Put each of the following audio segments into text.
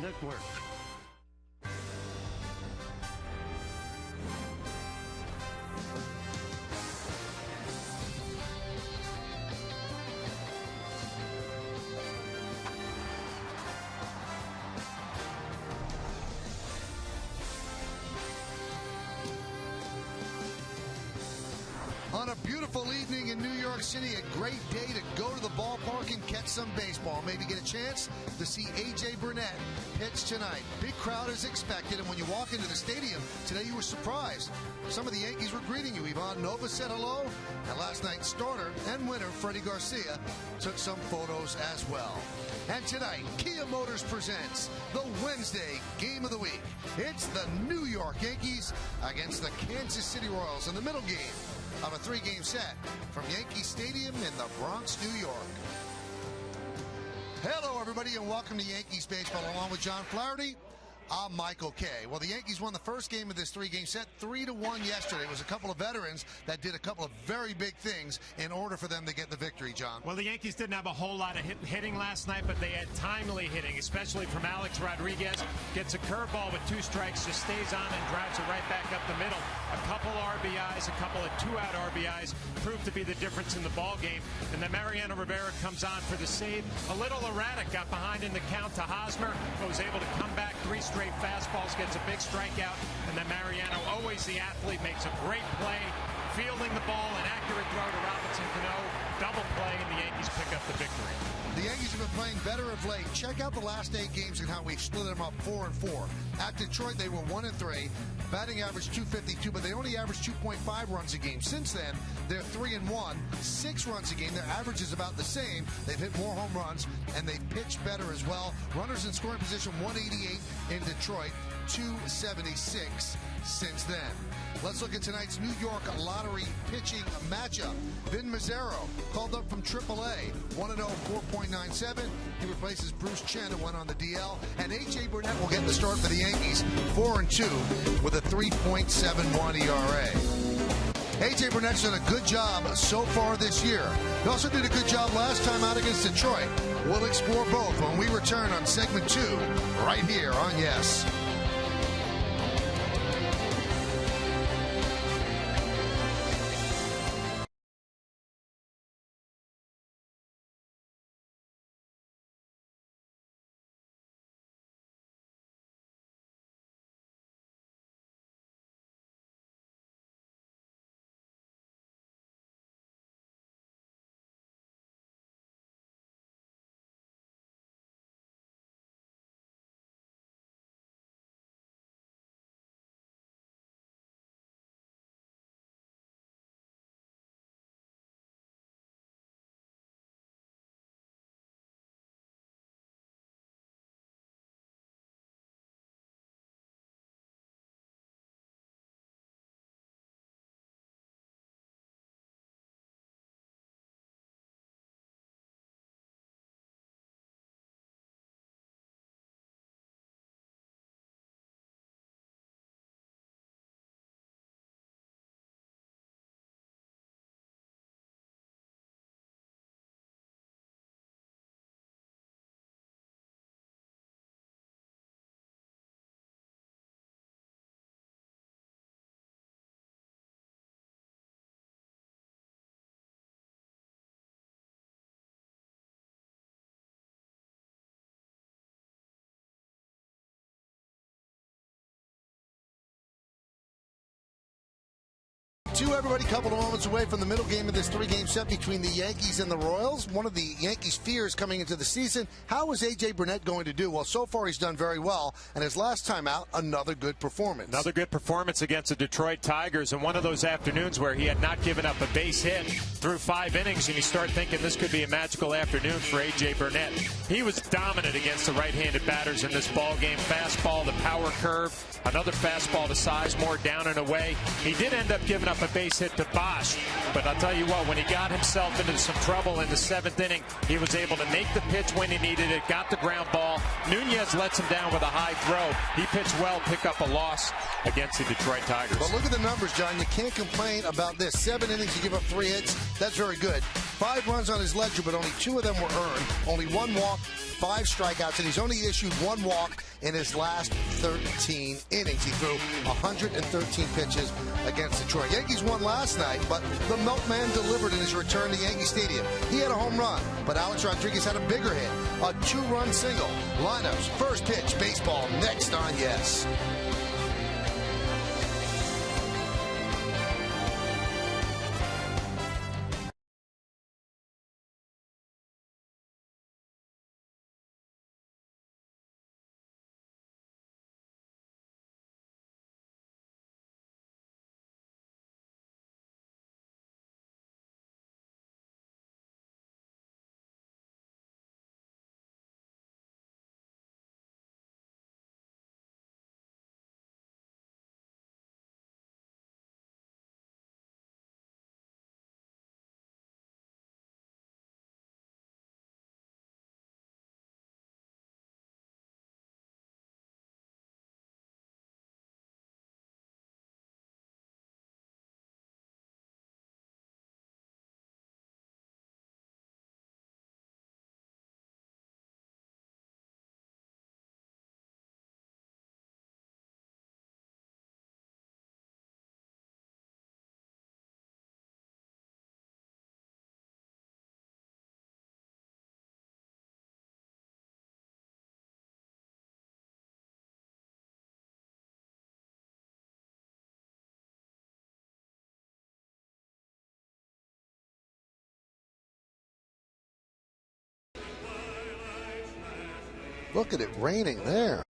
Network. On a beautiful evening in New York City, a great day to go to the ballpark and catch some baseball. Maybe get a chance to see A.J. Burnett pitch tonight. Big crowd is expected, and when you walk into the stadium today, you were surprised. Some of the Yankees were greeting you. Ivan Nova said hello, and last night's starter and winner, Freddie Garcia, took some photos as well. And tonight, Kia Motors presents the Wednesday game of the week. It's the New York Yankees against the Kansas City Royals in the middle game of a three-game set from Yankee Stadium in the Bronx, New York. Hello, everybody, and welcome to Yankees Baseball. Along with John Flaherty, I'm Michael Kay. Well, the Yankees won the first game of this three-game set 3-1 yesterday. It was a couple of veterans that did a couple of very big things in order for them to get the victory, John. Well, the Yankees didn't have a whole lot of hitting last night, but they had timely hitting, especially from Alex Rodriguez. Gets a curveball with 2 strikes, just stays on and drives it right back up the middle. A couple RBIs, a couple of 2-out RBIs proved to be the difference in the ball game. And then Mariano Rivera comes on for the save. A little erratic, got behind in the count to Hosmer, but was able to come back 3 straight fastballs, gets a big strikeout, and then Mariano, always the athlete, makes a great play, fielding the ball, an accurate throw to Robinson Cano, double play, and the Yankees pick up the victory. The Yankees have been playing better of late. Check out the last 8 games and how we've split them up 4-4. At Detroit, they were 1-3, batting average .252, but they only averaged 2.5 runs a game. Since then, they're 3-1, 6 runs a game. Their average is about the same. They've hit more home runs, and they've pitched better as well. Runners in scoring position, 188 in Detroit, 276 since then. Let's look at tonight's New York Lottery pitching matchup. Vin Mazzaro, called up from AAA, 1-0, 4.97. He replaces Bruce Chen, who went on the DL. And A.J. Burnett will get the start for the Yankees, 4-2, with a 3.71 ERA. A.J. Burnett's done a good job so far this year. He also did a good job last time out against Detroit. We'll explore both when we return on segment 2, right here on Yes. Everybody, couple of moments away from the middle game of this three-game set between the Yankees and the Royals. One of the Yankees' fears coming into the season, how is A.J. Burnett going to do? Well, so far he's done very well, and his last time out, another good performance. Another good performance against the Detroit Tigers in one of those afternoons where he had not given up a base hit through 5 innings, and you start thinking this could be a magical afternoon for A.J. Burnett. He was dominant against the right-handed batters in this ball game. Fastball, the power curve, another fastball to Sizemore down and away. He did end up giving up a base hit to Bosch, but I'll tell you what, when he got himself into some trouble in the 7th inning, he was able to make the pitch when he needed it, got the ground ball. Nunez lets him down with a high throw. He pitched well, pick up a loss against the Detroit Tigers. But look at the numbers, John. You can't complain about this. 7 innings, you give up 3 hits. That's very good. 5 runs on his ledger, but only 2 of them were earned. Only 1 walk, 5 strikeouts, and he's only issued 1 walk in his last 13 innings. He threw 113 pitches against Detroit. Yankees won last night, but the Milkman delivered in his return to Yankee Stadium. He had a home run, but Alex Rodriguez had a bigger hit, a 2-run single. Lineups, first pitch, baseball, next on Yes. Look at it raining there.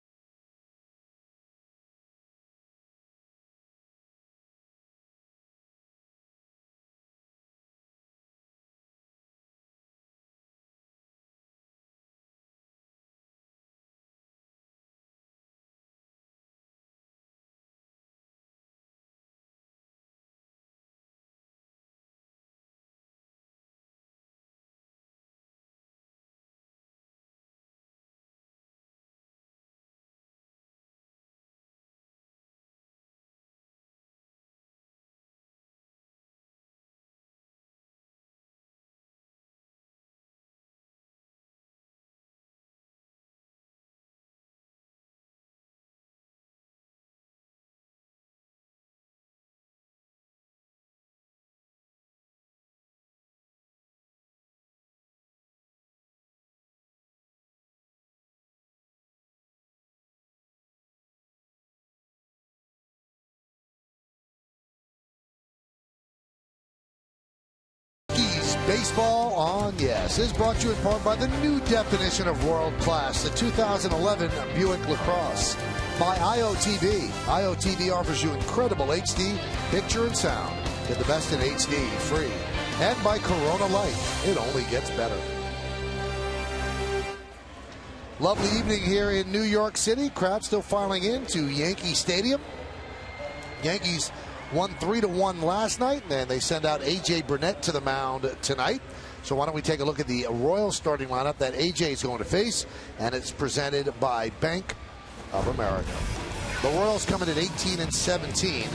Baseball on Yes is brought to you in part by the new definition of world class, the 2011 Buick LaCrosse. By IOTV. IOTV offers you incredible HD picture and sound. Get the best in HD free. And by Corona Light. It only gets better. Lovely evening here in New York City. Crowd still filing into Yankee Stadium. Yankees won 3-1 last night, and they send out A.J. Burnett to the mound tonight. So why don't we take a look at the Royals starting lineup that A.J. is going to face, and it's presented by Bank of America. The Royals come in at 18-17,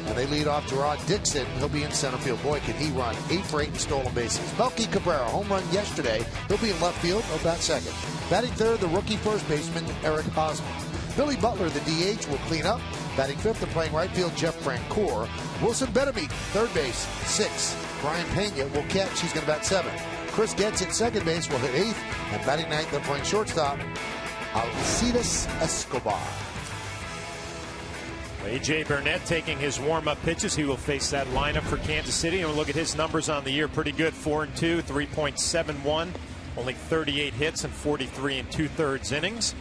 and they lead off Gerard Dixon. He'll be in center field. Boy, can he run 8 for 8 in stolen bases. Melky Cabrera, home run yesterday. He'll be in left field. He'll bat second. Batting third, the rookie first baseman, Eric Hosmer. Billy Butler, the DH, will clean up. Batting fifth and playing right field, Jeff Francoeur. Wilson Betemit, third base, 6. Brian Pena will catch. He's going to bat 7. Chris Getz at second base will hit 8th. And batting ninth and playing shortstop, Alcides Escobar. A.J. Burnett taking his warm-up pitches. He will face that lineup for Kansas City. And we'll look at his numbers on the year. Pretty good. 4-2, 3.71. Only 38 hits and 43 2/3 innings.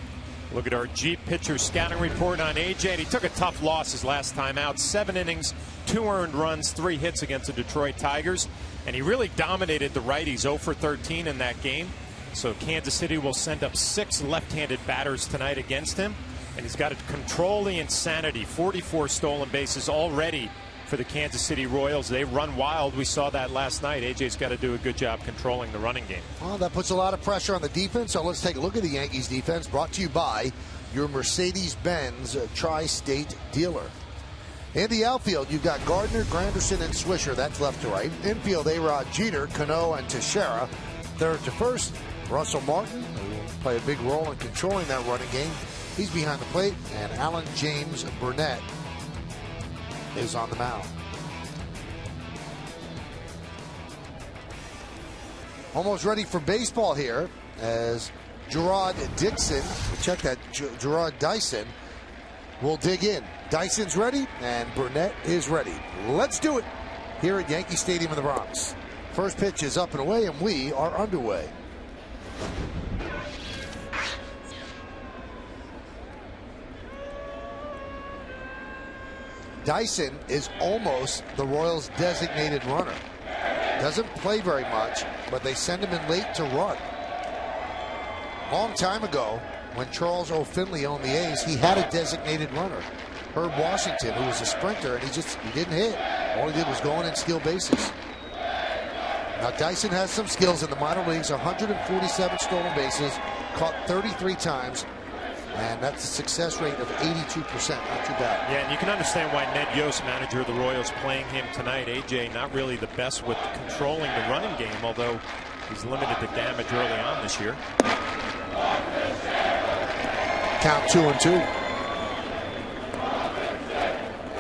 Look at our Jeep pitcher scouting report on A.J. And he took a tough loss his last time out. 7 innings, 2 earned runs, 3 hits against the Detroit Tigers. And he really dominated the righties, 0 for 13 in that game. So Kansas City will send up 6 left-handed batters tonight against him. And he's got to control the insanity. 44 stolen bases already for the Kansas City Royals. They run wild. We saw that last night. A.J.'s got to do a good job controlling the running game. Well, that puts a lot of pressure on the defense. So let's take a look at the Yankees defense, brought to you by your Mercedes-Benz Tri-State dealer. In the outfield, you've got Gardner, Granderson, and Swisher. That's left to right. Infield, A-Rod, Jeter, Cano, and Teixeira. Third to first, Russell Martin, who will play a big role in controlling that running game. He's behind the plate. And Alan James Burnett is on the mound. Almost ready for baseball here as Gerard Dixon, check that, Gerard Dyson, will dig in. Dyson's ready, and Burnett is ready. Let's do it here at Yankee Stadium in the Bronx. First pitch is up and away, and we are underway. Dyson is almost the Royals' designated runner. Doesn't play very much, but they send him in late to run. Long time ago, when Charles O'Finley owned the A's, he had a designated runner, Herb Washington, who was a sprinter, and he didn't hit. All he did was go in and steal bases. Now Dyson has some skills in the minor leagues, 147 stolen bases, caught 33 times, and that's a success rate of 82%, not too bad. Yeah, and you can understand why Ned Yost, manager of the Royals, playing him tonight. AJ not really the best with controlling the running game, although he's limited to damage early on this year. Count 2-2.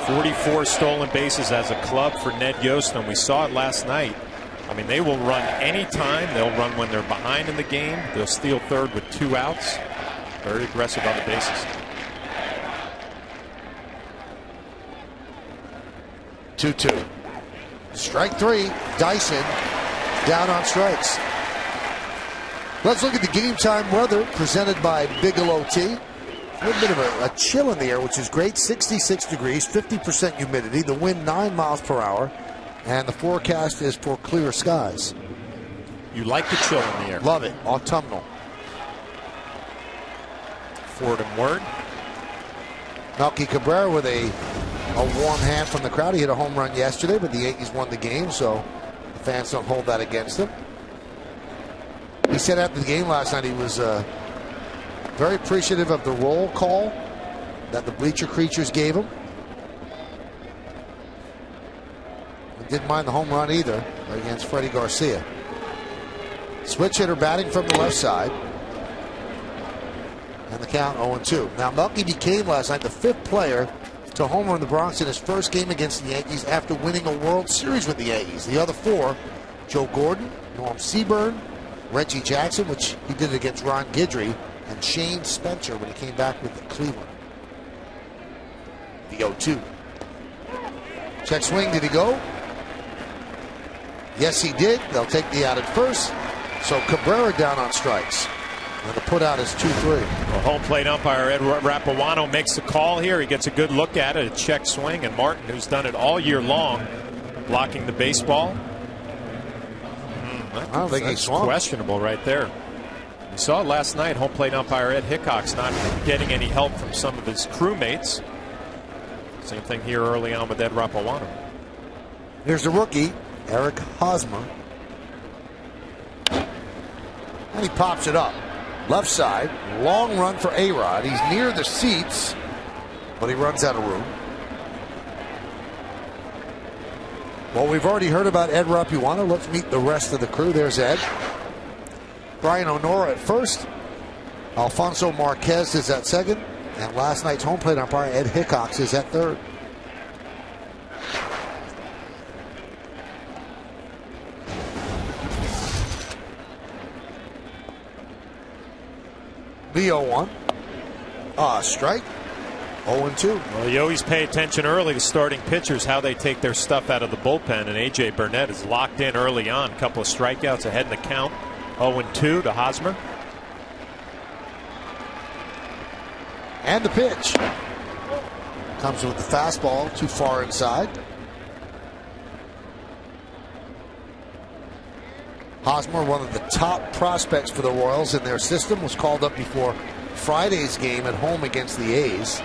44 stolen bases as a club for Ned Yost, and we saw it last night. I mean, they will run anytime. They'll run when they're behind in the game. They'll steal third with 2 outs. Very aggressive on the bases. 2-2. Strike 3. Dyson down on strikes. Let's look at the game time weather presented by Bigelow Tea. A little bit of a chill in the air, which is great. 66 degrees, 50% humidity. The wind 9 miles per hour. And the forecast is for clear skies. You like the chill in the air. Love it. Autumnal. Ford and Word. Melky Cabrera with a warm hand from the crowd. He hit a home run yesterday, but the Yankees won the game, so the fans don't hold that against him. He said after the game last night he was very appreciative of the roll call that the bleacher creatures gave him. He didn't mind the home run either against Freddie Garcia. Switch hitter batting from the left side. And the count 0-2. Now Melky became last night the 5th player to homer in the Bronx in his first game against the Yankees after winning a World Series with the Yankees. The other 4, Joe Gordon, Norm Seaburn, Reggie Jackson, which he did against Ron Guidry, and Shane Spencer when he came back with Cleveland. The 0-2. Check swing, did he go? Yes, he did. They'll take the out at first. So Cabrera down on strikes. And the put out is 2-3. The home plate umpire Ed Rapawano makes the call here. He gets a good look at it, a check swing, and Martin, who's done it all year long, blocking the baseball. I don't think he's questionable right there. We saw it last night. Home plate umpire Ed Hickok's not getting any help from some of his crewmates. Same thing here early on with Ed Rapawano. Here's the rookie, Eric Hosmer. And he pops it up. Left side, long run for A-Rod. He's near the seats, but he runs out of room. Well, we've already heard about Ed Rapawano. Let's meet the rest of the crew. There's Ed. Brian O'Nora at first. Alfonso Marquez is at second. And last night's home plate umpire, Ed Hickox, is at third. The 0-1. Strike. 0-2. Well, you always pay attention early to starting pitchers, how they take their stuff out of the bullpen. And A.J. Burnett is locked in early on. A couple of strikeouts ahead in the count. 0-2 to Hosmer. And the pitch. Comes with the fastball too far inside. Hosmer, one of the top prospects for the Royals in their system, was called up before Friday's game at home against the A's.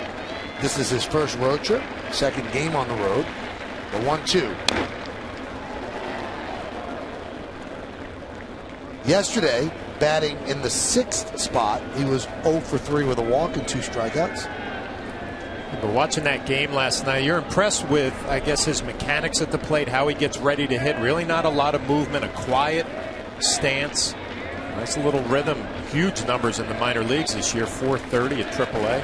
This is his first road trip, second game on the road. The 1-2. Yesterday, batting in the 6th spot, he was 0 for 3 with a walk and 2 strikeouts. But watching that game last night, you're impressed with, I guess, his mechanics at the plate, how he gets ready to hit. Really not a lot of movement, a quiet stance. Nice little rhythm. Huge numbers in the minor leagues this year, 430 at AAA.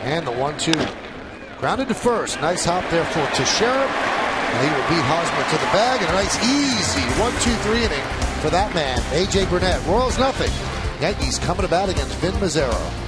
And the 1-2. Grounded to first. Nice hop there for Teixeira. And he will beat Hosmer to the bag. And a nice easy 1-2-3 inning for that man, A.J. Burnett. Royals nothing. Yankees coming to bat against Vin Mazzaro.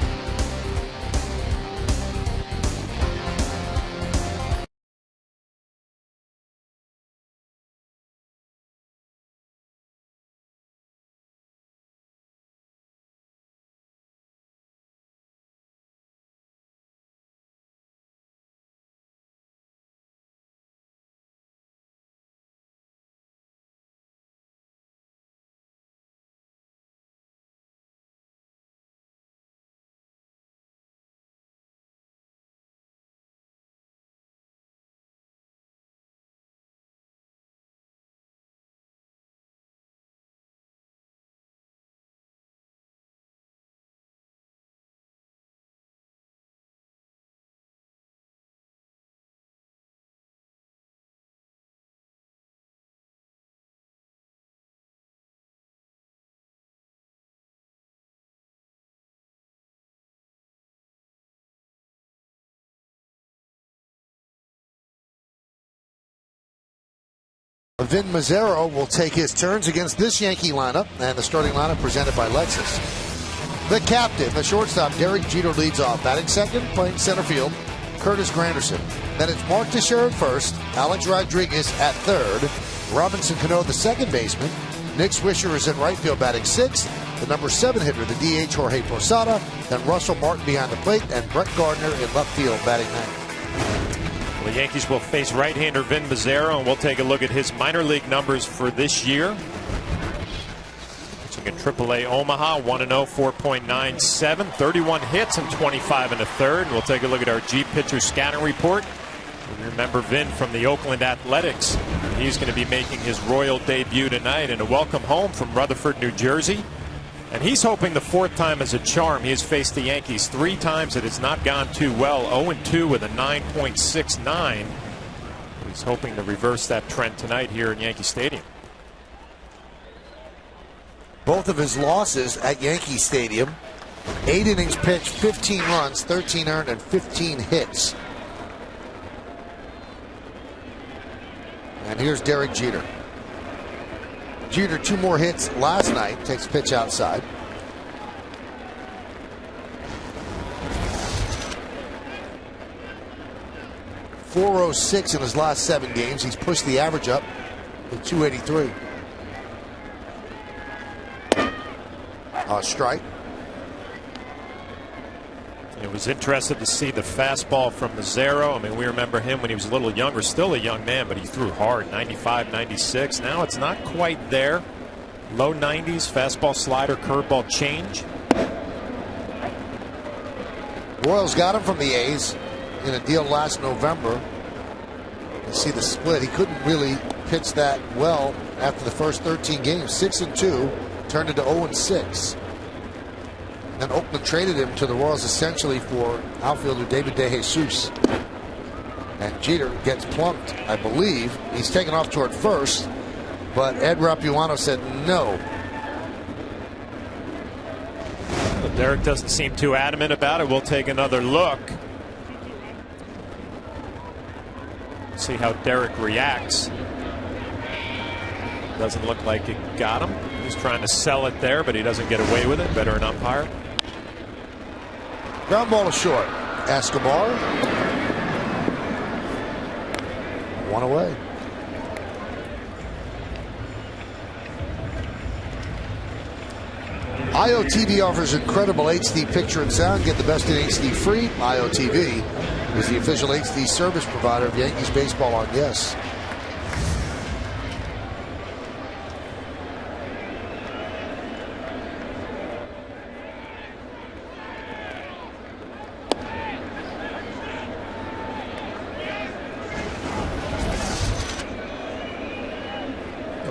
Vin Mazzaro will take his turns against this Yankee lineup, and the starting lineup presented by Lexus. The captain, the shortstop, Derek Jeter, leads off. Batting second, playing center field, Curtis Granderson. Then it's Mark Teixeira at first, Alex Rodriguez at third, Robinson Cano, the second baseman. Nick Swisher is in right field, batting sixth. The number 7 hitter, the DH, Jorge Posada. Then Russell Martin behind the plate, and Brett Gardner in left field, batting ninth. The Yankees will face right-hander Vin Mazzaro, and we'll take a look at his minor league numbers for this year. Pitching at AAA Omaha, 1-0, 4.97, 31 hits and 25 1/3. And we'll take a look at our G pitcher scouting report. We remember Vin from the Oakland Athletics. He's going to be making his Royal debut tonight, and a welcome home from Rutherford, New Jersey. And he's hoping the 4th time is a charm. He has faced the Yankees 3 times. It has not gone too well. 0-2 with a 9.69. He's hoping to reverse that trend tonight here in Yankee Stadium. Both of his losses at Yankee Stadium, 8 innings pitched, 15 runs, 13 earned, and 15 hits. And here's Derek Jeter. Jeter, 2 more hits last night. Takes pitch outside. .406 in his last 7 games. He's pushed the average up to .283. Strike. It was interesting to see the fastball from Mazzaro. I mean, we remember him when he was a little younger, still a young man, but he threw hard, 95, 96. Now it's not quite there. Low 90s, fastball, slider, curveball, change. Royals got him from the A's in a deal last November. You see the split. He couldn't really pitch that well after the first 13 games. 6-2, turned into 0-6. And Oakland traded him to the Royals essentially for outfielder David DeJesus. And Jeter gets plunked, I believe. He's taken off toward first, but Ed Rapuano said no. Well, Derek doesn't seem too adamant about it. We'll take another look. See how Derek reacts. Doesn't look like it got him. He's trying to sell it there, but he doesn't get away with it. Better an umpire. Ground ball is short. Escobar. 1 away. IOTV offers incredible HD picture and sound. Get the best in HD free. IOTV is the official HD service provider of Yankees baseball on Yes.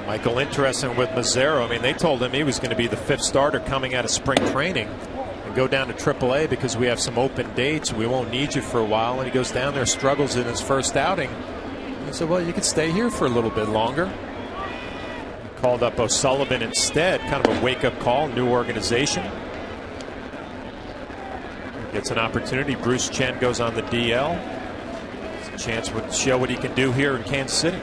Michael, interesting with Mazzaro. I mean, they told him he was going to be the 5th starter coming out of spring training go down to AAA because we have some open dates. We won't need you for a while. And he goes down there, struggles in his first outing. I said, well, you could stay here for a little bit longer. He called up O'Sullivan instead, kind of a wake-up call, new organization. Gets an opportunity. Bruce Chen goes on the DL. It's a chance to show what he can do here in Kansas City.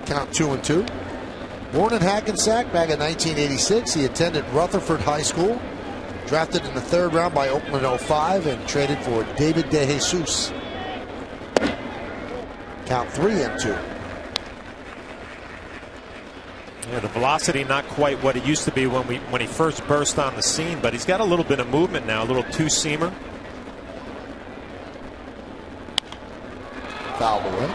Count 2-2. Born in Hackensack back in 1986, he attended Rutherford High School. Drafted in the 3rd round by Oakland in 05 and traded for David DeJesus. Count 3-2. Yeah, the velocity not quite what it used to be when he first burst on the scene, but he's got a little bit of movement now, a little two-seamer. Fouled away.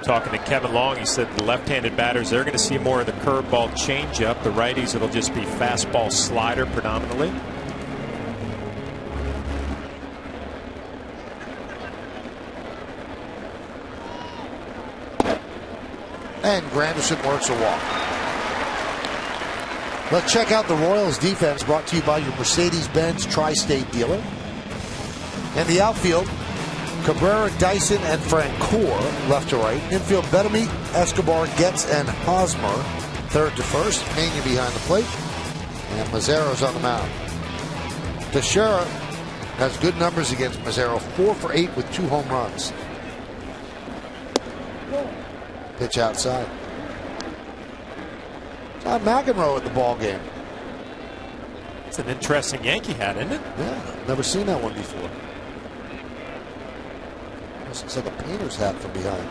Talking to Kevin Long, he said the left-handed batters, they're going to see more of the curveball changeup. The righties, it'll just be fastball slider predominantly. And Granderson works a walk. Let's check out the Royals defense, brought to you by your Mercedes-Benz Tri-State dealer. And the outfield, Cabrera, Dyson, and Francoeur, left to right. Infield, Bettamy, Escobar, Getz, and Hosmer, 3rd to 1st. Pena behind the plate. And Mazzaro's on the mound. Teixeira has good numbers against Mazzaro, 4 for 8 with 2 home runs. Pitch outside. John McEnroe at the ball game. It's an interesting Yankee hat, isn't it? Yeah, never seen that one before. This looks like a painter's hat from behind.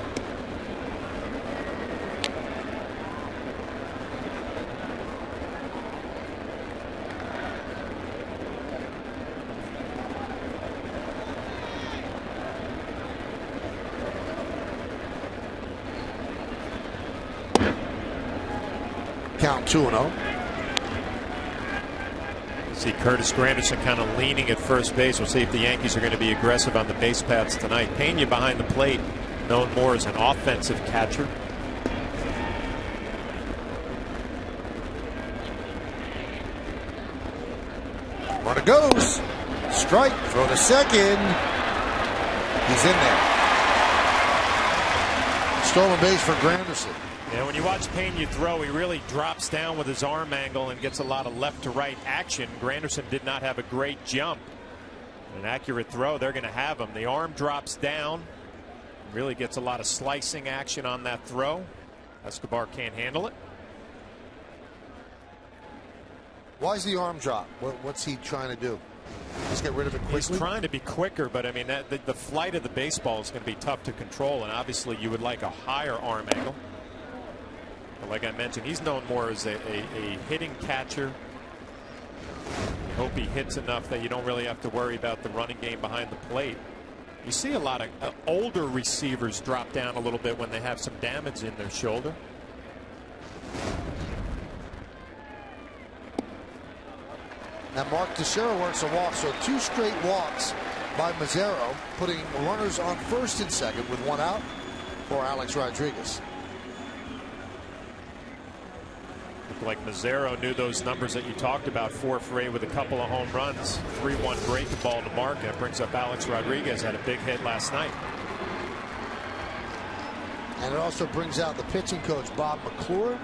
Count 2-0. See Curtis Granderson kind of leaning at first base. We'll see if the Yankees are going to be aggressive on the base paths tonight. Pena behind the plate, known more as an offensive catcher. Runner goes. Strike. Throw to second. He's in there. Stolen base for Granderson. Yeah, when you watch Pena throw, he really drops down with his arm angle and gets a lot of left to right action. Granderson did not have a great jump. An accurate throw, they're going to have him. The arm drops down. Really gets a lot of slicing action on that throw. Escobar can't handle it. Why is the arm drop? What's he trying to do? Just get rid of it quickly? He's trying to be quicker, but I mean, the flight of the baseball is going to be tough to control, and obviously you would like a higher arm angle. Like I mentioned, he's known more as a hitting catcher. You hope he hits enough that you don't really have to worry about the running game behind the plate. You see a lot of older receivers drop down a little bit when they have some damage in their shoulder. Now Mark Teixeira works a walk, so 2 straight walks by Mazzaro, putting runners on first and second with 1 out for Alex Rodriguez. Like Mazzaro knew those numbers that you talked about, 4 for 8 with a couple of home runs, 3-1 break the ball to mark. That brings up Alex Rodriguez, had a big hit last night. And it also brings out the pitching coach, Bob McClure.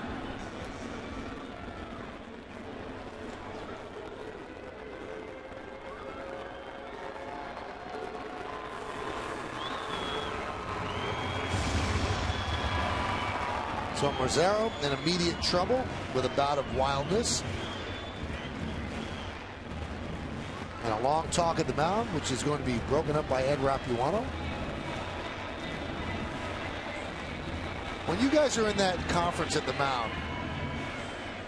So Mazzaro in immediate trouble with a bout of wildness. And a long talk at the mound, which is going to be broken up by Ed Rapuano. When you guys are in that conference at the mound,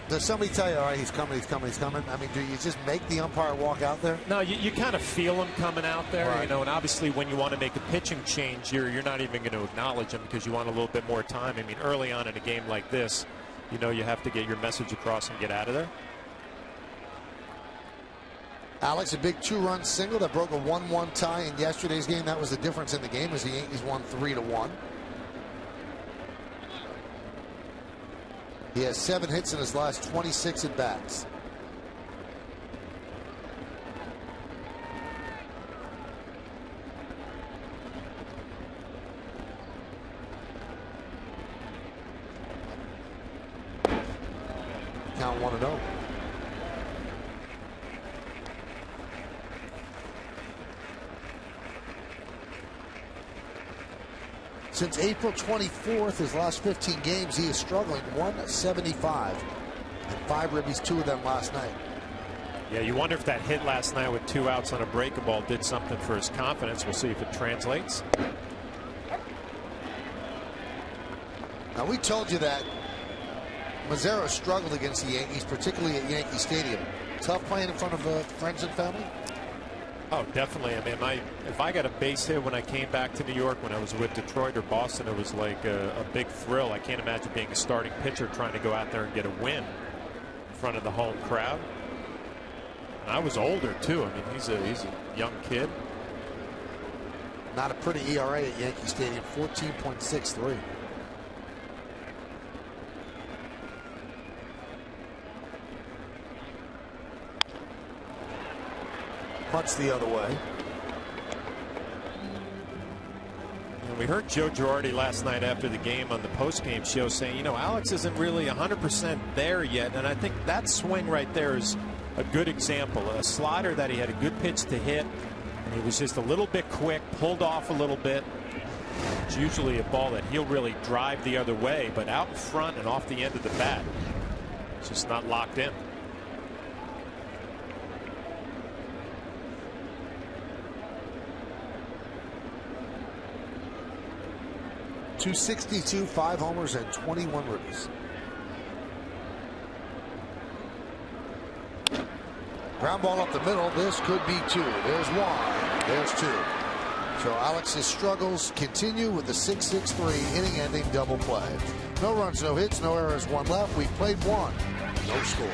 does somebody tell you, all right, he's coming, he's coming, he's coming? I mean, do you just make the umpire walk out there? No, you kind of feel him coming out there, right. You know, and obviously when you want to make a pitching change, you're not even going to acknowledge him because you want a little bit more time. I mean, early on in a game like this, you know you have to get your message across and get out of there. Alex, a big 2-run single that broke a 1-1 tie in yesterday's game. That was the difference in the game as the Yankees won 3-1. He has 7 hits in his last 26 at-bats. Count 1-0. Since April 24th, his last 15 games, he is struggling. 175 and 5 ribbies, 2 of them last night. Yeah, you wonder if that hit last night with 2 outs on a breaking ball did something for his confidence. We'll see if it translates. Now, we told you that Mazzaro struggled against the Yankees, particularly at Yankee Stadium. Tough playing in front of friends and family? Oh, definitely. I mean, if I got a base hit when I came back to New York when I was with Detroit or Boston, it was like a big thrill. I can't imagine being a starting pitcher trying to go out there and get a win in front of the home crowd. And I was older, too. I mean, he's a young kid. Not a pretty ERA at Yankee Stadium, 14.63. Punch the other way. And we heard Joe Girardi last night after the game on the postgame show saying, you know, Alex isn't really 100% there yet. And I think that swing right there is a good example. A slider that he had a good pitch to hit. And he was just a little bit quick, pulled off a little bit. It's usually a ball that he'll really drive the other way. But out in front and off the end of the bat, it's just not locked in. 262, 5 homers, and 21 ribbies. Ground ball up the middle. This could be 2. There's 1. There's 2. So Alex's struggles continue with the 6-6-3 inning-ending double play. No runs, no hits, no errors, 1 left. We played 1. No score.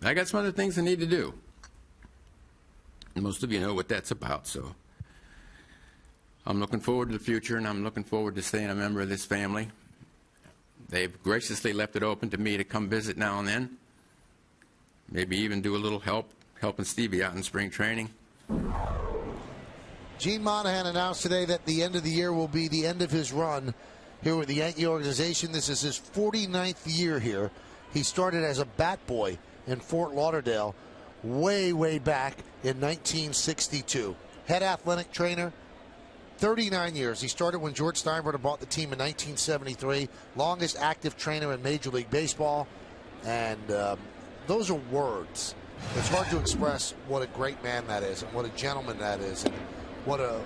I got some other things I need to do. Most of you know what that's about, so I'm looking forward to the future, and I'm looking forward to staying a member of this family. They've graciously left it open to me to come visit now and then, maybe even do a little helping Stevie out in spring training. Gene Monahan announced today that the end of the year will be the end of his run here with the Yankee organization. This is his 49th year here. He started as a bat boy in Fort Lauderdale way, way back in 1962. Head athletic trainer, 39 years. He started when George Steinbrenner bought the team in 1973. Longest active trainer in Major League Baseball. And those are words. It's hard to express what a great man that is and what a gentleman that is and what a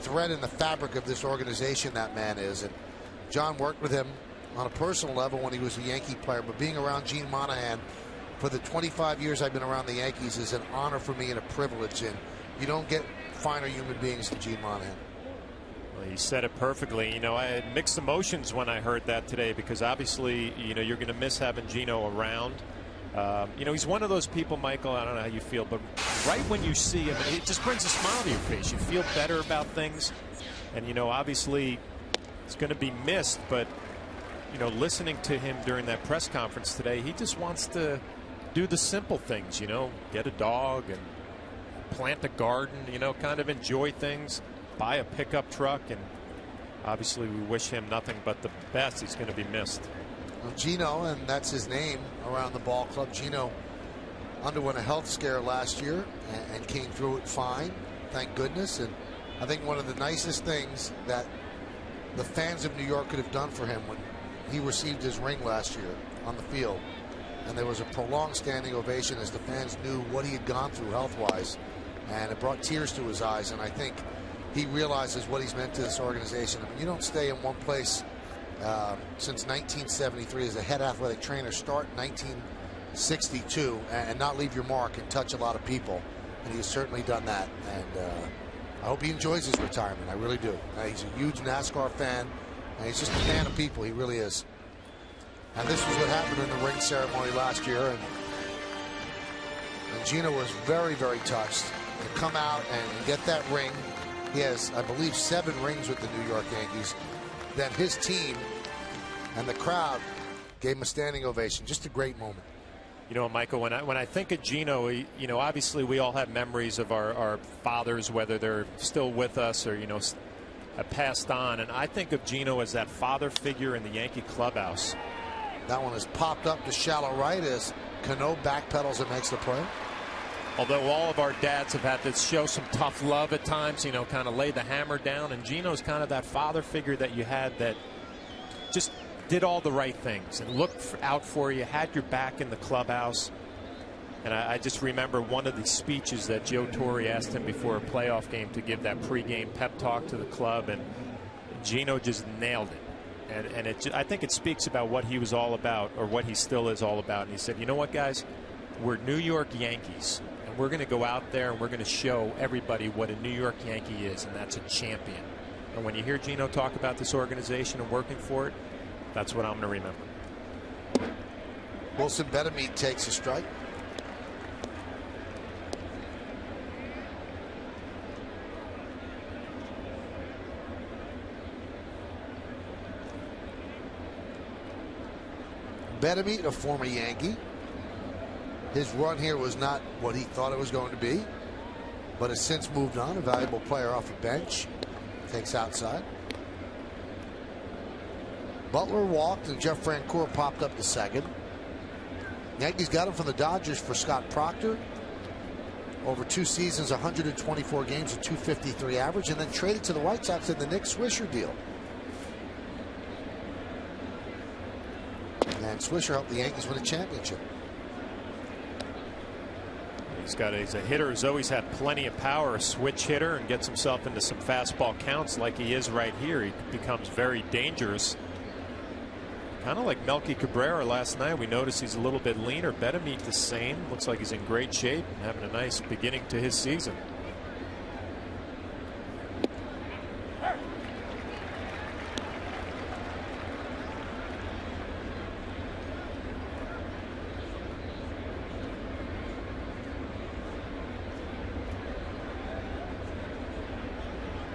thread in the fabric of this organization that man is. And John worked with him on a personal level when he was a Yankee player, but being around Gene Monahan for the 25 years I've been around the Yankees is an honor for me and a privilege. And you don't get finer human beings than Gene Monahan. Well, you said it perfectly. You know, I had mixed emotions when I heard that today, because obviously, you know, you're going to miss having Gino around. You know, he's one of those people, Michael, I don't know how you feel, but right when you see him, it just brings a smile to your face. You feel better about things. And, you know, obviously it's going to be missed, but, you know, listening to him during that press conference today, he just wants to do the simple things, you know, get a dog and plant a garden, you know, kind of enjoy things, buy a pickup truck. And obviously we wish him nothing but the best. He's going to be missed. Well, Gino, and that's his name around the ball club, Gino underwent a health scare last year and came through it fine, thank goodness. And I think one of the nicest things that the fans of New York could have done for him when he received his ring last year on the field, and there was a prolonged standing ovation as the fans knew what he had gone through health-wise, and it brought tears to his eyes. And I think he realizes what he's meant to this organization. I mean, you don't stay in one place since 1973 as a head athletic trainer, start in 1962 and not leave your mark and touch a lot of people, and he's certainly done that. And I hope he enjoys his retirement. I really do. He's a huge NASCAR fan, and he's just a fan of people. He really is. And this was what happened in the ring ceremony last year, and Gino was very, very touched to come out and get that ring. He has, I believe, 7 rings with the New York Yankees. Then his team and the crowd gave him a standing ovation. Just a great moment. You know, Michael, when I think of Gino, you know, obviously we all have memories of our fathers, whether they're still with us or, you know, have passed on. And I think of Gino as that father figure in the Yankee clubhouse. That one is popped up to shallow right as Cano backpedals and makes the play. Although all of our dads have had to show some tough love at times, you know, kind of lay the hammer down. And Gino's kind of that father figure that you had that just did all the right things and looked out for you, had your back in the clubhouse. And I just remember one of the speeches that Joe Torre asked him before a playoff game to give that pregame pep talk to the club, and Gino just nailed it. And I think it speaks about what he was all about, or what he still is all about. And he said, you know what, guys, we're New York Yankees. We're going to go out there and we're going to show everybody what a New York Yankee is, and that's a champion. And when you hear Gino talk about this organization and working for it, that's what I'm going to remember. Wilson Betemit takes a strike. Betemit, a former Yankee. His run here was not what he thought it was going to be, but has since moved on. A valuable player off the bench. Takes outside. Butler walked, and Jeff Francoeur popped up to second. Yankees got him from the Dodgers for Scott Proctor. Over 2 seasons, 124 games, a .253 average, and then traded to the White Sox in the Nick Swisher deal. And Swisher helped the Yankees win a championship. He's a hitter who's always had plenty of power, a switch hitter, and gets himself into some fastball counts like he is right here. He becomes very dangerous. Kind of like Melky Cabrera last night. We noticed he's a little bit leaner. Betemit the same. Looks like he's in great shape and having a nice beginning to his season.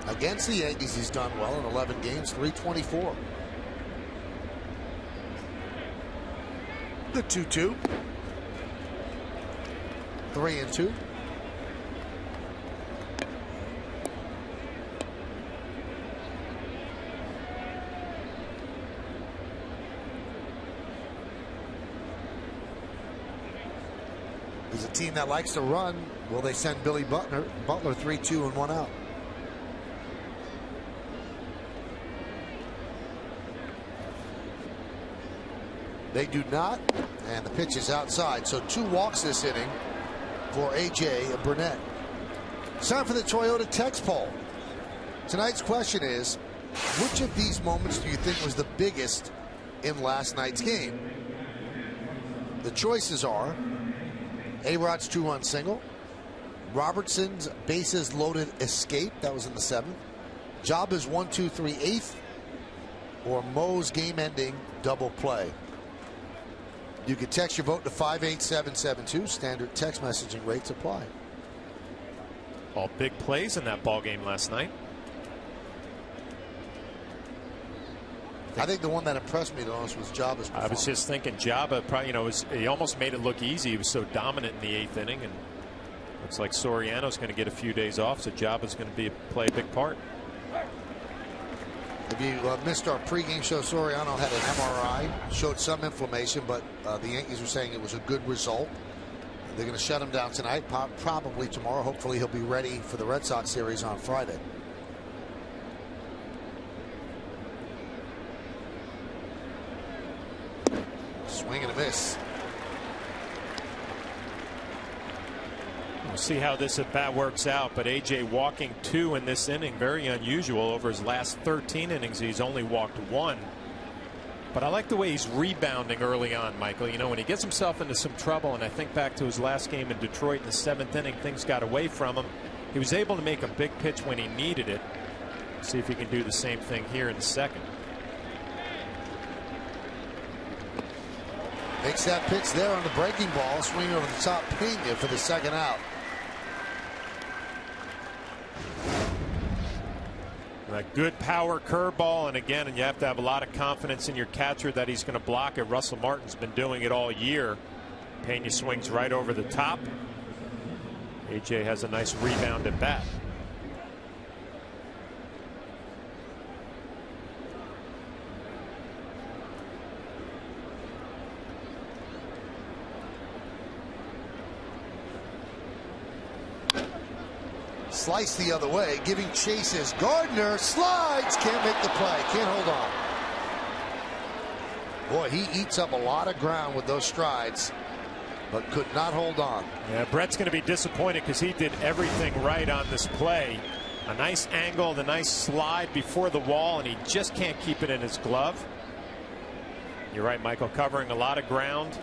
Against the Yankees, he's done well in 11 games, .324. The 2-2. 3-2. He's a team that likes to run. Will they send Billy Butler 3-2 and 1 out? They do not, and the pitch is outside. So 2 walks this inning for A.J. Burnett. It's time for the Toyota text poll. Tonight's question is, which of these moments do you think was the biggest in last night's game? The choices are A-Rod's 2-run single, Robertson's bases loaded escape. That was in the 7th. Joba's 1-2-3 8th. Or Moe's game-ending double play. You can text your vote to 58772. Standard text messaging rates apply. All big plays in that ball game last night. I think the one that impressed me the most was Joba's performance. I was just thinking Joba probably, he almost made it look easy. He was so dominant in the 8th inning, and looks like Soriano's going to get a few days off, so Joba's going to play a big part. If you missed our pregame show, Soriano had an MRI, showed some inflammation, but the Yankees were saying it was a good result. They're going to shut him down tonight, probably tomorrow. Hopefully he'll be ready for the Red Sox series on Friday. Swing and a miss. We'll see how this at bat works out, but AJ walking 2 in this inning, very unusual. Over his last 13 innings, he's only walked 1. But I like the way he's rebounding early on, Michael. You know, when he gets himself into some trouble, and I think back to his last game in Detroit in the 7th inning, things got away from him. He was able to make a big pitch when he needed it. See if he can do the same thing here in the 2nd. Makes that pitch there on the breaking ball, swinging over the top, Pena for the 2nd out. A good power curveball, and again, you have to have a lot of confidence in your catcher that he's going to block it. Russell Martin's been doing it all year. Pena swings right over the top. AJ has a nice rebound at bat. Slice the other way, giving chases. Gardner slides, can't make the play, can't hold on. Boy, he eats up a lot of ground with those strides, but could not hold on. Yeah, Brett's going to be disappointed because he did everything right on this play. A nice angle, the nice slide before the wall, and he just can't keep it in his glove. You're right, Michael, covering a lot of ground.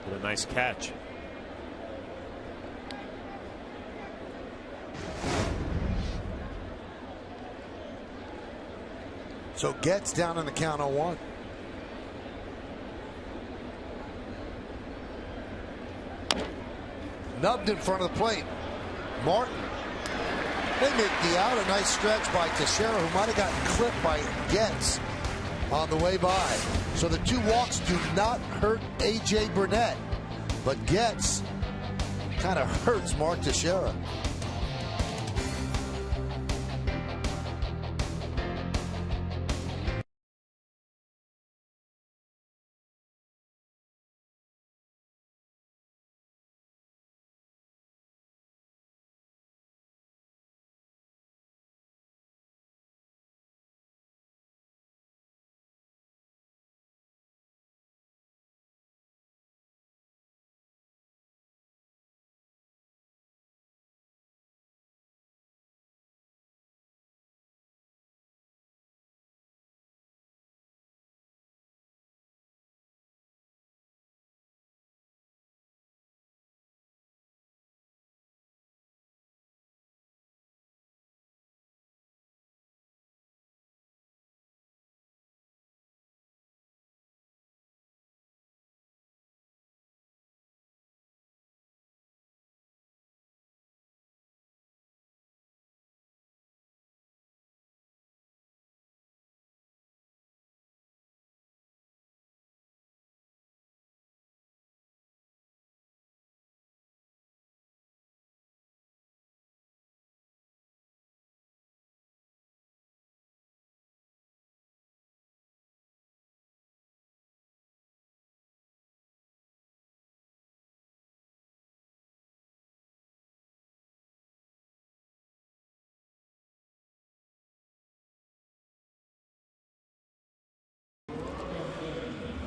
With a nice catch. So Getz down on the count 0-1. Nubbed in front of the plate. Martin. They make the out. A nice stretch by Teixeira, who might have gotten clipped by Getz on the way by. So the 2 walks do not hurt A.J. Burnett. But Getz kind of hurts Mark Teixeira.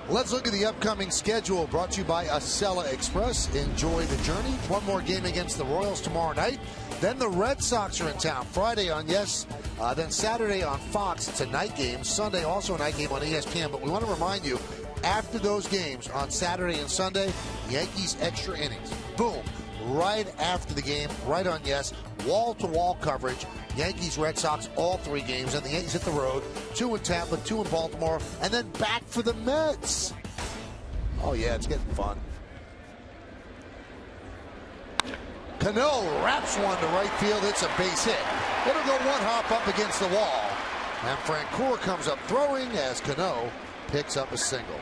Let's look at the upcoming schedule, brought to you by Acela Express. Enjoy the journey. One more game against the Royals tomorrow night. Then the Red Sox are in town Friday on Yes. Then Saturday on Fox. It's a night game. Sunday also a night game on ESPN. But we want to remind you, after those games on Saturday and Sunday, Yankees extra innings. Boom. right after the game, right on Yes. Wall-to-wall coverage. Yankees, Red Sox, all 3 games. And the Yankees hit the road. 2 in Tampa, 2 in Baltimore, and then back for the Mets. Oh, yeah, it's getting fun. Cano wraps one to right field. It's a base hit. It'll go one hop up against the wall. And Francoeur comes up throwing as Cano picks up a single.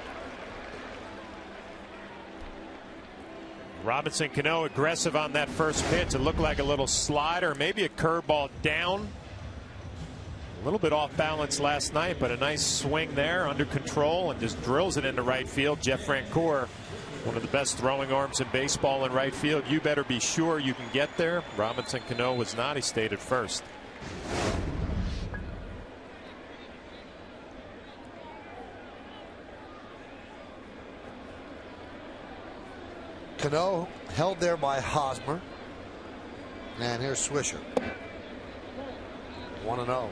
Robinson Cano aggressive on that first pitch. It looked like a little slider, maybe a curveball down. A little bit off balance last night, but a nice swing there, under control, and just drills it into right field. Jeff Francoeur, one of the best throwing arms in baseball in right field. You better be sure you can get there. Robinson Cano was not. He stayed at first. Cano held there by Hosmer. And here's Swisher. 1-0.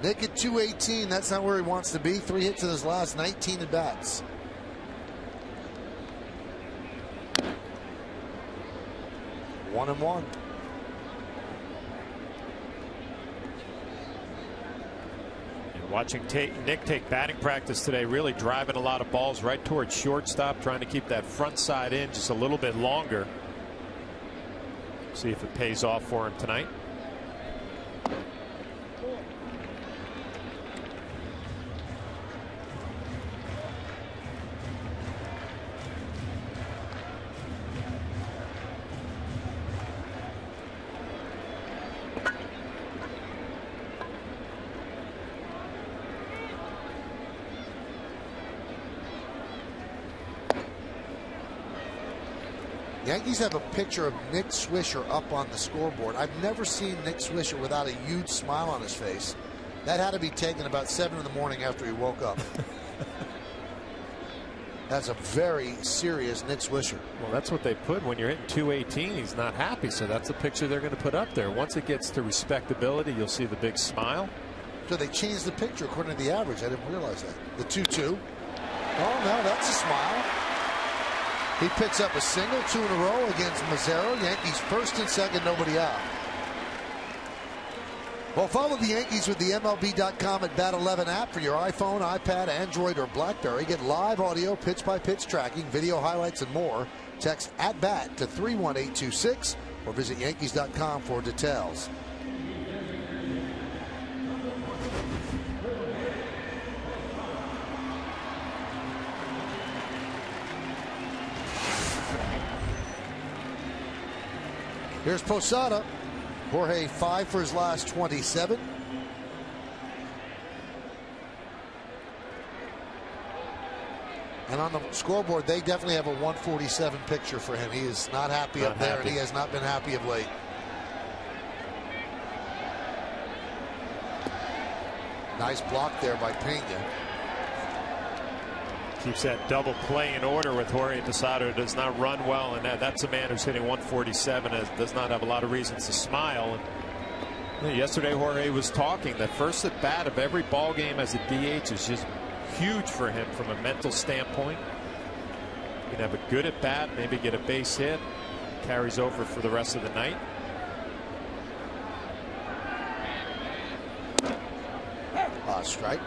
Nick at 218. That's not where he wants to be. 3 hits in his last 19 at bats. One and one. Watching Nick take batting practice today, really driving a lot of balls right towards shortstop, trying to keep that front side in just a little bit longer. See if it pays off for him tonight. Yankees have a picture of Nick Swisher up on the scoreboard. I've never seen Nick Swisher without a huge smile on his face. That had to be taken about 7 in the morning after he woke up. That's a very serious Nick Swisher. Well, that's what they put when you're hitting 218. He's not happy, so that's the picture they're going to put up there. Once it gets to respectability, you'll see the big smile. So they changed the picture according to the average. I didn't realize that. The 2-2. Oh, no, that's a smile. He picks up a single, 2 in a row against Mazzaro. Yankees first and second, nobody out. Well, follow the Yankees with the MLB.com at Bat 11 app for your iPhone, iPad, Android, or BlackBerry. Get live audio, pitch-by-pitch tracking, video highlights, and more. Text @BAT to 31826 or visit Yankees.com for details. Here's Posada. Jorge 5 for his last 27. And on the scoreboard, they definitely have a 147 picture for him. He is not happy up there, and he has not been happy of late. Nice block there by Pena. Keeps that double play in order with Jorge Posada. Does not run well, and that's a man who's hitting 147 and does not have a lot of reasons to smile. And yesterday Jorge was talking that first at bat of every ball game as a DH is just huge for him from a mental standpoint. You can have a good at bat, maybe get a base hit, carries over for the rest of the night. Strike.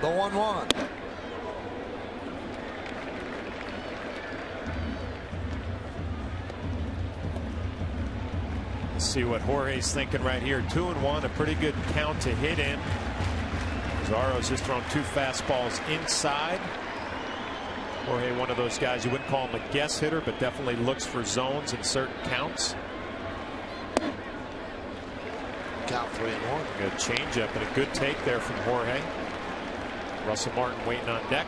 The 1-1. Let's see what Jorge's thinking right here. 2-1, a pretty good count to hit in. Mazzaro's just thrown 2 fastballs inside. Jorge, one of those guys, you wouldn't call him a guess hitter, but definitely looks for zones in certain counts. Count 3-1. Good changeup and a good take there from Jorge. Russell Martin waiting on deck.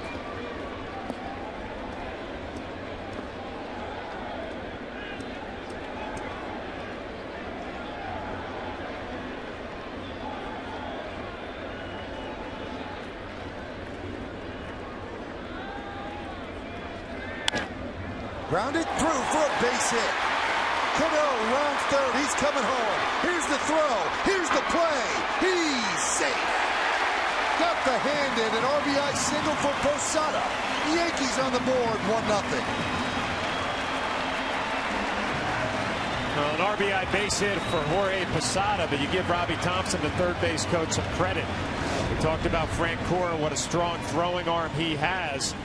Grounded through for a base hit. Cano rounds third. He's coming home. Here's the throw. Here's the play. He's safe. Got the hand in. An RBI single for Posada. Yankees on the board, 1-0. Well, an RBI base hit for Jorge Posada, but you give Robbie Thompson, the third base coach, some credit. We talked about Frank Cora, what a strong throwing arm he has.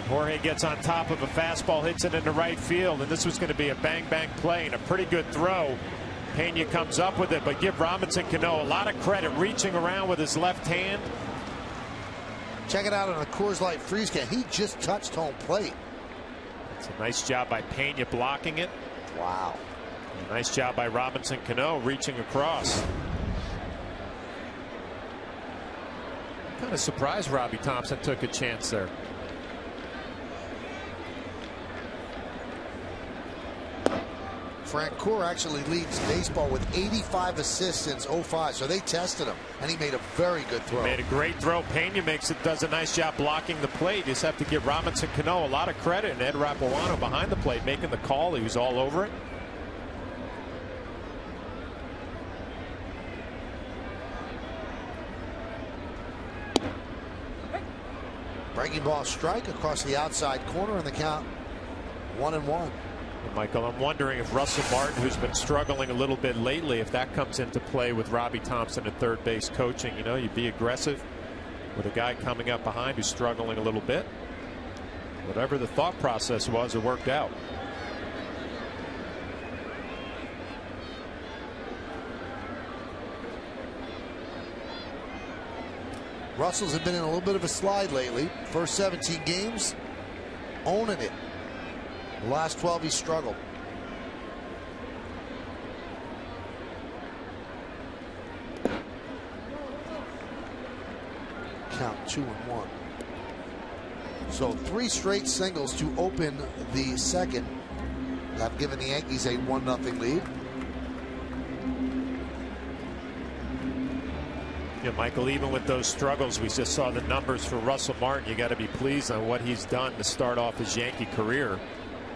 Jorge gets on top of a fastball, hits it into right field, and this was going to be a bang-bang play and a pretty good throw. Pena comes up with it, but give Robinson Cano a lot of credit, reaching around with his left hand. Check it out on a Coors Light freeze can. He just touched home plate. It's a nice job by Pena blocking it. Wow. A nice job by Robinson Cano reaching across. Kind of surprised Robbie Thompson took a chance there. Frank Cora actually leads baseball with 85 assists since '05, so they tested him, and he made a very good throw. He made a great throw. Pena does a nice job blocking the plate. You just have to give Robinson Cano a lot of credit, and Ed Rapuano behind the plate making the call. He was all over it. Breaking ball strike across the outside corner, and the count 1-1. Michael, I'm wondering if Russell Martin, who's been struggling a little bit lately, if that comes into play with Robbie Thompson at third base coaching. You know, you'd be aggressive with a guy coming up behind who's struggling a little bit. Whatever the thought process was, it worked out. Russell's have been in a little bit of a slide lately. First 17 games, owning it. The last 12 he struggled. Count 2-1. So 3 straight singles to open the second have given the Yankees a 1-0 lead. Yeah, Michael, even with those struggles, we just saw the numbers for Russell Martin. You got to be pleased on what he's done to start off his Yankee career.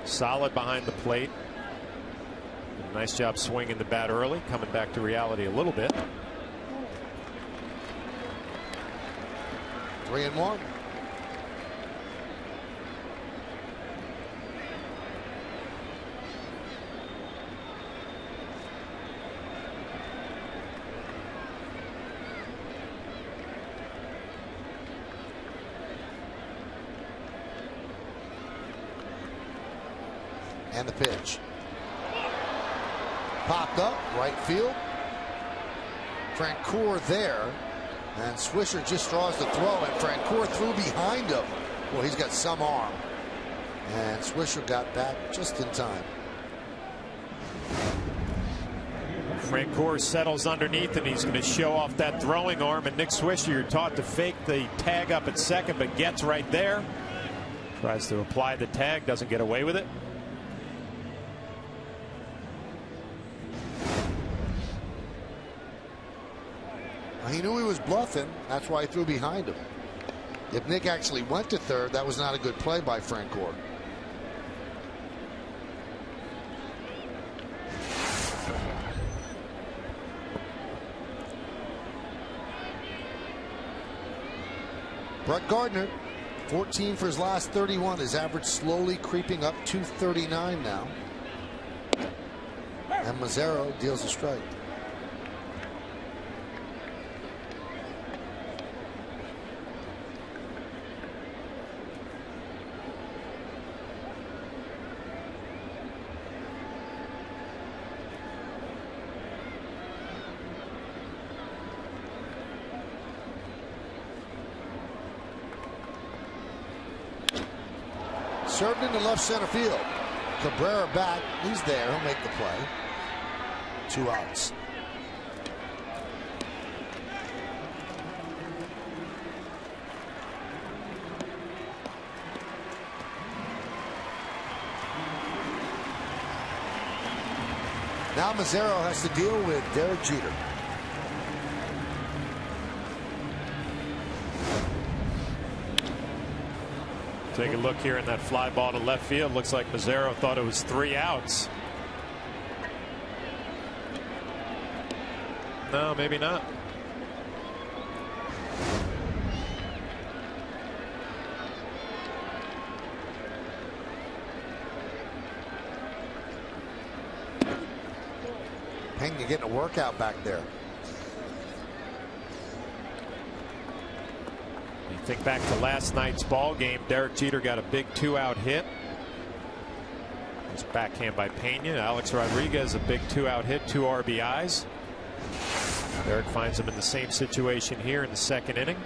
Solid behind the plate. Nice job swinging the bat early, coming back to reality a little bit. 3-1. And the pitch. Popped up, right field. Frank Cora there. And Swisher just draws the throw, and Frank Cora threw behind him. Well, he's got some arm. And Swisher got back just in time. Frank Cora settles underneath, and he's going to show off that throwing arm. And Nick Swisher, you're taught to fake the tag up at second, but gets right there. Tries to apply the tag, doesn't get away with it. He knew he was bluffing. That's why he threw behind him. If Nick actually went to third, that was not a good play by Frank Cora. Brett Gardner, 14 for his last 31. His average slowly creeping up to 39 now. And Mazzaro deals a strike. Served into left center field. Cabrera back. He's there. He'll make the play. 2 outs. Now Mazzaro has to deal with Derek Jeter. Take a look here in that fly ball to left field. Looks like Mazzaro thought it was 3 outs. No, maybe not. Pena getting a workout back there. You think back to last night's ball game. Derek Jeter got a big 2-out hit. It's backhand by Pena. Alex Rodriguez a big 2-out hit, 2 RBIs. Derek finds him in the same situation here in the second inning.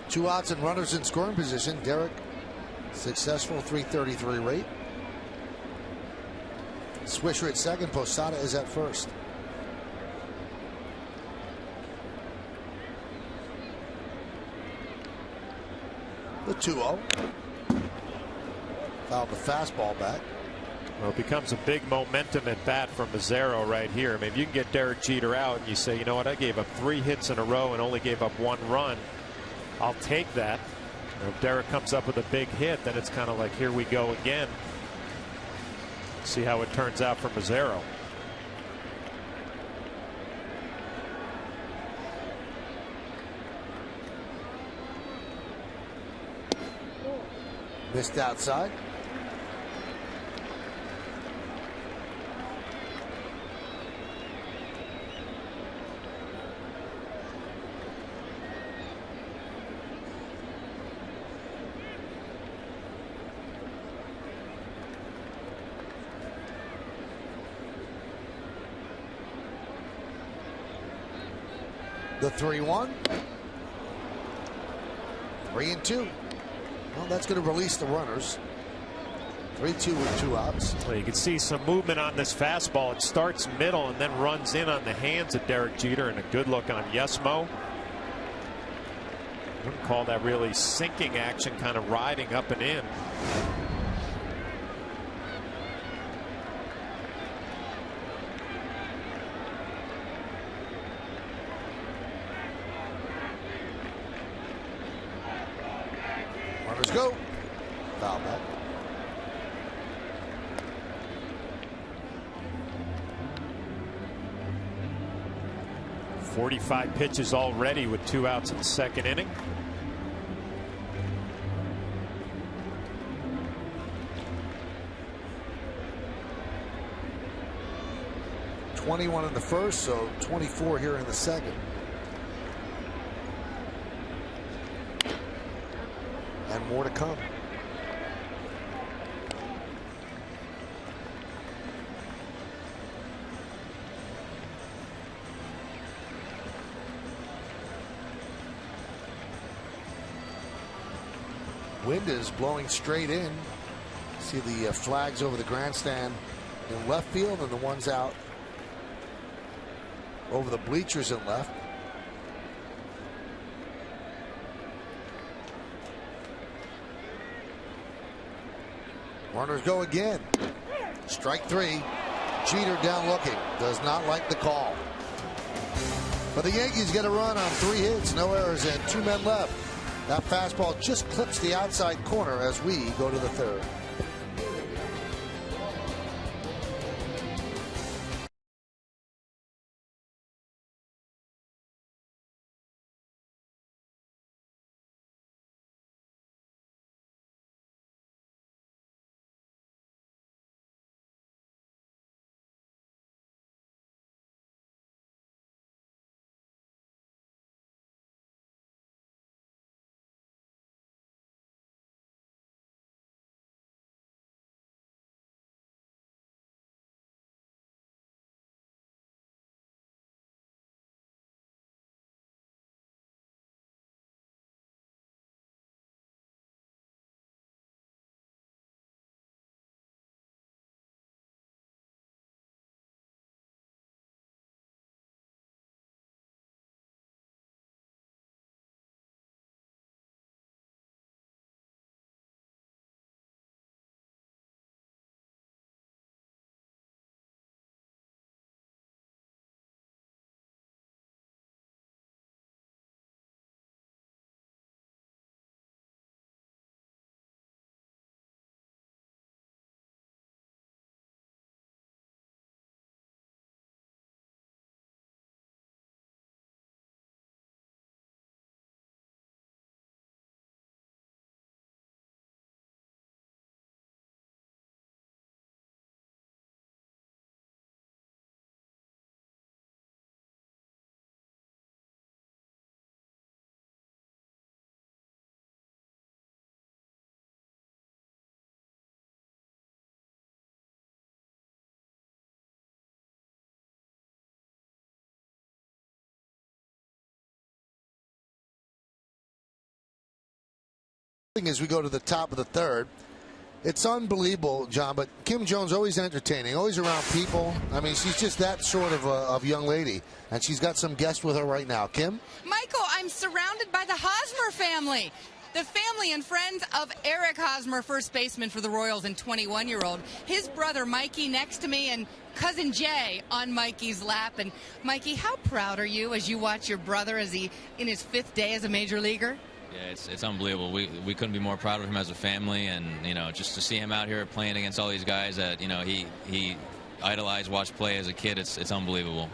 Two outs and runners in scoring position. Derek, successful .333 rate. Swisher at second. Posada is at first. The 2-0. Fouled the fastball back. Well, it becomes a big momentum at bat from Mazzaro right here. I mean, if you can get Derek Jeter out and you say, you know what, I gave up 3 hits in a row and only gave up 1 run. I'll take that. If Derek comes up with a big hit, then it's kind of like, here we go again. See how it turns out for Mazzaro. Missed outside. The 3-1. 3-2. Well, that's going to release the runners. 3-2 with 2 outs. Well, you can see some movement on this fastball. It starts middle and then runs in on the hands of Derek Jeter, and a good look on Yesmo. I wouldn't call that really sinking action, kind of riding up and in. Runners go. Foul back. .45 pitches already with 2 outs in the second inning. .21 in the first, so 24 here in the second. And more to come. Wind is blowing straight in. See the flags over the grandstand in left field and the ones out over the bleachers in left. Runners go again. Strike 3. Jeter down looking. Does not like the call. But the Yankees get a run on 3 hits, no errors, and 2 men left. That fastball just clips the outside corner as we go to the third. As we go to the top of the third, it's unbelievable, John, but Kim Jones always entertaining, always around people. I mean, she's just that sort of young lady, and she's got some guests with her right now. Kim? Michael, I'm surrounded by the Hosmer family. The family and friends of Eric Hosmer, first baseman for the Royals and 21-year-old. His brother, Mikey, next to me, and cousin Jay on Mikey's lap. And Mikey, how proud are you as you watch your brother as he in his 5th day as a major leaguer? Yeah, it's unbelievable. We couldn't be more proud of him as a family, and just to see him out here playing against all these guys that he idolized, watched play as a kid. It's unbelievable.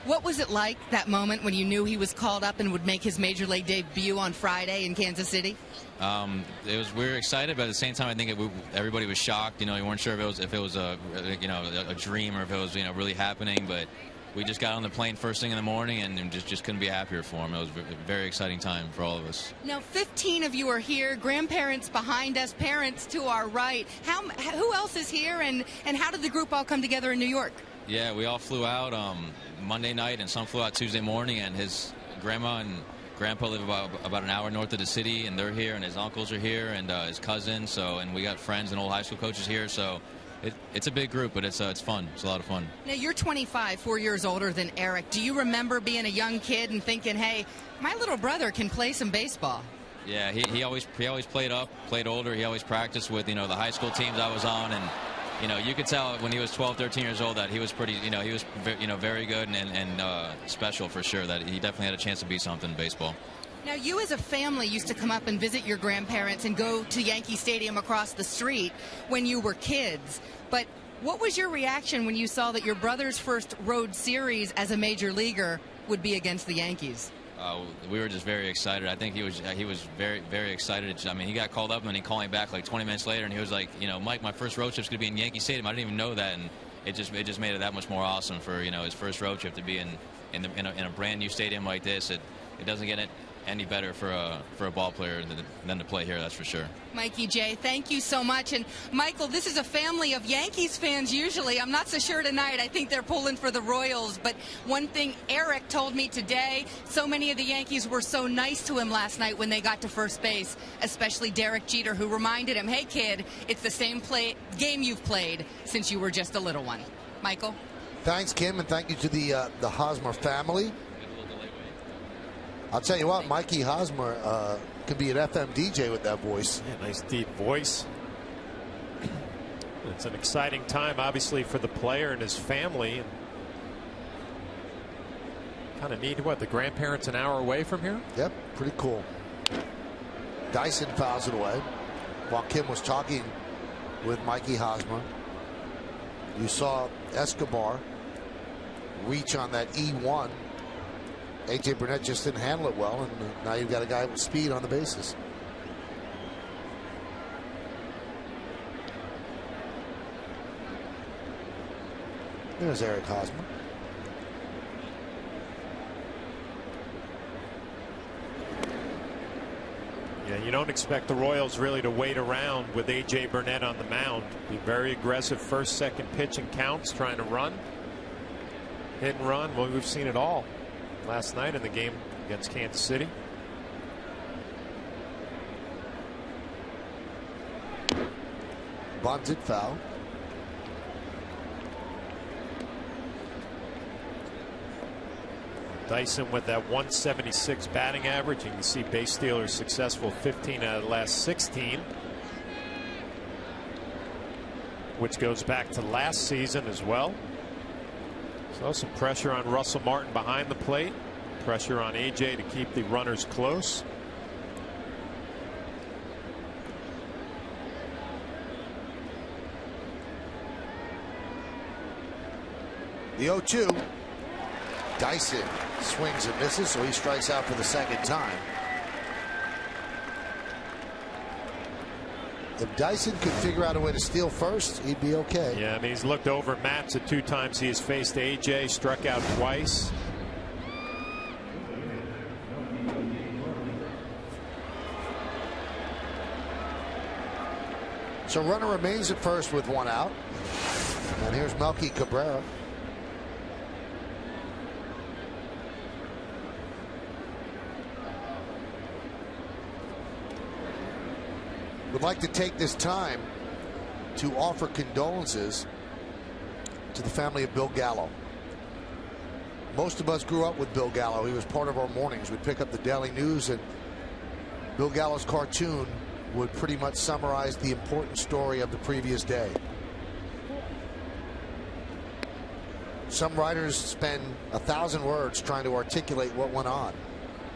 What was it like, that moment when you knew he was called up and would make his major league debut on Friday in Kansas City? We were excited, but at the same time, I think everybody was shocked. We weren't sure if it was a dream or if it was really happening. But we just got on the plane first thing in the morning and just couldn't be happier for him. It was a very exciting time for all of us. Now, 15 of you are here, grandparents behind us, parents to our right. Who else is here, and how did the group all come together in New York? Yeah, we all flew out Monday night, and some flew out Tuesday morning, and his grandma and grandpa live about an hour north of the city, and they're here, and his uncles are here, and his cousins. And we got friends and old high school coaches here, so it's a big group, but it's fun. It's a lot of fun. Now, you're 25, 4 years older than Eric. Do you remember being a young kid and thinking, hey, my little brother can play some baseball? Yeah, he always played older. He always practiced with the high school teams I was on, and you could tell when he was 12, 13 years old that he was pretty, he was very good and special for sure. That he definitely had a chance to be something in baseball. Now, you as a family used to come up and visit your grandparents and go to Yankee Stadium across the street when you were kids. But what was your reaction when you saw that your brother's first road series as a major leaguer would be against the Yankees? We were just very excited. I think he was very, very excited. I mean, he got called up and then he called me back like 20 minutes later, and he was like, Mike, my first road trip's going to be in Yankee Stadium. I didn't even know that, and it just made it that much more awesome for his first road trip to be in a brand new stadium like this. It doesn't get any better for a ball player than to play here, that's for sure. Mikey J, thank you so much. And Michael, this is a family of Yankees fans usually. I'm not so sure tonight. I think they're pulling for the Royals. But one thing Eric told me today, so many of the Yankees were so nice to him last night when they got to first base, especially Derek Jeter, who reminded him, hey kid, it's the same game you've played since you were just a little one. Michael? Thanks, Kim, and thank you to the Hosmer family. I'll tell you what, Mikey Hosmer could be an FM DJ with that voice. Yeah, nice deep voice. It's an exciting time, obviously, for the player and his family. And kind of neat. The grandparents an hour away from here? Yep, pretty cool. Dyson fouls it away. While Kim was talking with Mikey Hosmer, you saw Escobar reach on that E1. A.J. Burnett just didn't handle it well, and now you've got a guy with speed on the bases. There's Eric Hosmer. Yeah, you don't expect the Royals really to wait around with A.J. Burnett on the mound. Be very aggressive first, second pitch and counts, trying to run. Hit and run. Well, we've seen it all last night in the game against Kansas City. Bunted foul. Dyson with that 176 batting average. You can see base stealers successful 15 out of the last 16, which goes back to last season as well. So some pressure on Russell Martin behind the plate. Pressure on A.J. to keep the runners close. The 0-2. Dyson swings and misses, so he strikes out for the second time. If Dyson could figure out a way to steal first, he'd be okay. Yeah, I mean, he's looked over at Matz the 2 times he has faced A.J., struck out twice. So runner remains at first with 1 out. And here's Melky Cabrera. would like to take this time to offer condolences to the family of Bill Gallo. Most of us grew up with Bill Gallo. He was part of our mornings. We'd pick up the Daily News, and Bill Gallo's cartoon would pretty much summarize the important story of the previous day. Some writers spend 1,000 words trying to articulate what went on.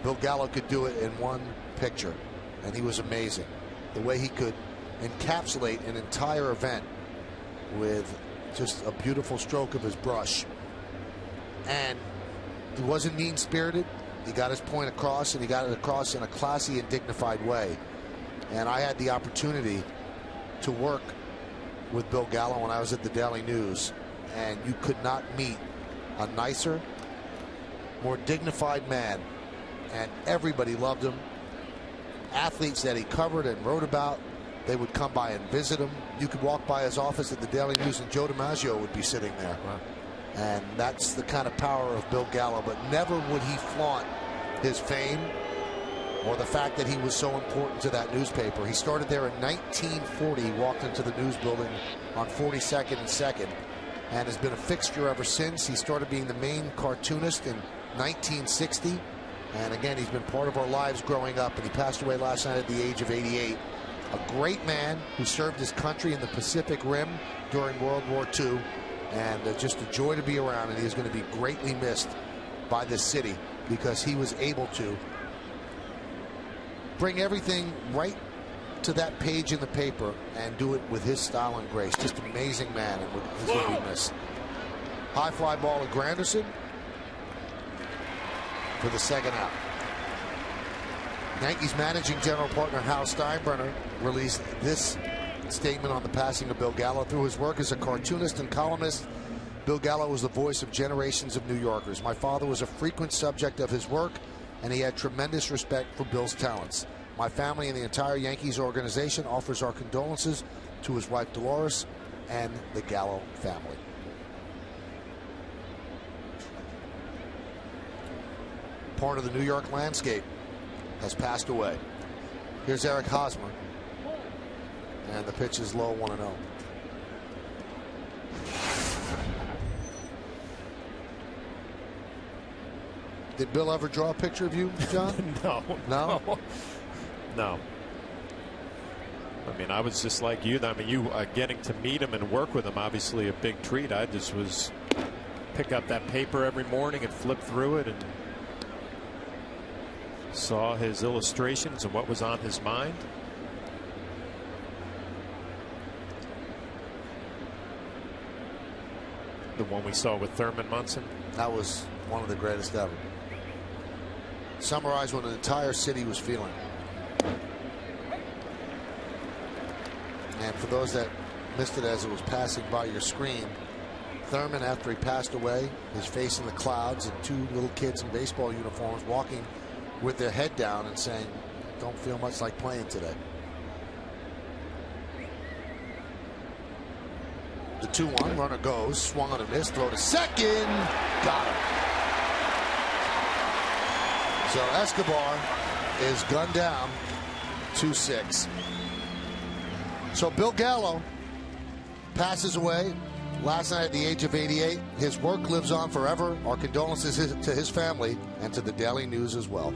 Bill Gallo could do it in one picture, and he was amazing. The way he could encapsulate an entire event with just a beautiful stroke of his brush. And he wasn't mean-spirited. He got his point across, and he got it across in a classy and dignified way. And I had the opportunity to work with Bill Gallo when I was at the Daily News, and you could not meet a nicer, more dignified man. And everybody loved him. Athletes that he covered and wrote about, they would come by and visit him. You could walk by his office at the Daily News, and Joe DiMaggio would be sitting there. Wow. And that's the kind of power of Bill Gallo. But never would he flaunt his fame or the fact that he was so important to that newspaper. He started there in 1940. He walked into the news building on 42nd and 2nd and has been a fixture ever since. He started being the main cartoonist in 1960. And again, he's been part of our lives growing up, and he passed away last night at the age of 88. A great man who served his country in the Pacific Rim during World War II. And just a joy to be around, and he is going to be greatly missed by this city because he was able to bring everything right to that page in the paper and do it with his style and grace. Just an amazing man, and he's going to be missed. High fly ball to Granderson for the second out. Yankees managing general partner Hal Steinbrenner released this statement on the passing of Bill Gallo. Through his work as a cartoonist and columnist, Bill Gallo was the voice of generations of New Yorkers. My father was a frequent subject of his work, and he had tremendous respect for Bill's talents. My family and the entire Yankees organization offers our condolences to his wife Dolores and the Gallo family. Part of the New York landscape has passed away. Here's Eric Hosmer. And the pitch is low, 1-0. Did Bill ever draw a picture of you, John? No. I mean, I was just like you. I mean, you getting to meet him and work with him, obviously a big treat. I just was pick up that paper every morning and flip through it and saw his illustrations and what was on his mind. The one we saw with Thurman Munson. That was one of the greatest ever. Summarized what an entire city was feeling. And for those that missed it as it was passing by your screen, Thurman, after he passed away, his face in the clouds, and two little kids in baseball uniforms walking with their head down and saying, "Don't feel much like playing today." The 2-1 runner goes, swung on a miss, throw to second, got him. So Escobar is gunned down, 2-6. So Bill Gallo passes away last night at the age of 88. His work lives on forever. Our condolences to his family and to the Daily News as well.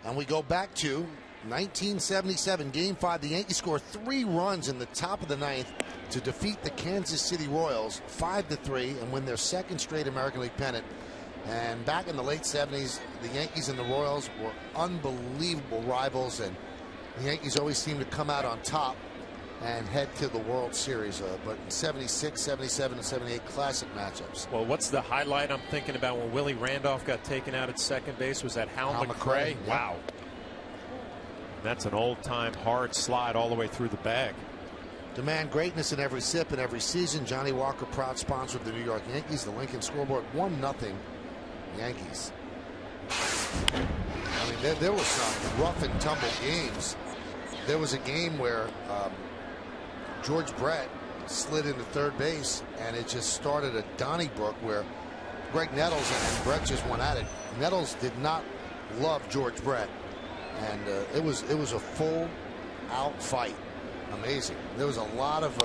And we go back to 1977, Game 5. The Yankees score 3 runs in the top of the 9th to defeat the Kansas City Royals 5-3 and win their 2nd straight American League pennant. And back in the late 70s, the Yankees and the Royals were unbelievable rivals, and the Yankees always seemed to come out on top and head to the World Series. But in 76, 77, and 78, classic matchups. Well, what's the highlight I'm thinking about when Willie Randolph got taken out at second base? Was that Hal McRae? Yeah. Wow. That's an old-time hard slide all the way through the bag. Demand greatness in every sip and every season. Johnny Walker, proud sponsor of the New York Yankees. The Lincoln scoreboard, 1-0 Yankees. I mean, there was some rough and tumble games. There was a game where George Brett slid into third base, and it just started at Donnybrook, where Greg Nettles and Brett just went at it. Nettles did not love George Brett, and it was a full out fight. Amazing. There was a lot of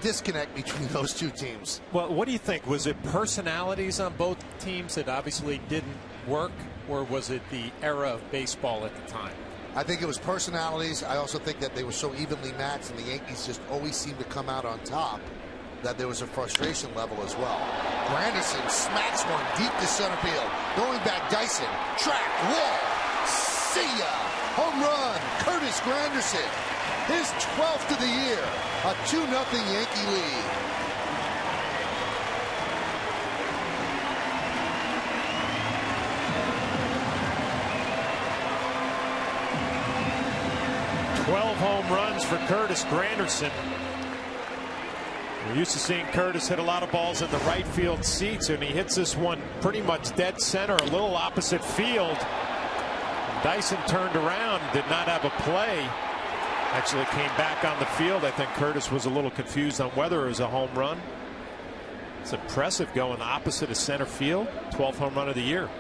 disconnect between those two teams. Well, what do you think? Was it personalities on both teams that obviously didn't work, or was it the era of baseball at the time? I think it was personalities. I also think that they were so evenly matched, and the Yankees just always seemed to come out on top, that there was a frustration level as well. Granderson smacks one deep to center field. Going back, Dyson, track, wall, see ya! Home run, Curtis Granderson. His 12th of the year. A 2-0 Yankee lead. Home runs for Curtis Granderson. We're used to seeing Curtis hit a lot of balls in the right field seats, and he hits this one pretty much dead center, a little opposite field. Dyson turned around, did not have a play. Actually came back on the field. I think Curtis was a little confused on whether it was a home run. It's impressive going opposite of center field. 12th home run of the year.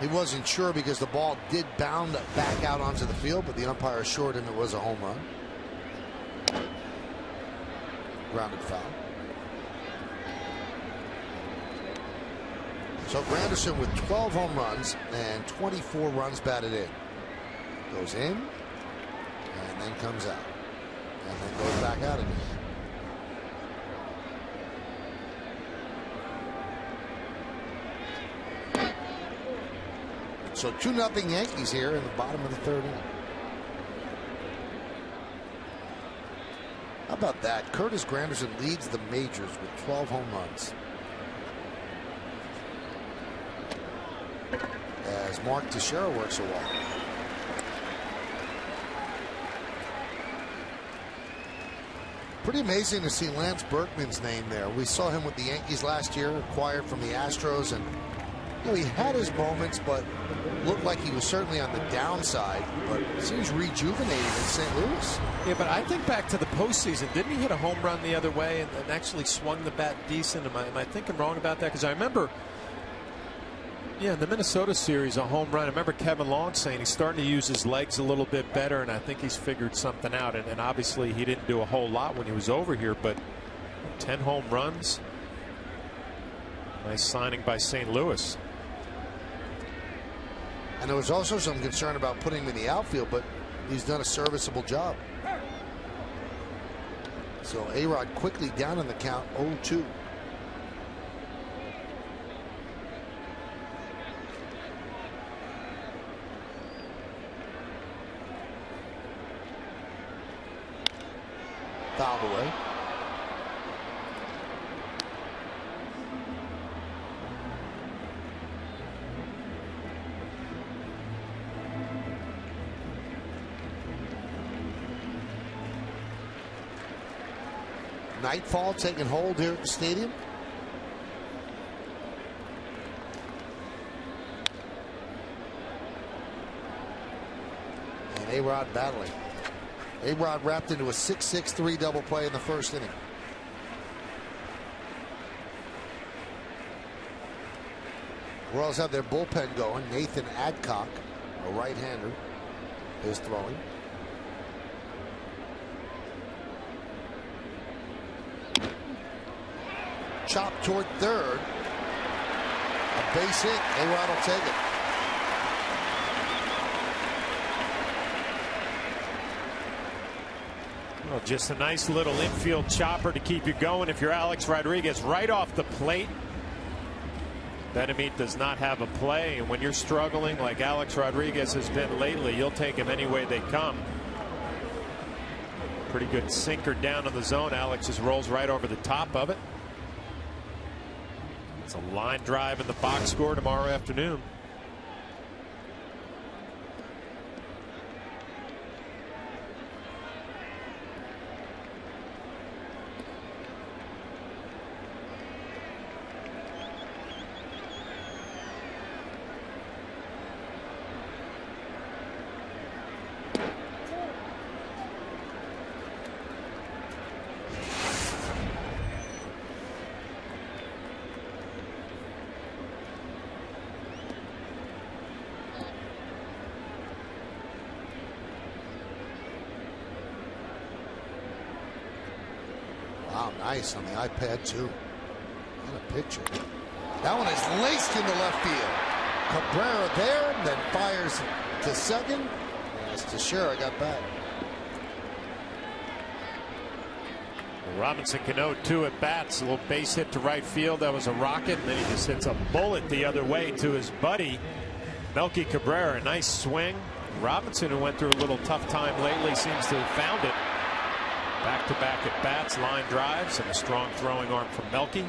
He wasn't sure because the ball did bound back out onto the field, but the umpire assured him it was a home run. Grounded foul. So Granderson with 12 home runs and 24 runs batted in. Goes in and then comes out and then goes back out again. So 2-0 Yankees here in the bottom of the 3rd inning. How about that? Curtis Granderson leads the majors with 12 home runs. As Mark Teixeira works a walk. Pretty amazing to see Lance Berkman's name there. We saw him with the Yankees last year, acquired from the Astros, and you know, he had his moments, but looked like he was certainly on the downside, but seems rejuvenated in St. Louis. Yeah, but I think back to the postseason. Didn't he hit a home run the other way and actually swung the bat decent? Am I thinking wrong about that? Because I remember, yeah, in the Minnesota series, a home run. I remember Kevin Long saying he's starting to use his legs a little bit better, and I think he's figured something out. And obviously he didn't do a whole lot when he was over here, but 10 home runs. Nice signing by St. Louis. And there was also some concern about putting him in the outfield, but he's done a serviceable job. So A-Rod quickly down in the count, 0-2. Fouled away. Nightfall taking hold here at the stadium. And A-Rod battling. A-Rod wrapped into a 6-6-3 double play in the 1st inning. Royals have their bullpen going. Nathan Adcock, a right-hander, is throwing. chop toward third. A base hit. A-Rod will take it. Well, just a nice little infield chopper to keep you going if you're Alex Rodriguez. Right off the plate. Benameat does not have a play, and when you're struggling like Alex Rodriguez has been lately, you'll take him any way they come. Pretty good sinker down in the zone. Alex just rolls right over the top of it. It's a line drive in the box score tomorrow afternoon. Wow, nice on the iPad too. What a picture. That one is laced into left field. Cabrera there, then fires to second. As Teixeira got back. Robinson Cano 2 at bats. A little base hit to right field. That was a rocket, and then he just hits a bullet the other way to his buddy Melky Cabrera. A nice swing. Robinson, who went through a little tough time lately, seems to have found it. Back-to-back at bats, line drives, and a strong throwing arm from Melky.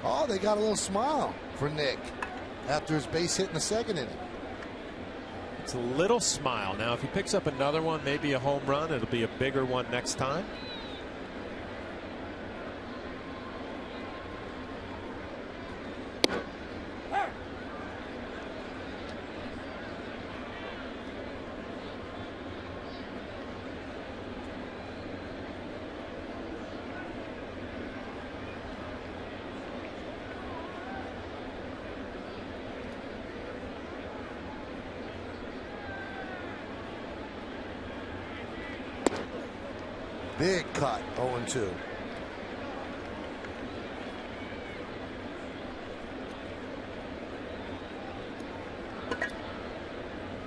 Oh, they got a little smile for Nick after his base hit in the second inning. It's a little smile. Now, if he picks up another one, maybe a home run, it'll be a bigger one next time. Big cut, 0-2.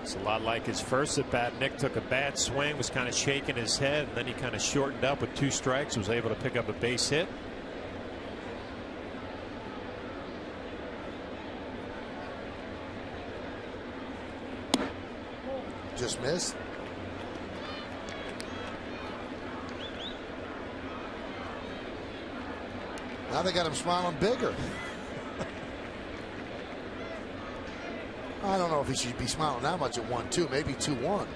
It's a lot like his first at bat. Nick took a bad swing, was kind of shaking his head, and then he kind of shortened up with 2 strikes, was able to pick up a base hit. Just missed. Now they got him smiling bigger. I don't know if he should be smiling that much at 1-2, maybe 2-1.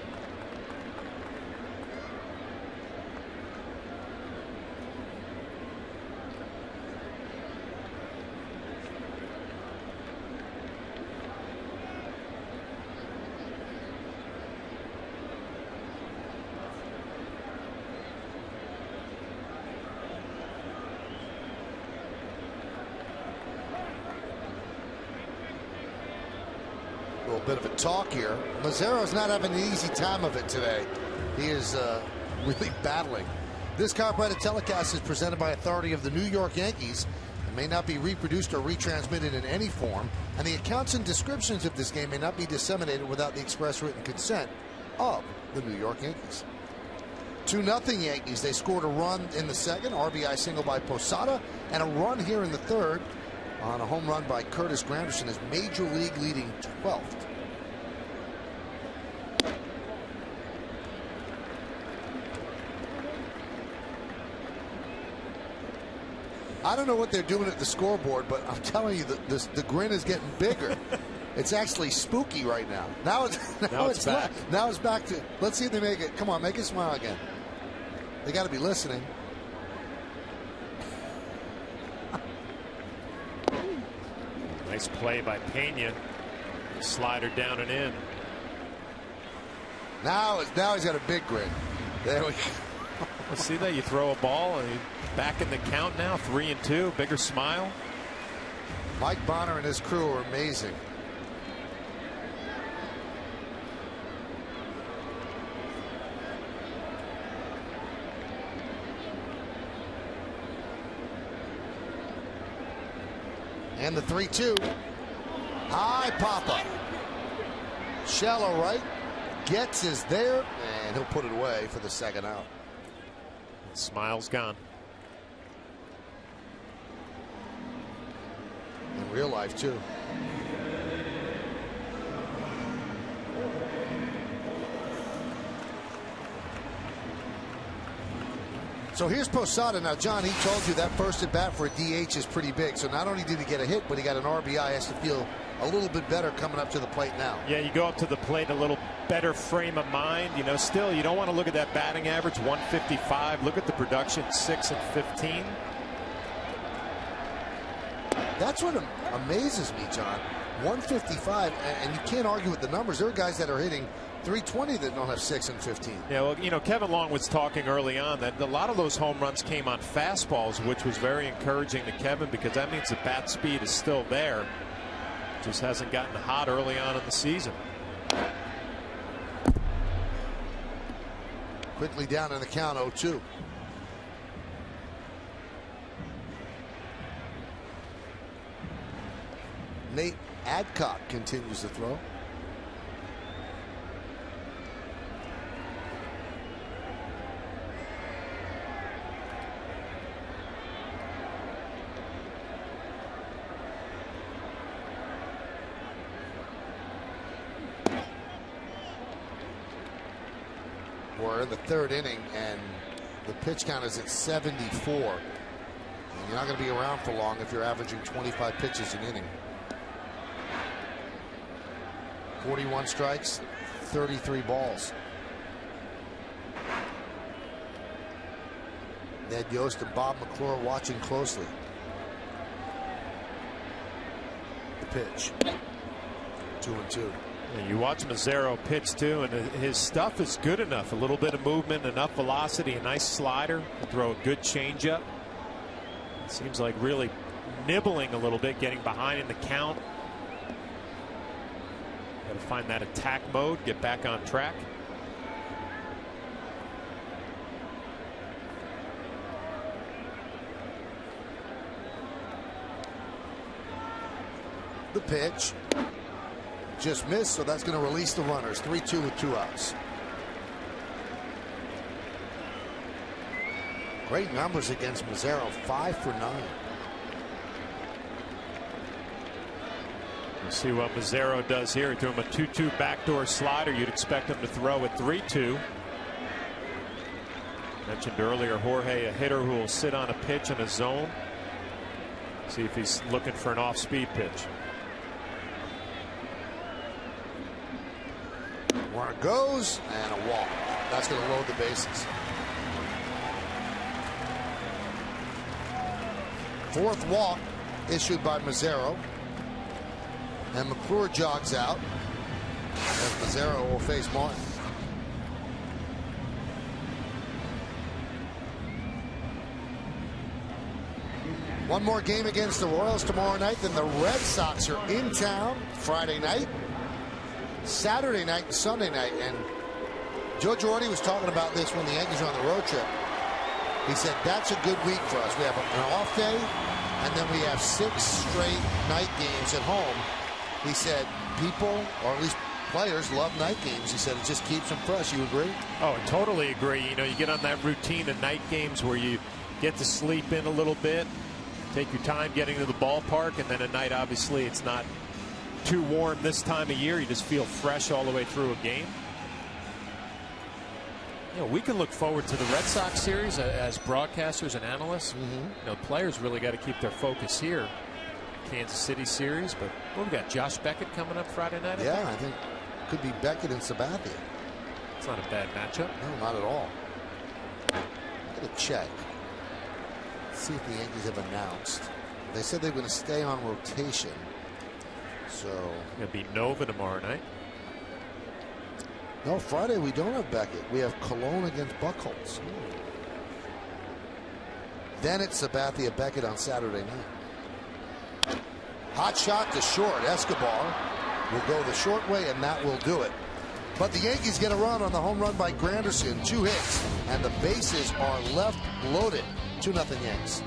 A little bit of a talk here. Mazzaro's not having an easy time of it today. He is really battling. This copyrighted telecast is presented by authority of the New York Yankees and may not be reproduced or retransmitted in any form, and the accounts and descriptions of this game may not be disseminated without the express written consent of the New York Yankees. 2-0 Yankees. They scored a run in the second, RBI single by Posada, and a run here in the third on a home run by Curtis Granderson, his major league leading 12th. I don't know what they're doing at the scoreboard, but I'm telling you, the grin is getting bigger. It's actually spooky right now. Now it's back. Now it's back to, let's see if they make it. Come on, make it smile again. They got to be listening. Nice play by Pena. Slider down and in. Now he's got a big grin. There we go. See that? You throw a ball and he's back in the count now. 3-2. Bigger smile. Mike Bonner and his crew are amazing. And the 3-2. High pop-up. Shallow right. Gets is there, and he'll put it away for the second out. Smile's gone. In real life, too. So here's Posada. Now, John, he told you that first at bat for a DH is pretty big. So not only did he get a hit, but he got an RBI. Has to feel a little bit better coming up to the plate now. Yeah, you go up to the plate, a little better frame of mind. You know, still, you don't want to look at that batting average, 155. Look at the production, 6 and 15. That's what amazes me, John. 155, and you can't argue with the numbers. There are guys that are hitting 320 that don't have 6 and 15. Yeah, well, you know, Kevin Long was talking early on that a lot of those home runs came on fastballs, which was very encouraging to Kevin because that means the bat speed is still there. Just hasn't gotten hot early on in the season. Quickly down in the count, 0-2. Nate Adcock continues to throw. We're in the third inning, and the pitch count is at 74. And you're not going to be around for long if you're averaging 25 pitches an inning. 41 strikes, 33 balls. Ned Yost and Bob McClure watching closely. The pitch. 2-2. You watch Mazzaro pitch too, and his stuff is good enough. A little bit of movement, enough velocity, a nice slider, throw a good changeup. Seems like really nibbling a little bit, getting behind in the count. Got to find that attack mode, get back on track. The pitch. Just missed, so that's going to release the runners. 3-2 with 2 outs. Great numbers against Mazzaro, 5 for 9. We'll see what Mazzaro does here. He threw him a 2-2 backdoor slider. You'd expect him to throw at 3-2. Mentioned earlier, Jorge, a hitter who will sit on a pitch in a zone. See if he's looking for an off-speed pitch. Runner goes, and a walk. That's going to load the bases. Fourth walk issued by Mazzaro. And McClure jogs out. As Mazzaro will face Martin. One more game against the Royals tomorrow night. Then the Red Sox are in town Friday night, Saturday night, and Sunday night. And Joe Girardi was talking about this when the Yankees were on the road trip. He said that's a good week for us. We have an off day, and then we have 6 straight night games at home. He said people, or at least players, love night games. He said it just keeps them fresh. You agree? Oh, I totally agree. You know, you get on that routine of night games where you get to sleep in a little bit, take your time getting to the ballpark, and then at night, obviously, it's not too warm this time of year. You just feel fresh all the way through a game. You know, we can look forward to the Red Sox series as broadcasters and analysts. You know, players really got to keep their focus here. Kansas City series, but we've got Josh Beckett coming up Friday night. I think could be Beckett and Sabathia. It's not a bad matchup. No, not at all. I'm going to check. See if the Yankees have announced. They said they were going to stay on rotation. So it'll be Nova tomorrow night. No, Friday we don't have Beckett. We have Cologne against Buchholz. Then it's Sabathia Beckett on Saturday night. Hot shot to short. Escobar will go the short way, and that will do it. But the Yankees get a run on the home run by Granderson. 2 hits, and the bases are left loaded. 2-0 Yanks.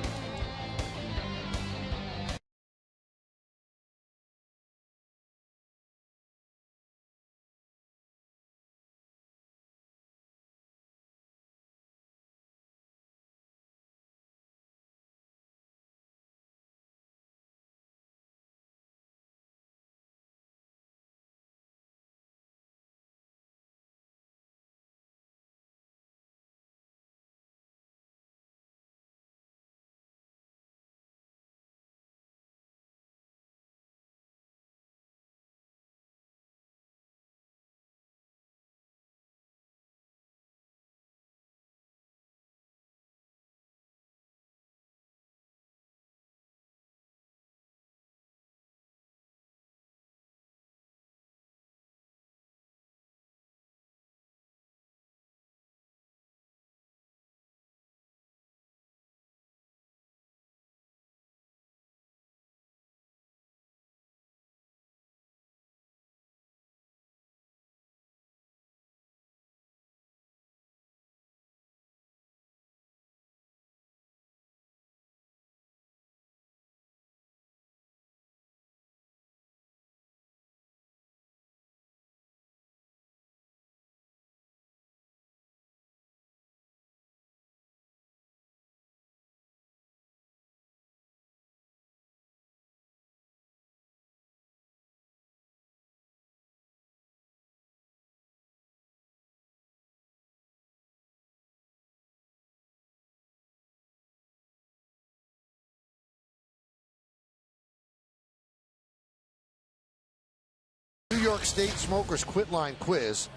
York State Smokers Quit Line Quiz.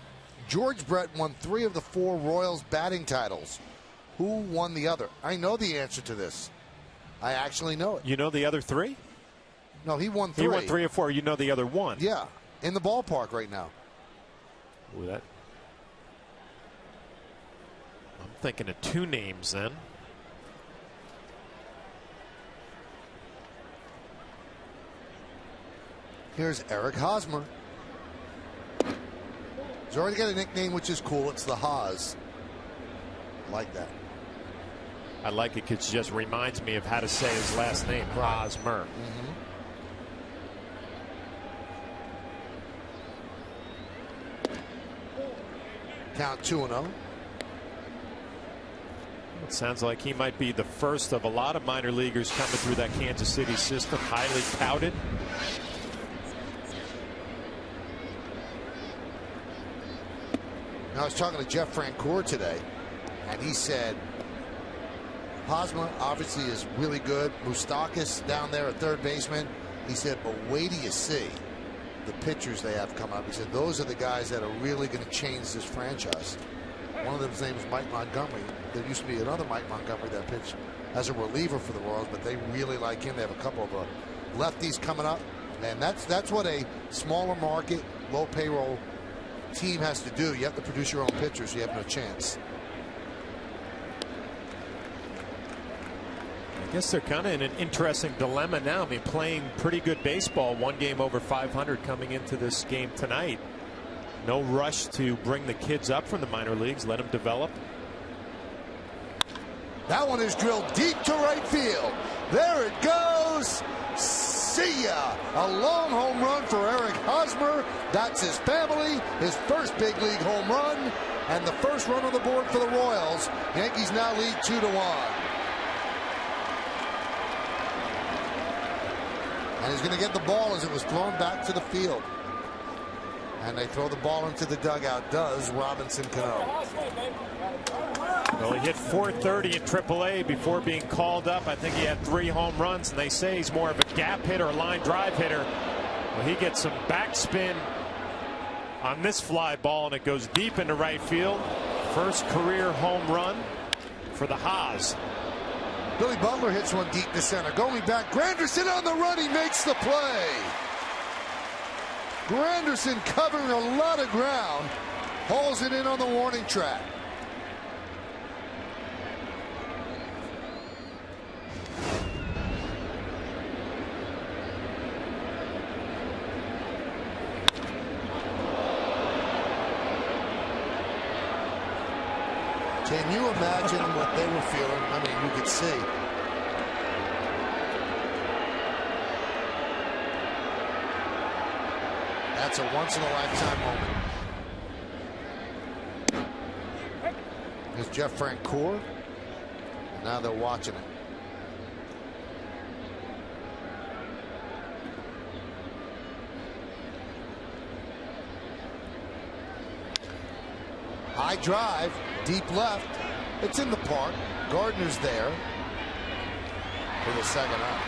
George Brett won 3 of the 4 Royals batting titles. Who won the other? I know the answer to this. I actually know it. You know the other 3? No, he won 3. He won 3 or 4. You know the other 1. Yeah, in the ballpark right now. Ooh, I'm thinking of 2 names then. Here's Eric Hosmer. He's already got a nickname, which is cool. It's the Haas. I like that. I like it because it just reminds me of how to say his last name, Hosmer. Count 2-0. It sounds like he might be the first of a lot of minor leaguers coming through that Kansas City system, highly touted. Now, I was talking to Jeff Francoeur today, and he said Hosmer obviously is really good. Moustakas down there at third baseman. He said, but wait till you see the pitchers they have come up. He said those are the guys that are really going to change this franchise. One of them's name is Mike Montgomery. There used to be another Mike Montgomery that pitched as a reliever for the Royals, but they really like him. They have a couple of lefties coming up, and that's what a smaller market, low payroll team has to do. You have to produce your own pitchers. You have no chance. I guess they're kind of in an interesting dilemma now. I mean, playing pretty good baseball, 1 game over 500 coming into this game tonight. No rush to bring the kids up from the minor leagues. Let them develop. That one is drilled deep to right field. There it goes. See ya. A long home run for Eric Hosmer. That's his family. His first big league home run. And the first run on the board for the Royals. Yankees now lead 2-1. And he's going to get the ball as it was thrown back to the field. And they throw the ball into the dugout. Does Robinson Cano. Well, he hit .430 in AAA before being called up. I think he had 3 home runs, and they say he's more of a gap hitter, a line drive hitter. Well, he gets some backspin on this fly ball, and it goes deep into right field. First career home run for the Haas. Billy Butler hits one deep to center. Going back, Granderson on the run. He makes the play. Granderson covering a lot of ground. Hauls it in on the warning track. Can you imagine what they were feeling? I mean, you could see. That's a once-in-a-lifetime moment. Here's Jeff Francoeur. Now they're watching it. High drive, deep left. It's in the park. Gardner's there for the second out.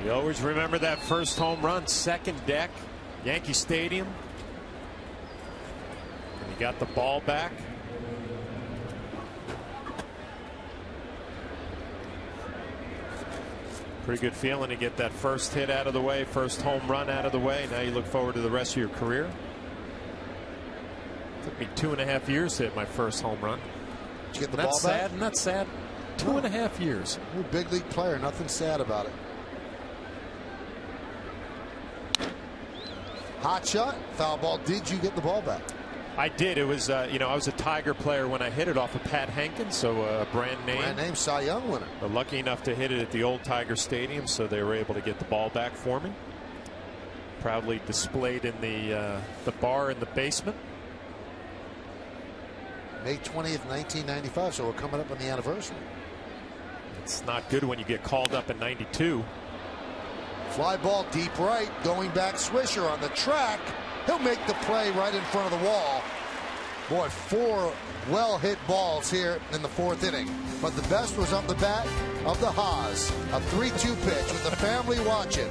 You always remember that first home run, second deck, Yankee Stadium. And he got the ball back. Pretty good feeling to get that first hit out of the way, first home run out of the way. Now you look forward to the rest of your career. Took me 2.5 years to hit my first home run. Did you get the ball back? Sad, not sad. 2.5 years. You're a big league player. Nothing sad about it. Hot shot, foul ball. Did you get the ball back? I did. It was, you know, I was a Tiger player when I hit it off of Pat Hankins, so a brand name. Brand name Cy Young winner. But lucky enough to hit it at the old Tiger Stadium, so they were able to get the ball back for me. Proudly displayed in the bar in the basement. May 20th, 1995, so we're coming up on the anniversary. It's not good when you get called up in '92. Fly ball deep right, going back. Swisher on the track. He'll make the play right in front of the wall. Boy, 4 well hit balls here in the 4th inning. But the best was up the bat of the Haas. A 3-2 pitch with the family watching.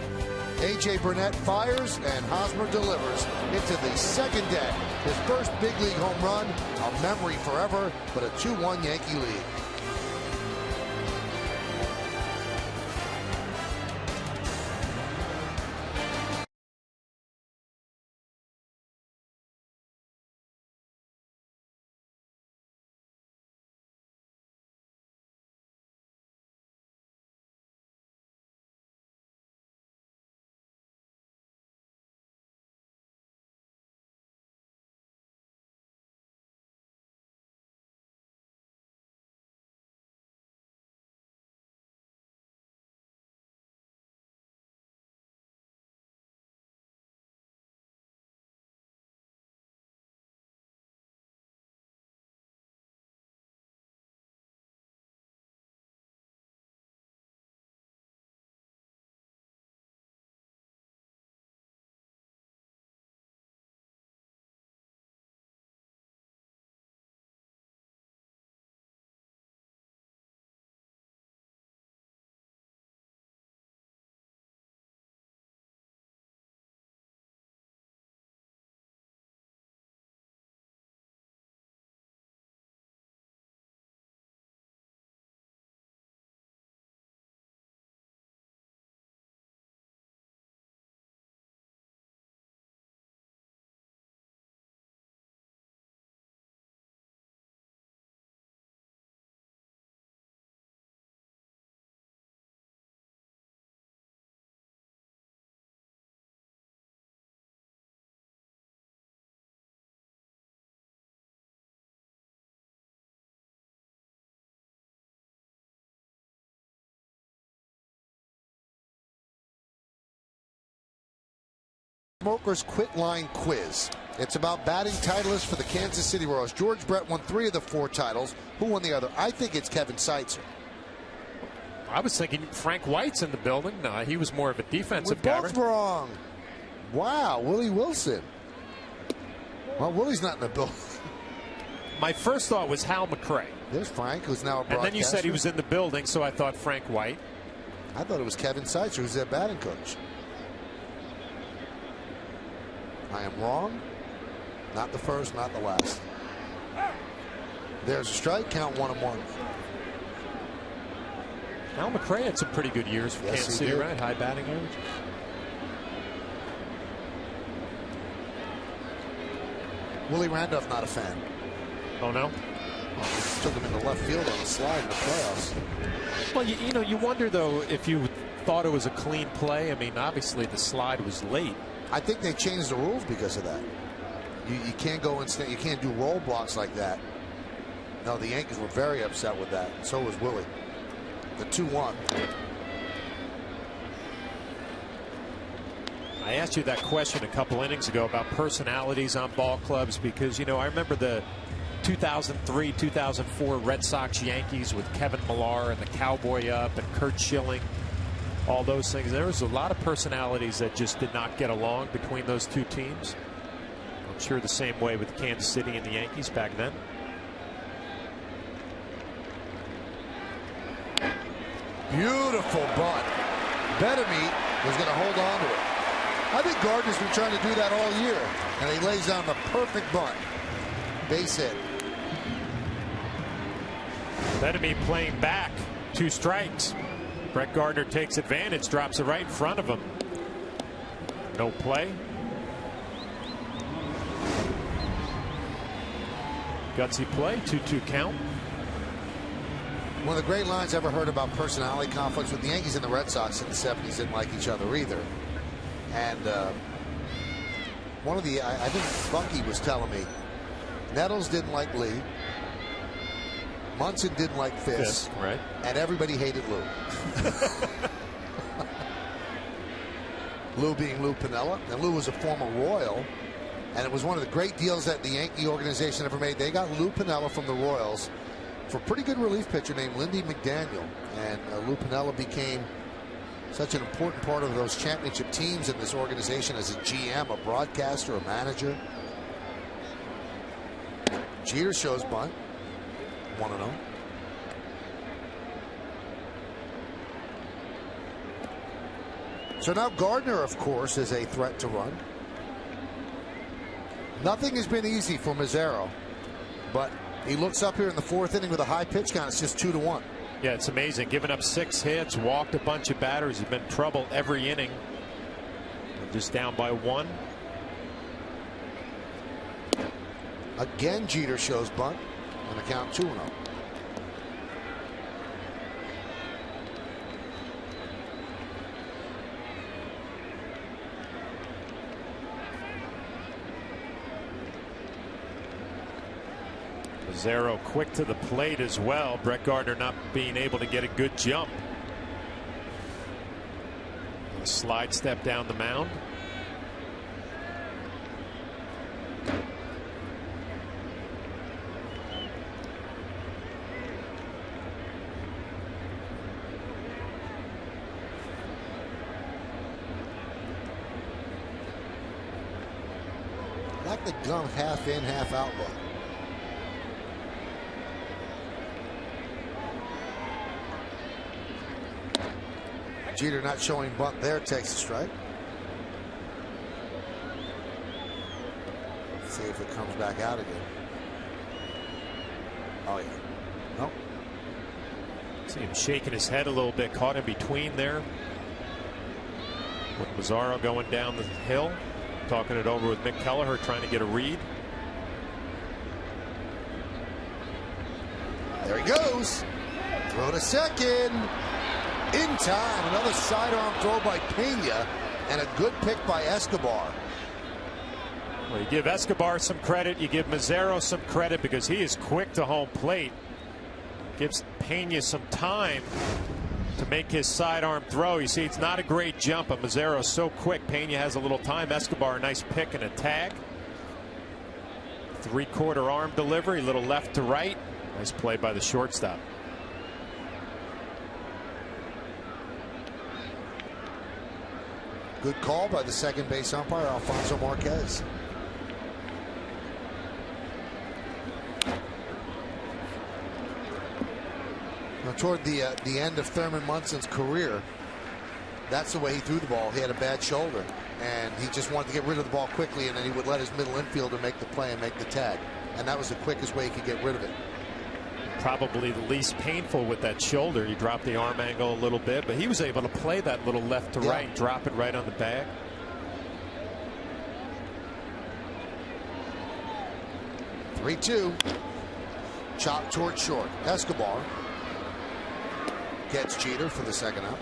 A.J. Burnett fires and Hosmer delivers into the second deck. His first big league home run, a memory forever, but a 2-1 Yankee lead. Smoker's Quit Line Quiz. It's about batting titleists for the Kansas City Royals. George Brett won 3 of the 4 titles. Who won the other? I think it's Kevin Seitzer. I was thinking Frank White's in the building. No, he was more of a defensive We're guy. both wrong. Wow, Willie Wilson. Well, Willie's not in the building. My first thought was Hal McRae. There's Frank, who's now a broadcaster. And then you said he was in the building, so I thought Frank White. I thought it was Kevin Seitzer, who's their batting coach. I am wrong. Not the first, not the last. There's a strike, count 1-1. Al McRae had some pretty good years for Kansas City, right? High batting average. Willie Randolph, not a fan. Oh, no? Well, took him into left field on a slide in the playoffs. Well, you know, you wonder, though, if you thought it was a clean play. I mean, obviously the slide was late. I think they changed the rules because of that. You can't go instant. You can't do roll blocks like that. No, the Yankees were very upset with that. And so was Willie. The 2-1. I asked you that question a couple innings ago about personalities on ball clubs because, you know, I remember the 2003, 2004 Red Sox Yankees with Kevin Millar and the Cowboy Up and Curt Schilling. All those things. There was a lot of personalities that just did not get along between those two teams. I'm sure the same way with Kansas City and the Yankees back then. Beautiful bunt. Bettamy was going to hold on to it. I think Gardner's been trying to do that all year, and he lays down the perfect bunt. Base hit. Bettamy playing back. 2 strikes. Brett Gardner takes advantage, drops it right in front of him. No play. Gutsy play, 2-2 count. One of the great lines I ever heard about personality conflicts with the Yankees and the Red Sox in the 70s didn't like each other either. And one of the, I think Bucky was telling me, Nettles didn't like Lee. Munson didn't like Fisk, right? And everybody hated Lou. Lou being Lou Piniella, and Lou was a former Royal, and it was one of the great deals that the Yankee organization ever made. They got Lou Piniella from the Royals for a pretty good relief pitcher named Lindy McDaniel, and Lou Piniella became such an important part of those championship teams in this organization as a GM, a broadcaster, a manager. Jeter shows bunt. 1-0. So now Gardner, of course, is a threat to run. Nothing has been easy for Mazzaro, but he looks up here in the 4th inning with a high pitch count. It's just 2-1. Yeah, it's amazing. Giving up 6 hits, walked a bunch of batters. He's been in trouble every inning. Just down by 1. Again, Jeter shows bunt on the count 2-0. Mazzaro quick to the plate as well. Brett Gardner not being able to get a good jump. A slide step down the mound. Like the gum half in, half out look. Jeter not showing bunt there, takes a strike. See if it comes back out again. Oh yeah. Nope. See him shaking his head a little bit, caught in between there. With Mazzaro going down the hill, talking it over with Mick Kelleher, trying to get a read. There he goes. Throw to second. In time. Another sidearm throw by Pena, and a good pick by Escobar. Well, you give Escobar some credit, you give Mazzaro some credit because he is quick to home plate. Gives Pena some time to make his sidearm throw. You see, it's not a great jump, but Mazzaro's so quick. Pena has a little time. Escobar, a nice pick and a tag. 3/4 arm delivery, little left to right. Nice play by the shortstop. Good call by the second base umpire, Alfonso Marquez. Now, toward the end of Thurman Munson's career, that's the way he threw the ball. He had a bad shoulder, and he just wanted to get rid of the ball quickly, and then he would let his middle infielder make the play and make the tag. And that was the quickest way he could get rid of it. Probably the least painful with that shoulder. He dropped the arm angle a little bit, but he was able to play that little left to right, drop it right on the bag. Three-two. Chop toward short. Escobar gets Jeter for the second out.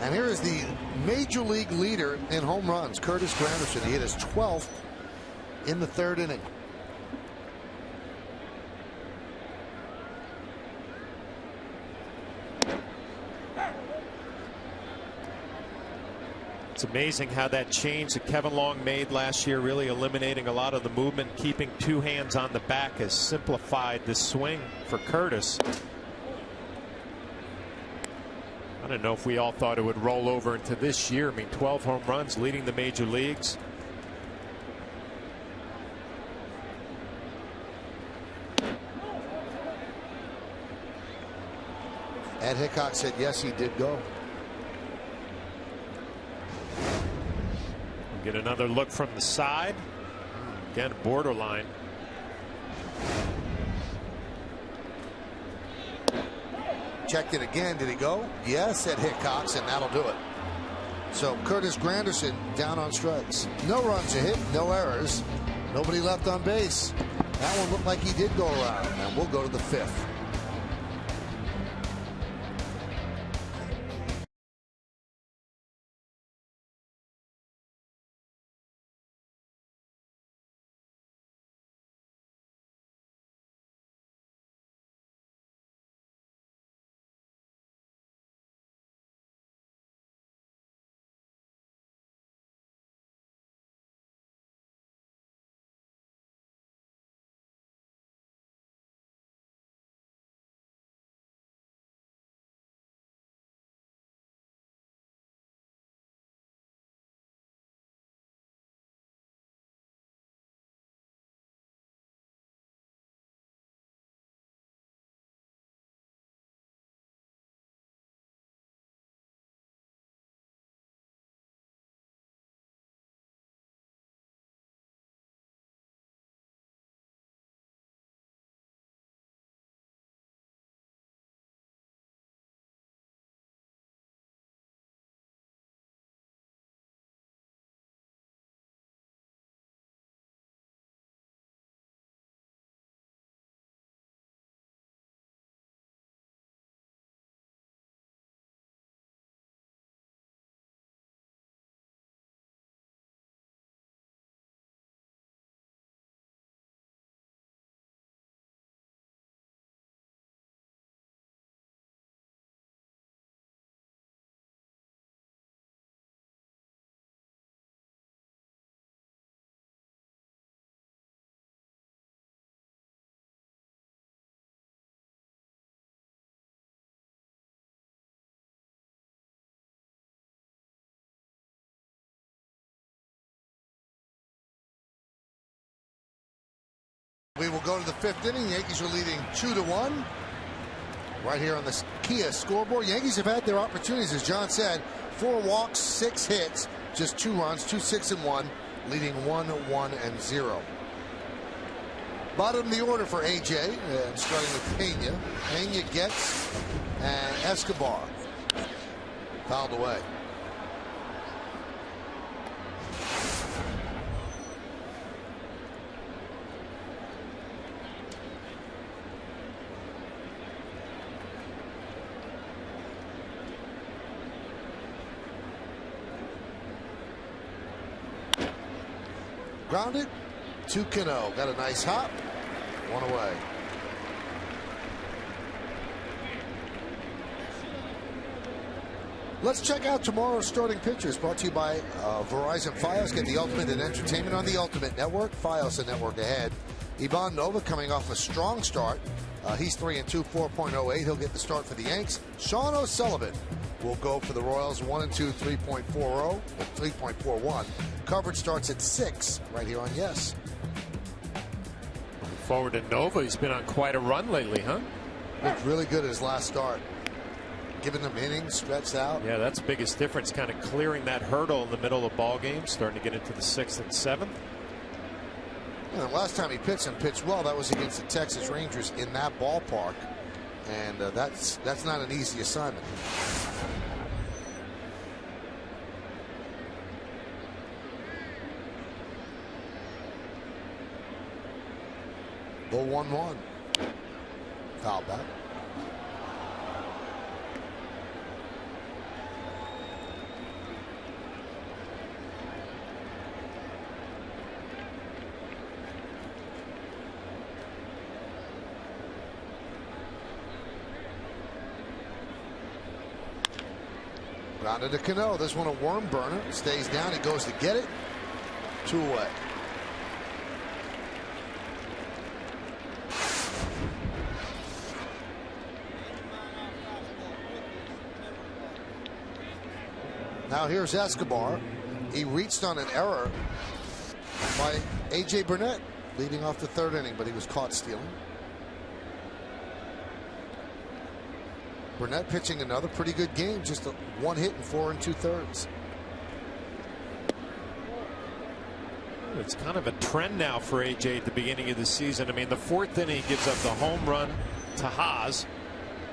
And here is the major league leader in home runs, Curtis Granderson. He hit his 12th in the 3rd inning. It's amazing how that change that Kevin Long made last year, really eliminating a lot of the movement, keeping 2 hands on the back, has simplified the swing for Curtis. I don't know if we all thought it would roll over into this year. I mean, 12 home runs, leading the major leagues. Ed Hickok said yes, he did go. We'll get another look from the side. Again, borderline. Checked it again. Did he go? Yes, at Hickox, and that'll do it. So Curtis Granderson down on strikes. No runs a hit, no errors. Nobody left on base. That one looked like he did go around, and we'll go to the 5th. We will go to the 5th inning. The Yankees are leading 2-1. Right here on the Kia scoreboard. Yankees have had their opportunities, as John said. 4 walks, 6 hits, just 2 runs, 2 6-1, leading 1-1-0. Bottom of the order for AJ, starting with Pena. Pena gets and Escobar. Fouled away. Grounded to Cano. Got a nice hop. 1 away. Let's check out tomorrow's starting pitchers. Brought to you by Verizon Fios. Get the ultimate in entertainment on the Ultimate Network. Fios and Network ahead. Ivan Nova coming off a strong start. He's 3-2, 4.08. He'll get the start for the Yanks. Sean O'Sullivan will go for the Royals. 1-2, 3.40, 3.41. Coverage starts at 6 right here on Yes. Forward to Nova. He's been on quite a run lately, huh? Looked really good at his last start. Giving them innings, stretched out. Yeah, that's the biggest difference, kind of clearing that hurdle in the middle of the ball game, starting to get into the 6th and 7th. And the last time he pitched and pitched well, that was against the Texas Rangers in that ballpark. And that's not an easy assignment. Low 1-1. Foul back. Grounded to Cano. This one a worm burner. Stays down. He goes to get it. 2 away. Now here's Escobar. He reached on an error by A.J. Burnett leading off the 3rd inning, but he was caught stealing. Burnett pitching another pretty good game, just 1 hit and 4 2/3. It's kind of a trend now for AJ at the beginning of the season. I mean, the 4th inning he gives up the home run to Haas,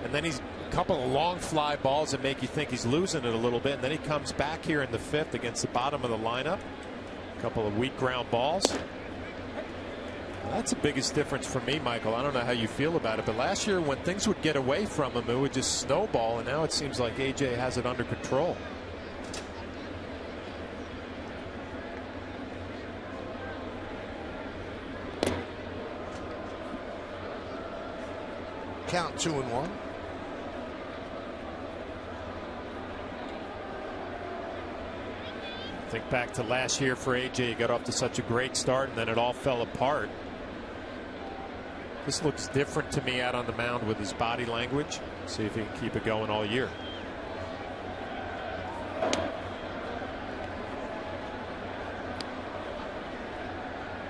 and then he's a couple of long fly balls that make you think he's losing it a little bit, and then he comes back here in the 5th against the bottom of the lineup. A couple of weak ground balls. That's the biggest difference for me, Michael. I don't know how you feel about it, but last year when things would get away from him, it would just snowball, and now it seems like AJ has it under control. Count 2-1. Think back to last year for AJ. He got off to such a great start, and then it all fell apart. This looks different to me out on the mound with his body language. See if he can keep it going all year.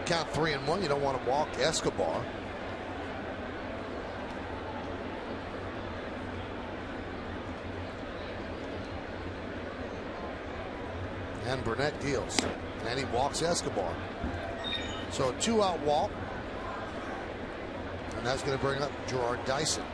Count 3-1. You don't want to walk Escobar. And Burnett deals. And he walks Escobar. So a 2-out walk. And that's going to bring up Gerard Dyson.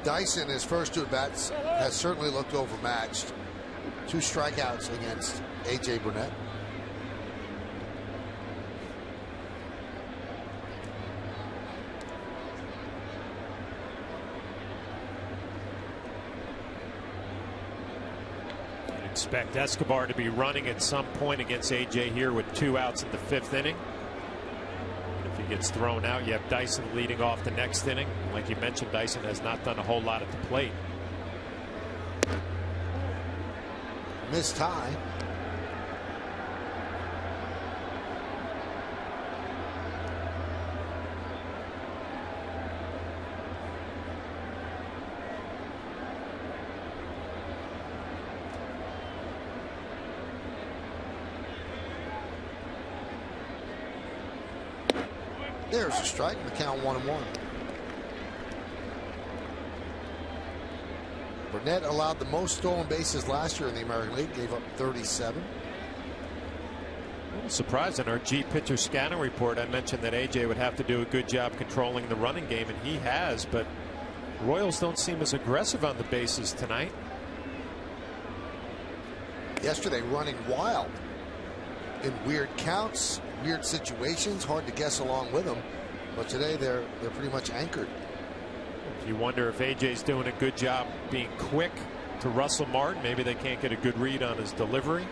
Dyson, his first 2 at-bats, has certainly looked overmatched. 2 strikeouts against A.J. Burnett. Expect Escobar to be running at some point against AJ here with 2 outs in the 5th inning. If he gets thrown out, you have Dyson leading off the next inning. Like you mentioned, Dyson has not done a whole lot at the plate. Missed tie. There's a strike. The count 1-1. Burnett allowed the most stolen bases last year in the American League. Gave up 37. Surprised in our G pitcher scouting report, I mentioned that AJ would have to do a good job controlling the running game, and he has, but Royals don't seem as aggressive on the bases tonight. Yesterday running wild in weird counts, weird situations, hard to guess along with them, but today they're pretty much anchored. You wonder if AJ's doing a good job being quick to Russell Martin. Maybe they can't get a good read on his delivery.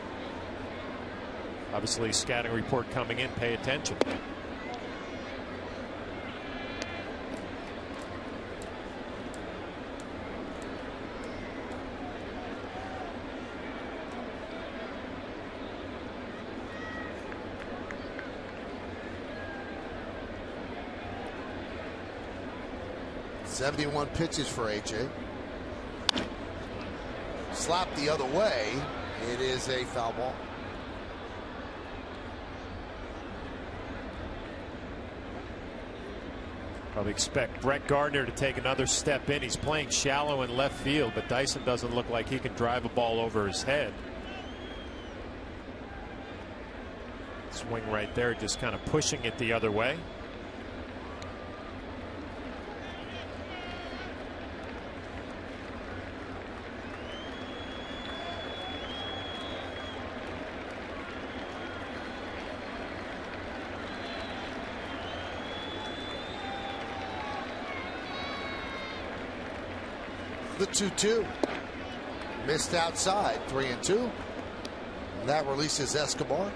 Obviously, scouting report coming in. Pay attention. .71 pitches for AJ. Slapped the other way. It is a foul ball. Probably expect Brett Gardner to take another step in. He's playing shallow in left field, but Dyson doesn't look like he can drive a ball over his head. Swing right there, just kind of pushing it the other way. The 2-2. Missed outside. 3-2. And that releases Escobar.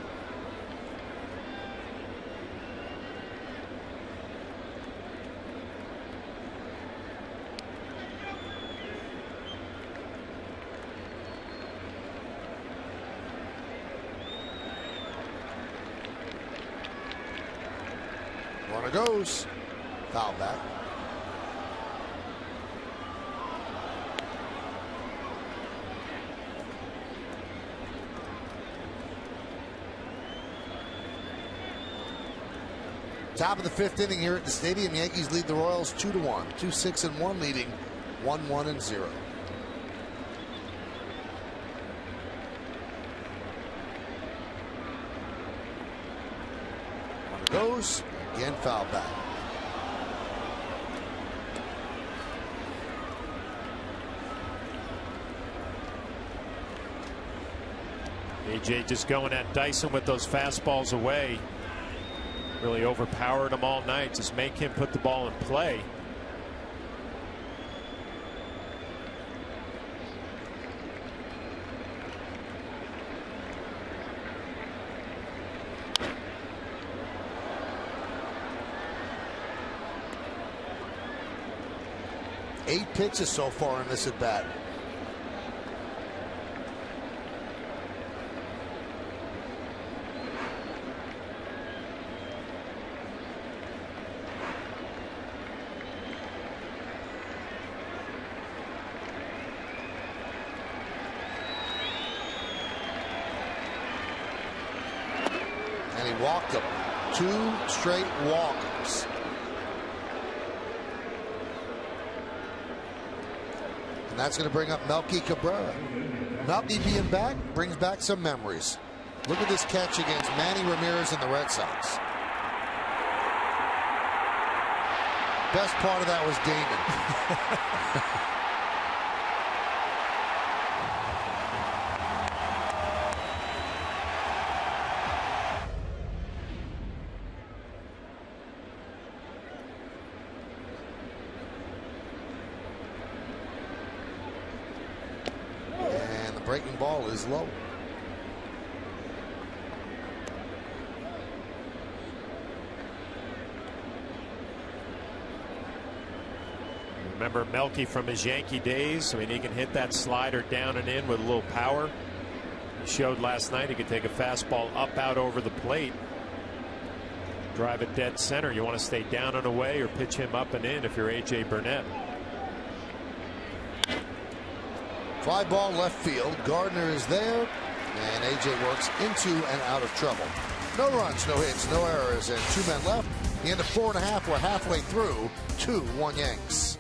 Runner goes. Foul back. Top of the 5th inning here at the stadium. Yankees lead the Royals 2-1. 2-6-1 leading 1-1-0. Runner goes. Again foul back. AJ just going at Dyson with those fastballs away. Really overpowered him all night. Just make him put the ball in play. Eight pitches so far in this at bat. And he walked him. 2 straight walks. And that's going to bring up Melky Cabrera. Melky being back brings back some memories. Look at this catch against Manny Ramirez and the Red Sox. Best part of that was Damon. Breaking ball is low. Remember Melky from his Yankee days. I mean, he can hit that slider down and in with a little power. He showed last night he could take a fastball up out over the plate, drive it dead center. You want to stay down and away or pitch him up and in if you're AJ Burnett. Fly ball left field. Gardner is there, and AJ works into and out of trouble. No runs, no hits, no errors, and 2 men left. The end of 4.5. We're halfway through. 2-1 Yanks.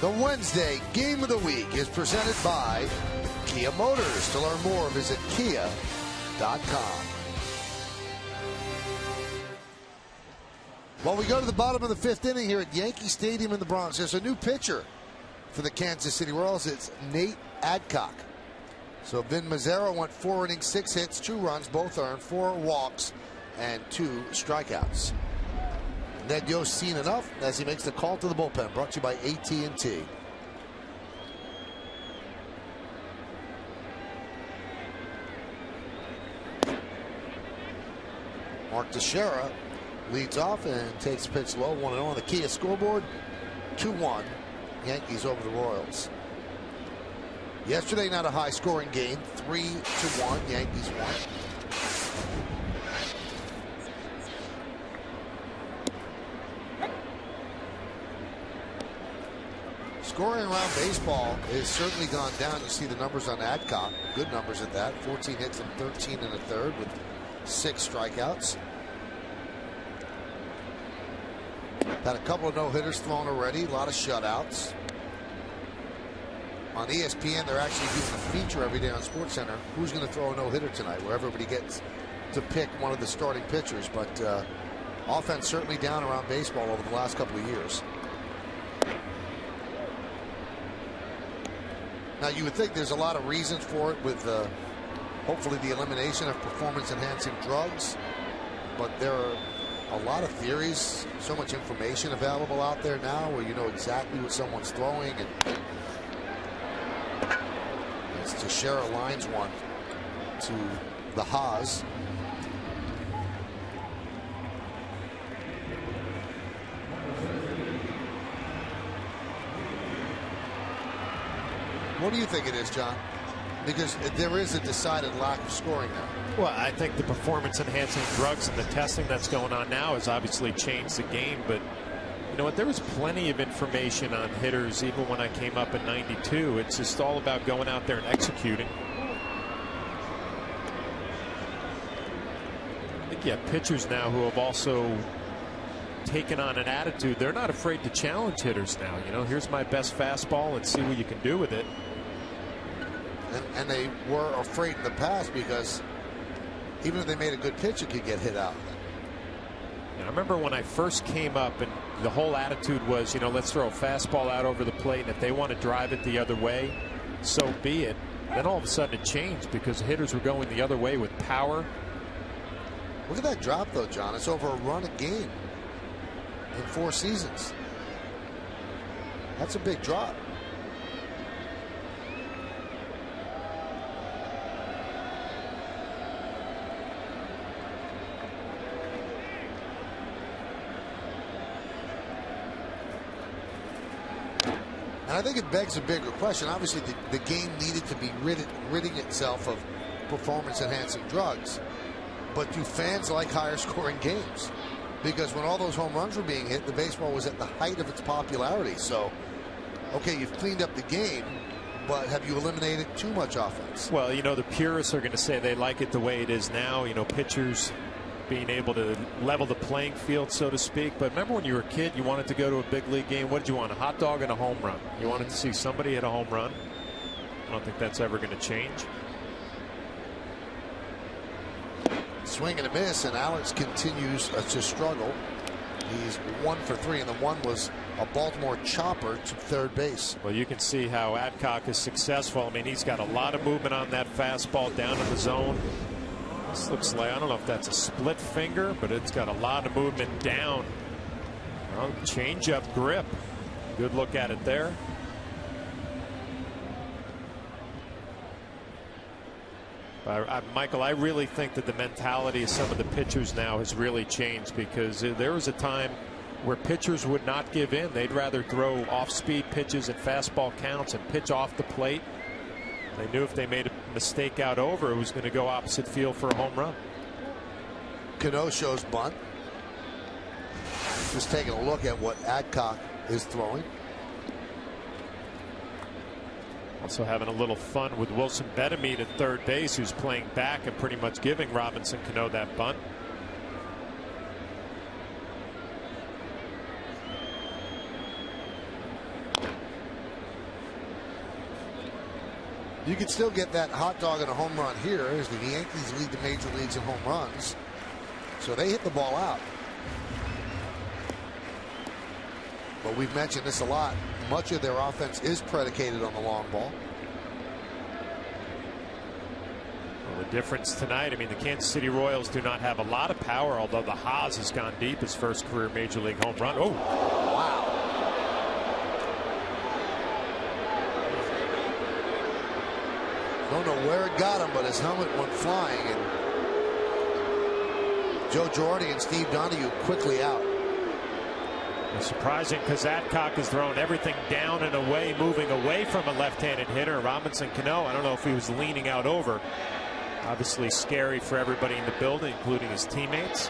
The Wednesday Game of the Week is presented by Kia Motors. To learn more, visit kia.com. Well, we go to the bottom of the 5th inning here at Yankee Stadium in the Bronx. There's a new pitcher for the Kansas City Royals. It's Nate Adcock. So Vin Mazzaro went 4 innings, 6 hits, 2 runs, both earned, 4 walks, and 2 strikeouts. Ned Yost seen enough as he makes the call to the bullpen. Brought to you by AT&T. Mark Teixeira leads off and takes a pitch low, 1-0 on the Kia scoreboard. 2-1 Yankees over the Royals. Yesterday, not a high-scoring game. 3-1 Yankees won. Scoring around baseball has certainly gone down. You see the numbers on Adcock. Good numbers at that. 14 hits and 13 in the third with 6 strikeouts. Had a couple of no-hitters thrown already. A lot of shutouts. On ESPN, they're actually doing a feature every day on SportsCenter. Who's going to throw a no-hitter tonight? Where everybody gets to pick one of the starting pitchers. But offense certainly down around baseball over the last couple of years. Now, you would think there's a lot of reasons for it with hopefully the elimination of performance-enhancing drugs. But there are a lot of theories, so much information available out there now where you know exactly what someone's throwing. And as Teixeira lines one to the Haas. What do you think it is, John? Because there is a decided lack of scoring now. Well, I think the performance-enhancing drugs and the testing that's going on now has obviously changed the game. But you know what? There was plenty of information on hitters even when I came up in '92. It's just all about going out there and executing. I think you have pitchers now who have also taken on an attitude. They're not afraid to challenge hitters now. You know, here's my best fastball and see what you can do with it. And they were afraid in the past because even if they made a good pitch, it could get hit out. And I remember when I first came up and the whole attitude was, you know, let's throw a fastball out over the plate, and if they want to drive it the other way, so be it. Then all of a sudden it changed because hitters were going the other way with power. Look at that drop, though, John. It's over a run a game in 4 seasons. That's a big drop. And I think it begs a bigger question. Obviously, the game needed to be ridding itself of performance-enhancing drugs. But do fans like higher-scoring games? Because when all those home runs were being hit, the baseball was at the height of its popularity. So, okay, you've cleaned up the game, but have you eliminated too much offense? Well, you know, the purists are going to say they like it the way it is now. You know, pitchers being able to level the playing field, so to speak. But remember when you were a kid, you wanted to go to a big league game. What did you want? A hot dog and a home run. You wanted to see somebody hit a home run. I don't think that's ever going to change. Swing and a miss, and Alex continues to struggle. He's 1 for 3, and the one was a Baltimore chopper to third base. Well, you can see how Adcock is successful. I mean, he's got a lot of movement on that fastball down in the zone. This looks like, I don't know if that's a split finger, but it's got a lot of movement down. Well, change-up grip. Good look at it there. Michael, I really think that the mentality of some of the pitchers now has really changed, because there was a time where pitchers would not give in. They'd rather throw off-speed pitches and fastball counts and pitch off the plate. They knew if they made a mistake out over, it was going to go opposite field for a home run. Cano shows bunt. Just taking a look at what Adcock is throwing. Also having a little fun with Wilson Betemit at third base, who's playing back and pretty much giving Robinson Cano that bunt. You can still get that hot dog and a home run here, as the Yankees lead the major leagues in home runs. So they hit the ball out. But we've mentioned this a lot. Much of their offense is predicated on the long ball. Well, the difference tonight, I mean, the Kansas City Royals do not have a lot of power, although the Haas has gone deep, his first career major league home run. Oh, wow. Don't know where it got him, but his helmet went flying, and Joe Girardi and Steve Donahue quickly out. It's surprising, because Adcock has thrown everything down and away, moving away from a left-handed hitter. Robinson Cano, I don't know if he was leaning out over. Obviously scary for everybody in the building, including his teammates.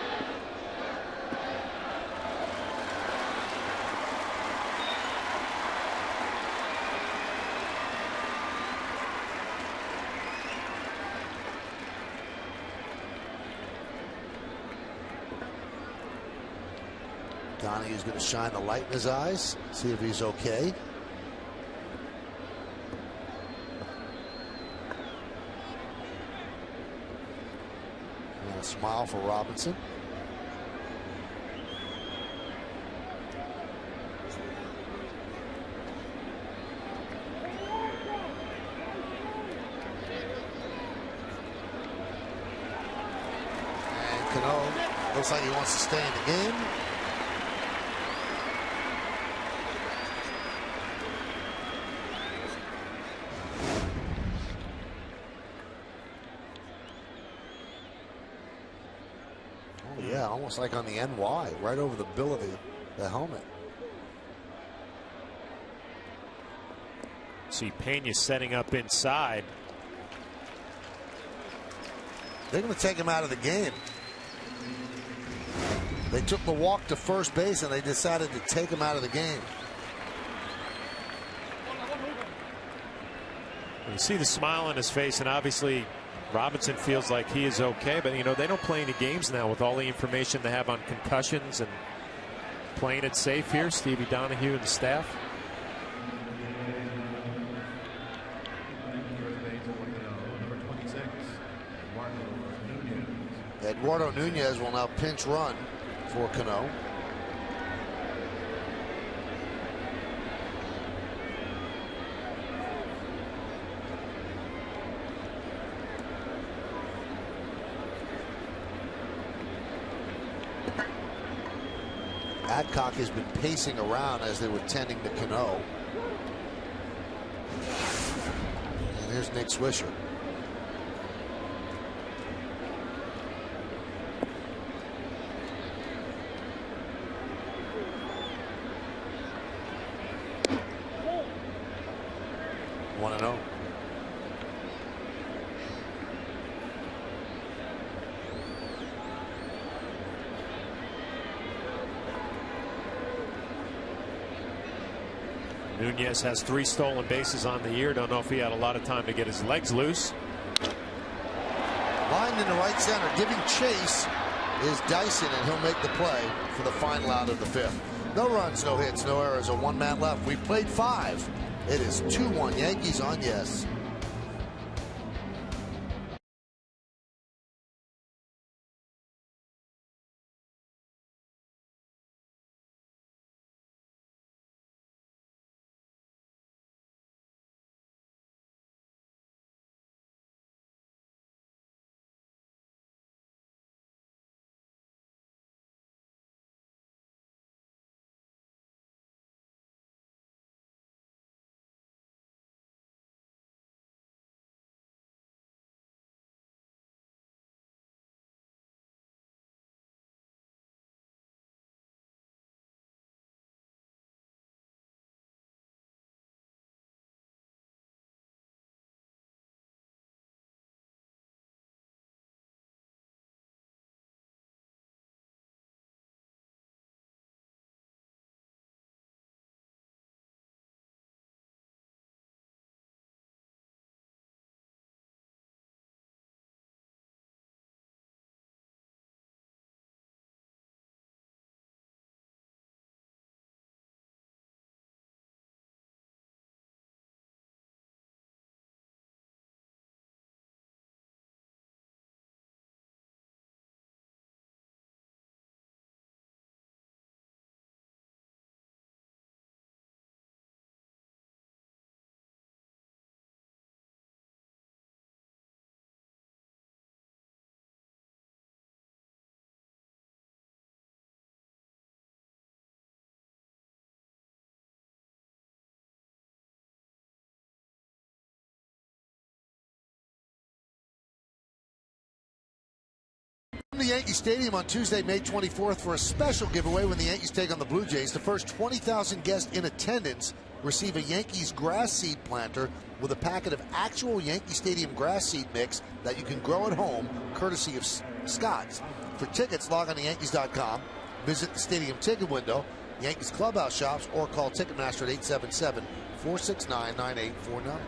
Donahue's going to shine the light in his eyes, see if he's okay. And a smile for Robinson. And Cano looks like he wants to stay in the game. Yeah, almost like on the NY, right over the bill of the helmet. See Pena setting up inside. They're going to take him out of the game. They took the walk to first base, and they decided to take him out of the game. You see the smile on his face, and obviously Robinson feels like he is okay, but you know, they don't play any games now with all the information they have on concussions and playing it safe here. Stevie Donahue and the staff. Eduardo Nunez will now pinch run for Cano. Adcock has been pacing around as they were tending to Cano. And here's Nick Swisher. Nunez has 3 stolen bases on the year. Don't know if he had a lot of time to get his legs loose. Lined in the right center, giving chase is Dyson, and he'll make the play for the final out of the 5th. No runs, no hits, no errors, a 1-man left. We've played 5. It is 2-1 Yankees on yes. The Yankee Stadium on Tuesday, May 24th for a special giveaway when the Yankees take on the Blue Jays. The first 20,000 guests in attendance receive a Yankees grass seed planter with a packet of actual Yankee Stadium grass seed mix that you can grow at home, courtesy of Scott's. For tickets, log on to Yankees.com, visit the stadium ticket window, Yankees clubhouse shops, or call Ticketmaster at 877-469-9849.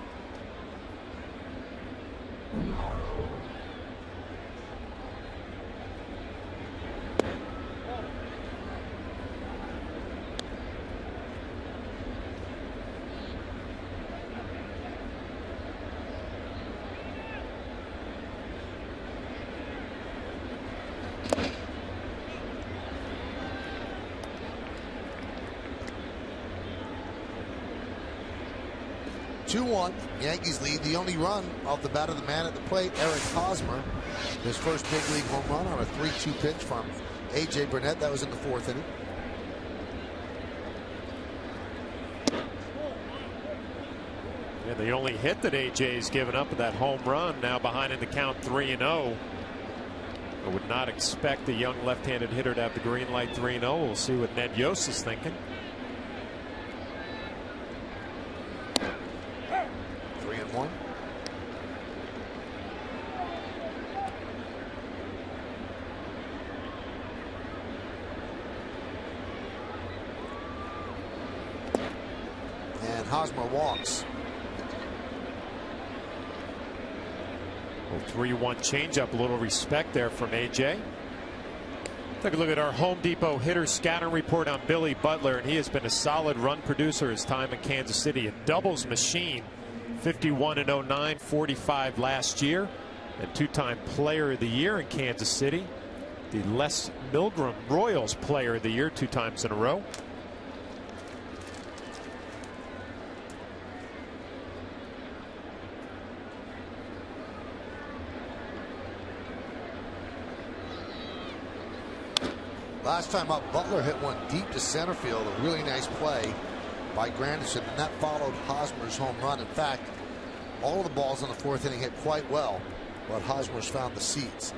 Yankees lead. The only run off the bat of the man at the plate, Eric Hosmer. His first big league home run on a 3-2 pitch from A.J. Burnett. That was in the 4th inning. Yeah, the only hit that A.J.'s given up with that home run, now behind in the count 3-0. I would not expect the young left-handed hitter to have the green light 3-0. We'll see what Ned Yost is thinking. 3-1. And Hosmer walks. 3-1 changeup, a little respect there from AJ. Take a look at our Home Depot hitter scouting report on Billy Butler, and he has been a solid run producer his time in Kansas City. A doubles machine, 51 in 09, 45 last year, and 2-time player of the year in Kansas City. The Les Milgram Royals player of the year 2 times in a row. Last time up, Butler hit one deep to center field. A really nice play by Granderson, and that followed Hosmer's home run. In fact, all of the balls in the 4th inning hit quite well, but Hosmer's found the seats.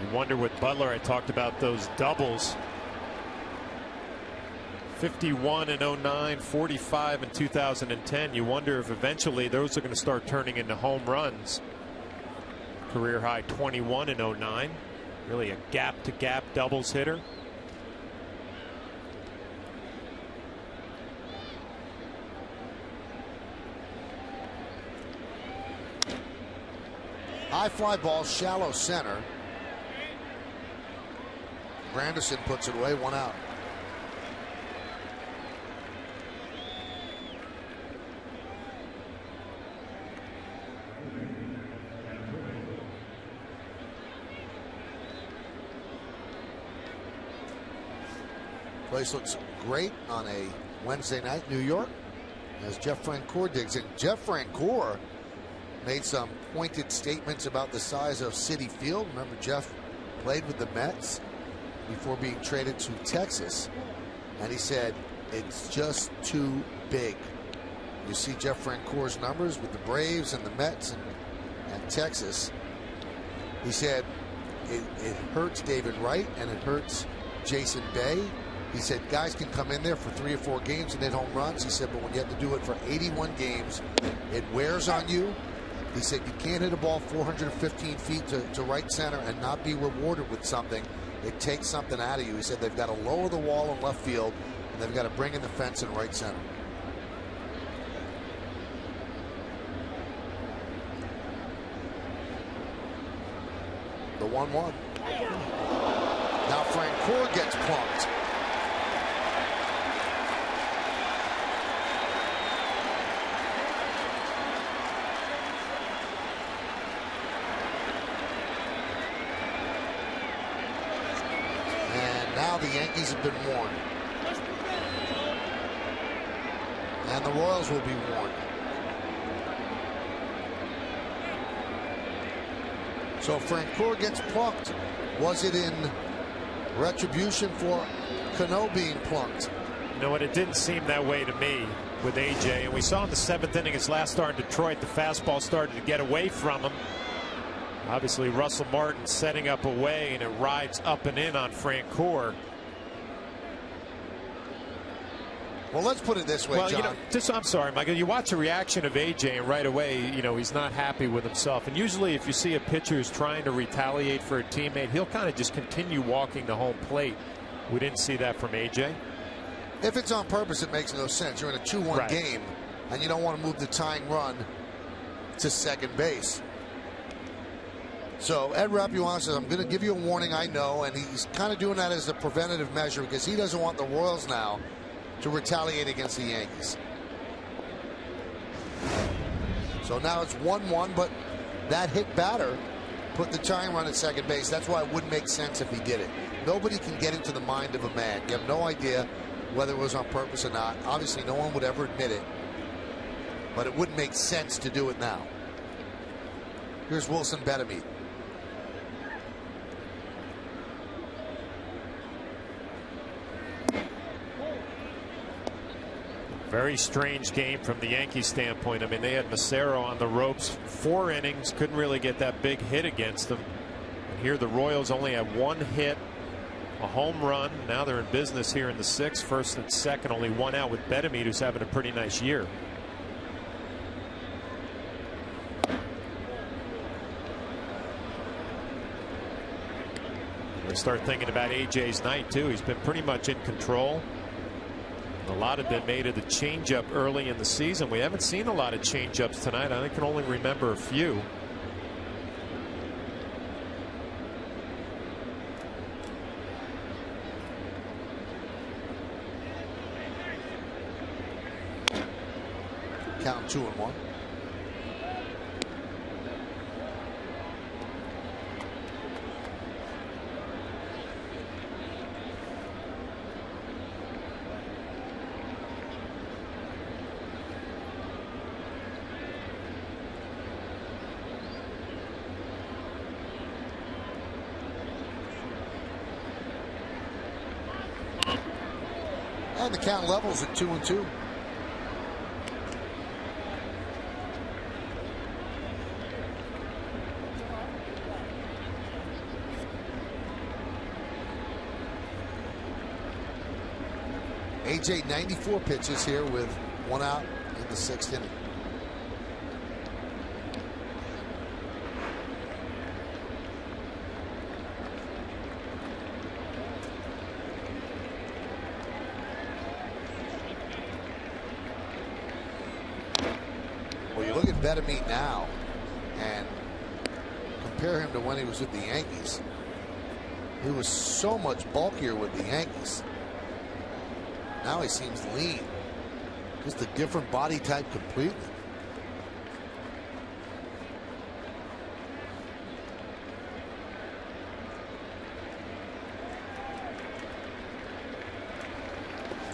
You wonder with Butler, I talked about those doubles. 51 in 09, 45 in 2010. You wonder if eventually those are going to start turning into home runs. Career high 21 in 09. Really a gap-to-gap doubles hitter. High fly ball, shallow center. Granderson puts it away, 1 out. Place looks great on a Wednesday night, New York, as Jeff Francoeur digs in. Jeff Francoeur made some pointed statements about the size of Citi Field. Remember, Jeff played with the Mets before being traded to Texas, and he said it's just too big. You see Jeff Francoeur's numbers with the Braves and the Mets and Texas. He said it hurts David Wright and it hurts Jason Bay. He said guys can come in there for 3 or 4 games and hit home runs. He said, but when you have to do it for 81 games, it wears on you. He said you can't hit a ball 415 feet to right center and not be rewarded with something. It takes something out of you. He said they've got to lower the wall in left field and they've got to bring in the fence in right center. The 1-1. Now Francoeur gets plunked. Now the Yankees have been warned. And the Royals will be warned. So Francoeur gets plunked. Was it in retribution for Cano being plunked? You know what? It didn't seem that way to me with AJ. And we saw in the 7th inning, his last start in Detroit, the fastball started to get away from him. Obviously, Russell Martin setting up away, and it rides up and in on Francoeur. Well, let's put it this way, John. You know, I'm sorry, Michael. You watch the reaction of AJ, and right away, you know, he's not happy with himself. And usually, if you see a pitcher who's trying to retaliate for a teammate, he'll kind of just continue walking the home plate. We didn't see that from AJ. If it's on purpose, it makes no sense. You're in a 2-1 game, and you don't want to move the tying run to second base. So Ed Rapuano says, I'm going to give you a warning, I know, and he's kind of doing that as a preventative measure because he doesn't want the Royals now to retaliate against the Yankees. So now it's 1-1, but that hit batter put the tying run at second base. That's why it wouldn't make sense if he did it. Nobody can get into the mind of a man. You have no idea whether it was on purpose or not. Obviously, no one would ever admit it, but it wouldn't make sense to do it now. Here's Wilson Betemit. Very strange game from the Yankees standpoint. I mean, they had Massaro on the ropes 4 innings, couldn't really get that big hit against them. And here the Royals only have 1 hit, a home run. Now they're in business here in the 6th, 1st and 2nd, only 1 out with Betemit, who's having a pretty nice year. We start thinking about AJ's night too. He's been pretty much in control. A lot have been made of the changeup early in the season. We haven't seen a lot of changeups tonight. I can only remember a few. Count 2-1. And the count levels at 2-2. AJ 94 pitches here with 1 out in the 6th inning. Well, you look at Betamete now and compare him to when he was with the Yankees. He was so much bulkier with the Yankees. Now he seems lean. Just a different body type completely.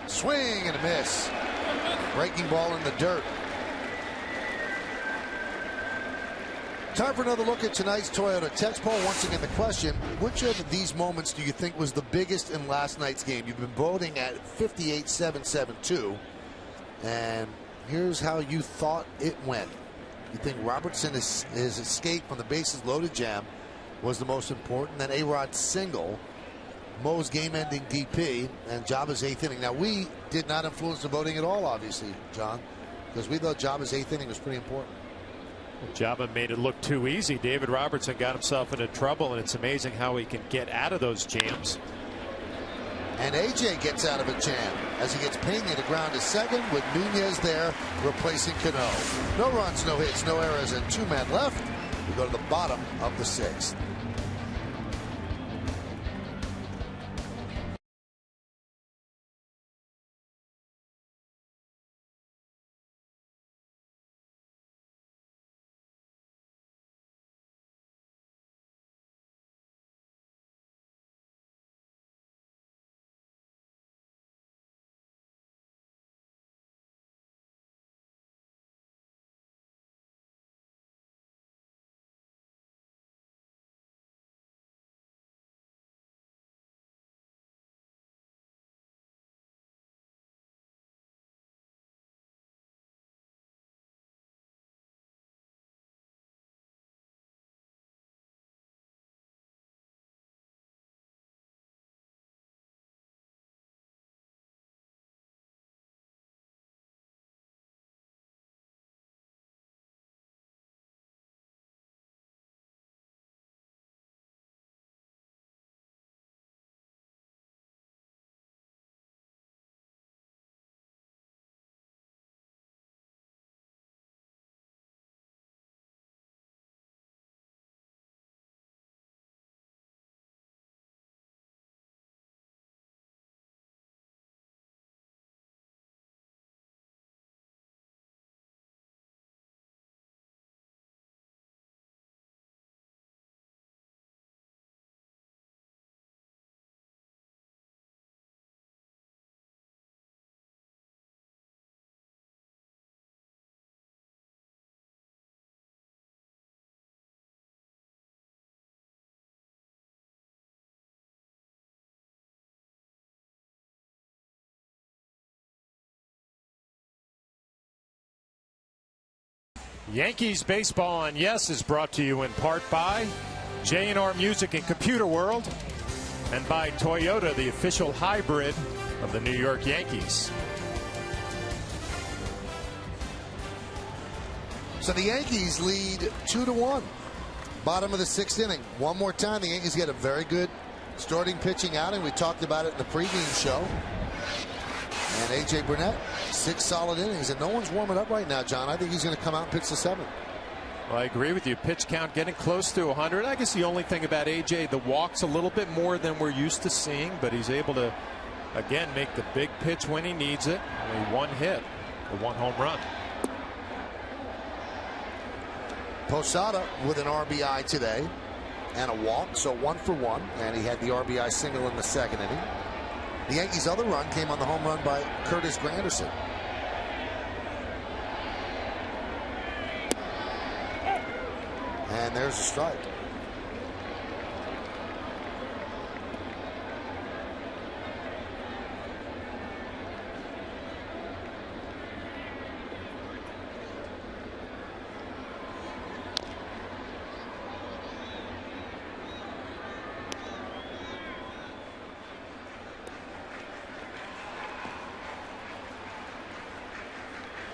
Swing and a miss. Breaking ball in the dirt. Time for another look at tonight's Toyota text poll. Once again, the question, which of these moments do you think was the biggest in last night's game? You've been voting at 58-7-7-2. And here's how you thought it went. You think Robertson, his escape from the bases loaded jam was the most important. Then A-Rod's single, Mo's game-ending DP, and Jaba's 8th inning. Now, we did not influence the voting at all, obviously, John, because we thought Jaba's 8th inning was pretty important. Jaba made it look too easy. David Robertson got himself into trouble, and it's amazing how he can get out of those jams. And AJ gets out of a jam as he gets Pena to ground to second with Nunez there replacing Cano. No runs, no hits, no errors, and 2 men left. We go to the bottom of the 6th. Yankees Baseball on Yes is brought to you in part by J&R Music and Computer World and by Toyota, the official hybrid of the New York Yankees. So the Yankees lead 2-1. Bottom of the 6th inning. One more time, the Yankees get a very good starting pitching outing. We talked about it in the pregame show. And A.J. Burnett, 6 solid innings, and no one's warming up right now, John. I think he's going to come out and pitch the 7th. Well, I agree with you. Pitch count getting close to 100. I guess the only thing about A.J., the walks a little bit more than we're used to seeing, but he's able to, again, make the big pitch when he needs it. Only 1 hit, the 1 home run. Posada with an RBI today and a walk, so 1 for 1, and he had the RBI single in the 2nd inning. The Yankees' other run came on the home run by Curtis Granderson. And there's a strike.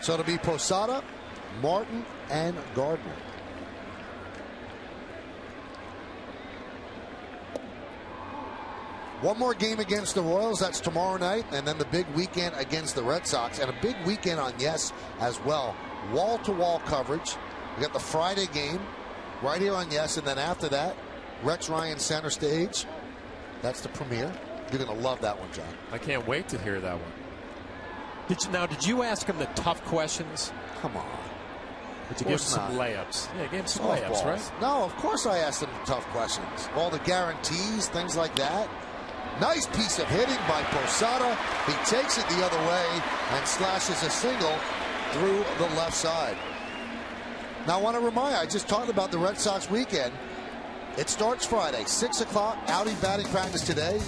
So it'll be Posada, Martin, and Gardner. One more game against the Royals. That's tomorrow night. And then the big weekend against the Red Sox. And a big weekend on Yes as well. Wall-to-wall coverage. We got the Friday game right here on Yes. And then after that, Rex Ryan center stage. That's the premiere. You're going to love that one, John. I can't wait to hear that one. Did you ask him the tough questions? Come on. Did you give him some layups? Yeah, gave him some layups, right? No, of course I asked him the tough questions. All the guarantees, things like that. Nice piece of hitting by Posada. He takes it the other way and slashes a single through the left side. Now I want to remind you, I just talked about the Red Sox weekend. It starts Friday, 6 o'clock, outing batting practice today.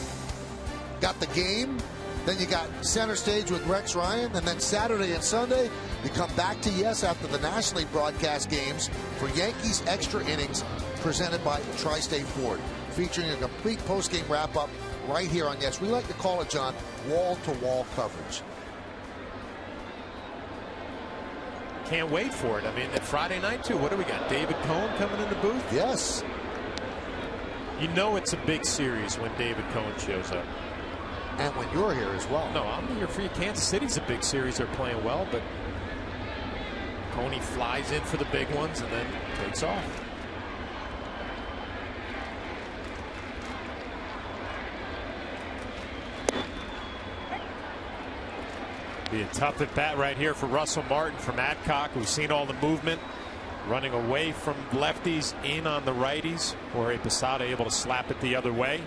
Got the game. Then you got center stage with Rex Ryan. And then Saturday and Sunday, you come back to Yes after the nationally broadcast games for Yankees Extra Innings presented by Tri-State Ford, featuring a complete postgame wrap-up right here on Yes. We like to call it, John, wall-to-wall coverage. Can't wait for it. I mean, Friday night, too. What do we got? David Cohn coming in the booth? Yes. You know it's a big series when David Cohn shows up. And when you're here as well. No, I'm here for you. Kansas City's a big series. They're playing well, but Coney flies in for the big ones and then takes off. Be a tough at bat right here for Russell Martin from Adcock. We've seen all the movement. Running away from lefties, in on the righties. Jorge Posada able to slap it the other way.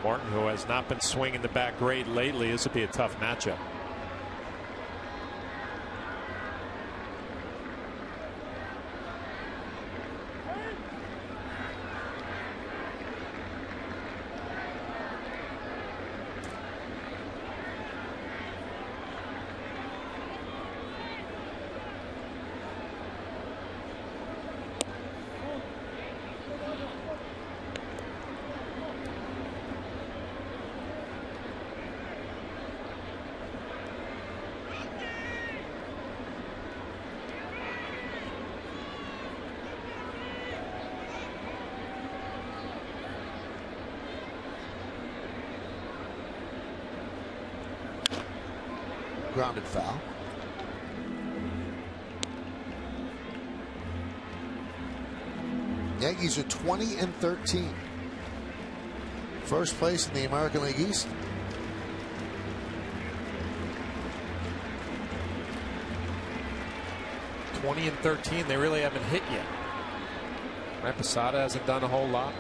Martin, who has not been swinging the bat great lately, this will be a tough matchup. Grounded foul. Yankees are 20-13. First place in the American League East. (20-13). They really haven't hit yet. Right, Posada hasn't done a whole lot.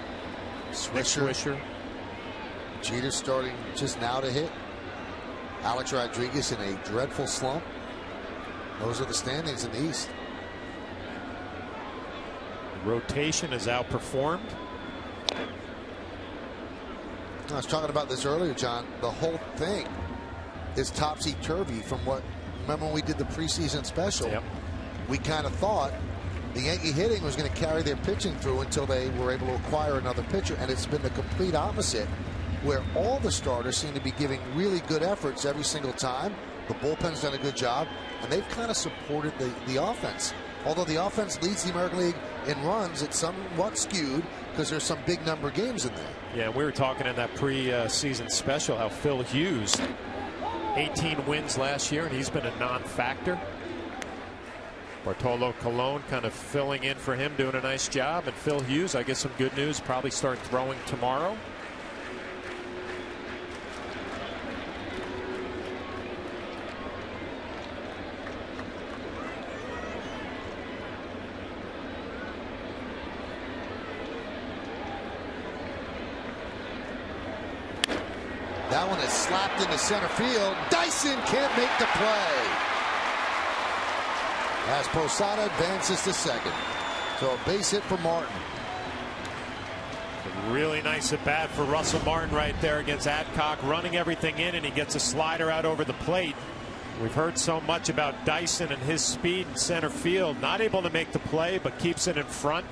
Swisher. Jeter starting just now to hit. Alex Rodriguez in a dreadful slump. Those are the standings in the East. Rotation is outperformed. I was talking about this earlier, John. The whole thing is topsy-turvy from what, remember when we did the preseason special? Yep. We kind of thought the Yankee hitting was going to carry their pitching through until they were able to acquire another pitcher, and it's been the complete opposite, where all the starters seem to be giving really good efforts every single time. The bullpen's done a good job, and they've kind of supported the offense. Although the offense leads the American League in runs, it's somewhat skewed because there's some big number games in there. Yeah, we were talking in that pre-season special how Phil Hughes, 18 wins last year, and he's been a non-factor. Bartolo Colon kind of filling in for him, doing a nice job. And Phil Hughes, I guess some good news, probably start throwing tomorrow. That one is slapped into center field. Dyson can't make the play. As Posada advances to second. So a base hit for Martin. A really nice at bat for Russell Martin right there against Adcock, running everything in, and he gets a slider out over the plate. We've heard so much about Dyson and his speed in center field. Not able to make the play, but keeps it in front.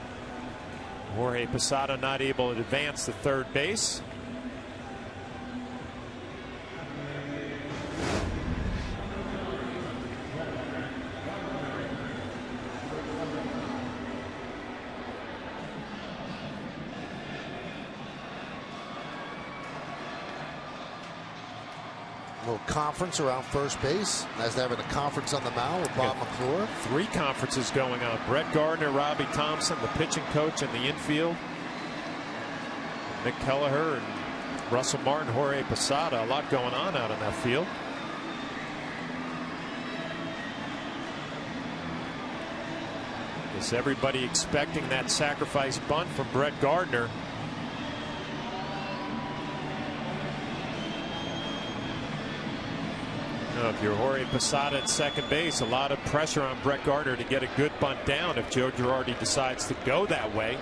Jorge Posada not able to advance to third base. little conference around first base. As they're having a conference on the mound with Bob McClure. 3 conferences going on. Brett Gardner, Robbie Thompson, the pitching coach in the infield. Nick Kelleher and Russell Martin, Jorge Posada. A lot going on out in that field. Is everybody expecting that sacrifice bunt from Brett Gardner? If you're Jorge Posada at second base, a lot of pressure on Brett Gardner to get a good bunt down if Joe Girardi decides to go that way.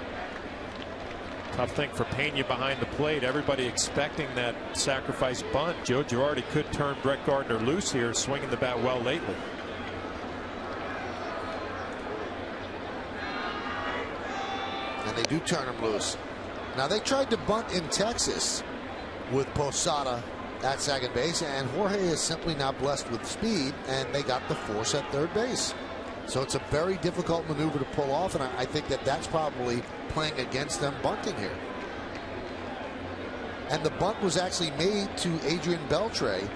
Tough thing for Pena behind the plate. Everybody expecting that sacrifice bunt. Joe Girardi could turn Brett Gardner loose here, swinging the bat well lately. And they do turn him loose. Now, they tried to bunt in Texas with Posada at second base, and Jorge is simply not blessed with speed, and they got the force at third base. So it's a very difficult maneuver to pull off, and I think that that's probably playing against them bunting here. And the bunt was actually made to Adrian Beltre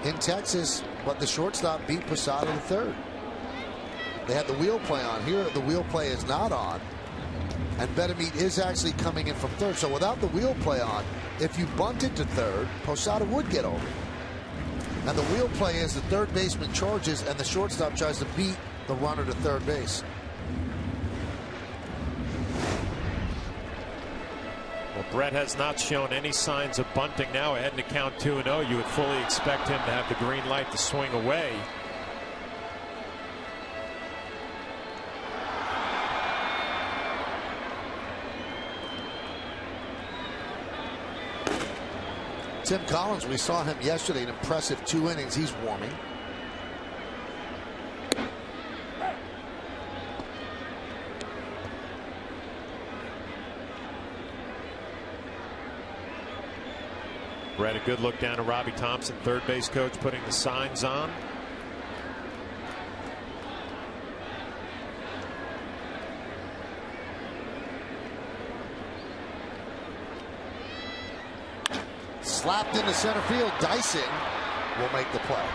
in Texas, but the shortstop beat Posada to third. They had the wheel play on. Here the wheel play is not on, and Betemit is actually coming in from third. So without the wheel play on, if you bunted to third, Posada would get over. And the wheel play is the third baseman charges and the shortstop tries to beat the runner to third base. Well, Brett has not shown any signs of bunting now. Ahead in the count 2-0. You would fully expect him to have the green light to swing away. Tim Collins, we saw him yesterday, an impressive 2 innings. He's warming. Brett, a good look down to Robbie Thompson, third base coach, putting the signs on. Slapped into center field. Dyson will make the play.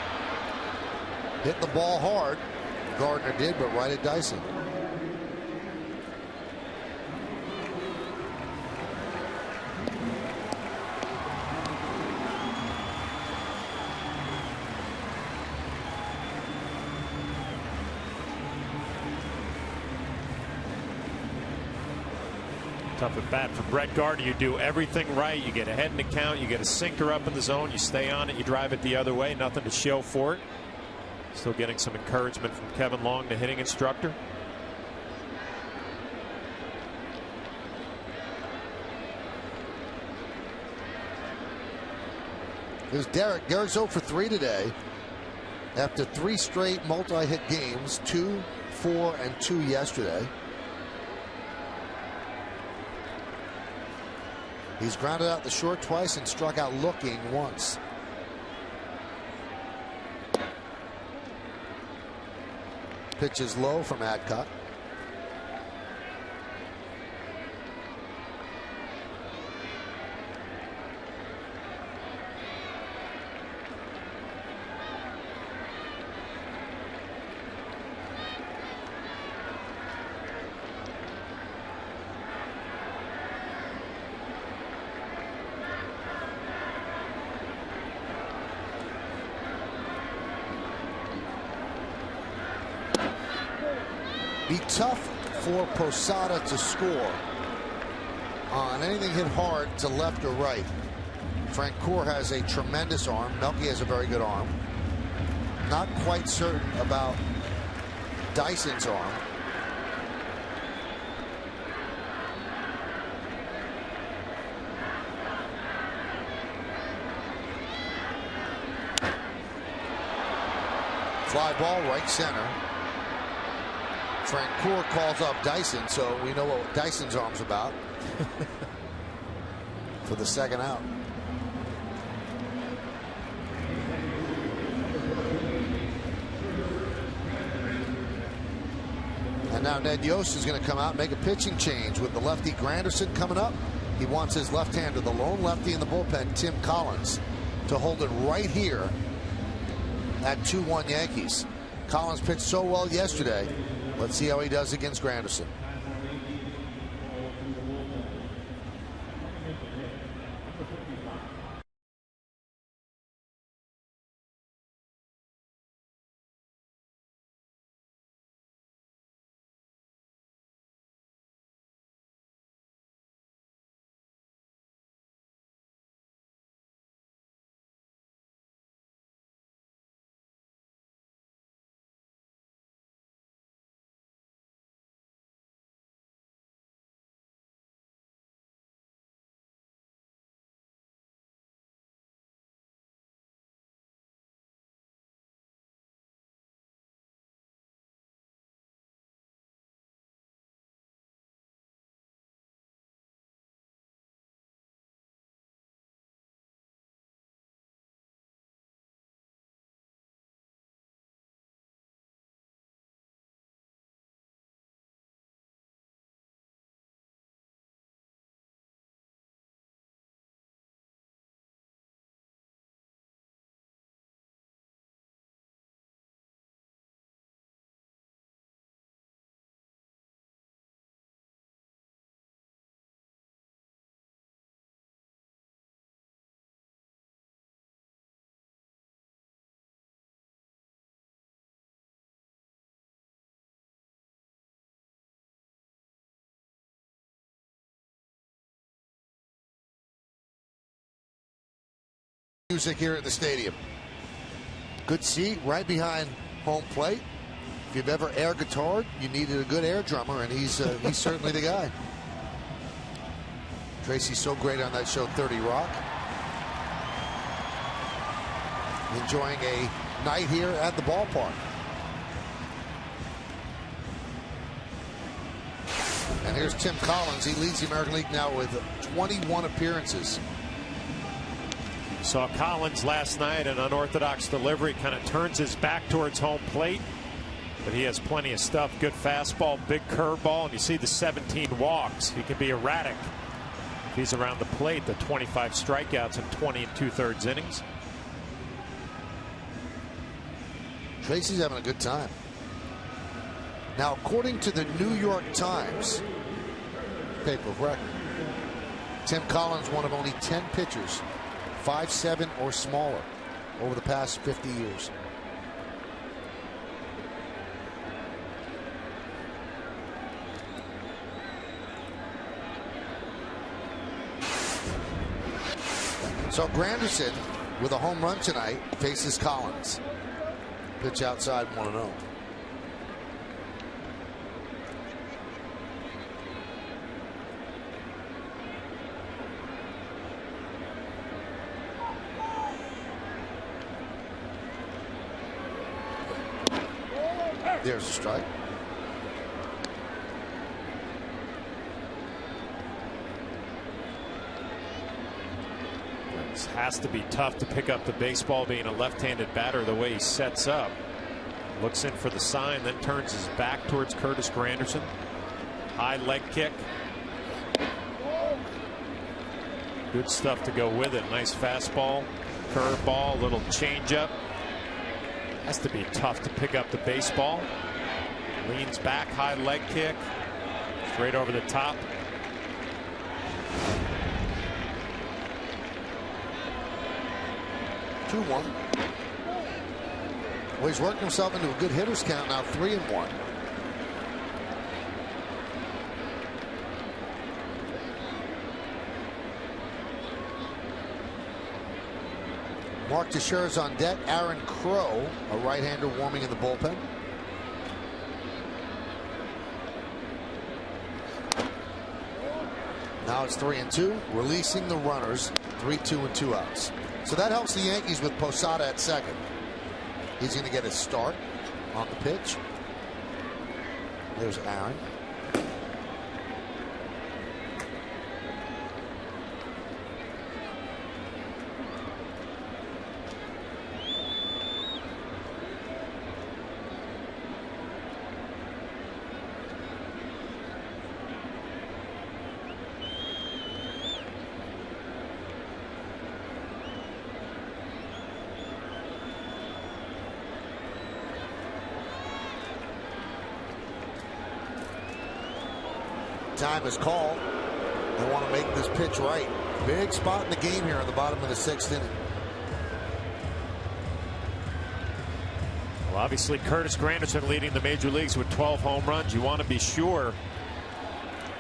Hit the ball hard. Gardner did, but right at Dyson. Tough at bat for Brett Gardner. You do everything right. You get ahead in the count. You get a sinker up in the zone. You stay on it. You drive it the other way. Nothing to show for it. Still getting some encouragement from Kevin Long, the hitting instructor. Here's Derek. Derek's 0 for 3 today. After 3 straight multi-hit games, 2, 4, and 2 yesterday. He's grounded out the short twice and struck out looking once. Pitch is low from Adcock. Be tough for Posada to score on anything hit hard to left or right. Francoeur has a tremendous arm. Melky has a very good arm. Not quite certain about Dyson's arm. Fly ball right center. Francoeur calls up Dyson, so we know what Dyson's arm's about for the second out. And now Ned Yost is going to come out and make a pitching change with the lefty Granderson coming up. He wants his left-hander, the lone lefty in the bullpen, Tim Collins, to hold it right here at 2-1 Yankees. Collins pitched so well yesterday. Let's see how he does against Granderson. Music here at the stadium. Good seat right behind home plate. If you've ever air guitared, you needed a good air drummer, and he's certainly the guy. Tracy's so great on that show 30 Rock. Enjoying a night here at the ballpark. And here's Tim Collins. He leads the American League now with 21 appearances. Saw Collins last night, an unorthodox delivery, kind of turns his back towards home plate, but he has plenty of stuff. Good fastball, big curveball, and you see the 17 walks. He can be erratic if he's around the plate. The 25 strikeouts in 20 2/3 innings. Tracy's having a good time. Now, according to the New York Times paper of record, Tim Collins, one of only 10 pitchers 5'7" or smaller over the past 50 years. So Granderson, with a home run tonight, faces Collins. Pitch outside, 1-0. There's a strike. This has to be tough to pick up the baseball, being a left-handed batter, the way he sets up. Looks in for the sign, then turns his back towards Curtis Granderson. High leg kick. Good stuff to go with it. Nice fastball, curveball, little changeup. Has to be tough to pick up the baseball. Leans back, high leg kick, straight over the top. Two 2-1. Well, he's worked himself into a good hitter's count now, 3-1. Mark Teixeira's on deck. Aaron Crow, a right-hander, warming in the bullpen. Now it's 3-2, releasing the runners. 3-2 and 2 outs. So that helps the Yankees with Posada at second. He's going to get a start on the pitch. There's Aaron. time is called. They want to make this pitch right. Big spot in the game here in the bottom of the 6th inning. Well, obviously, Curtis Granderson leading the major leagues with 12 home runs. You want to be sure,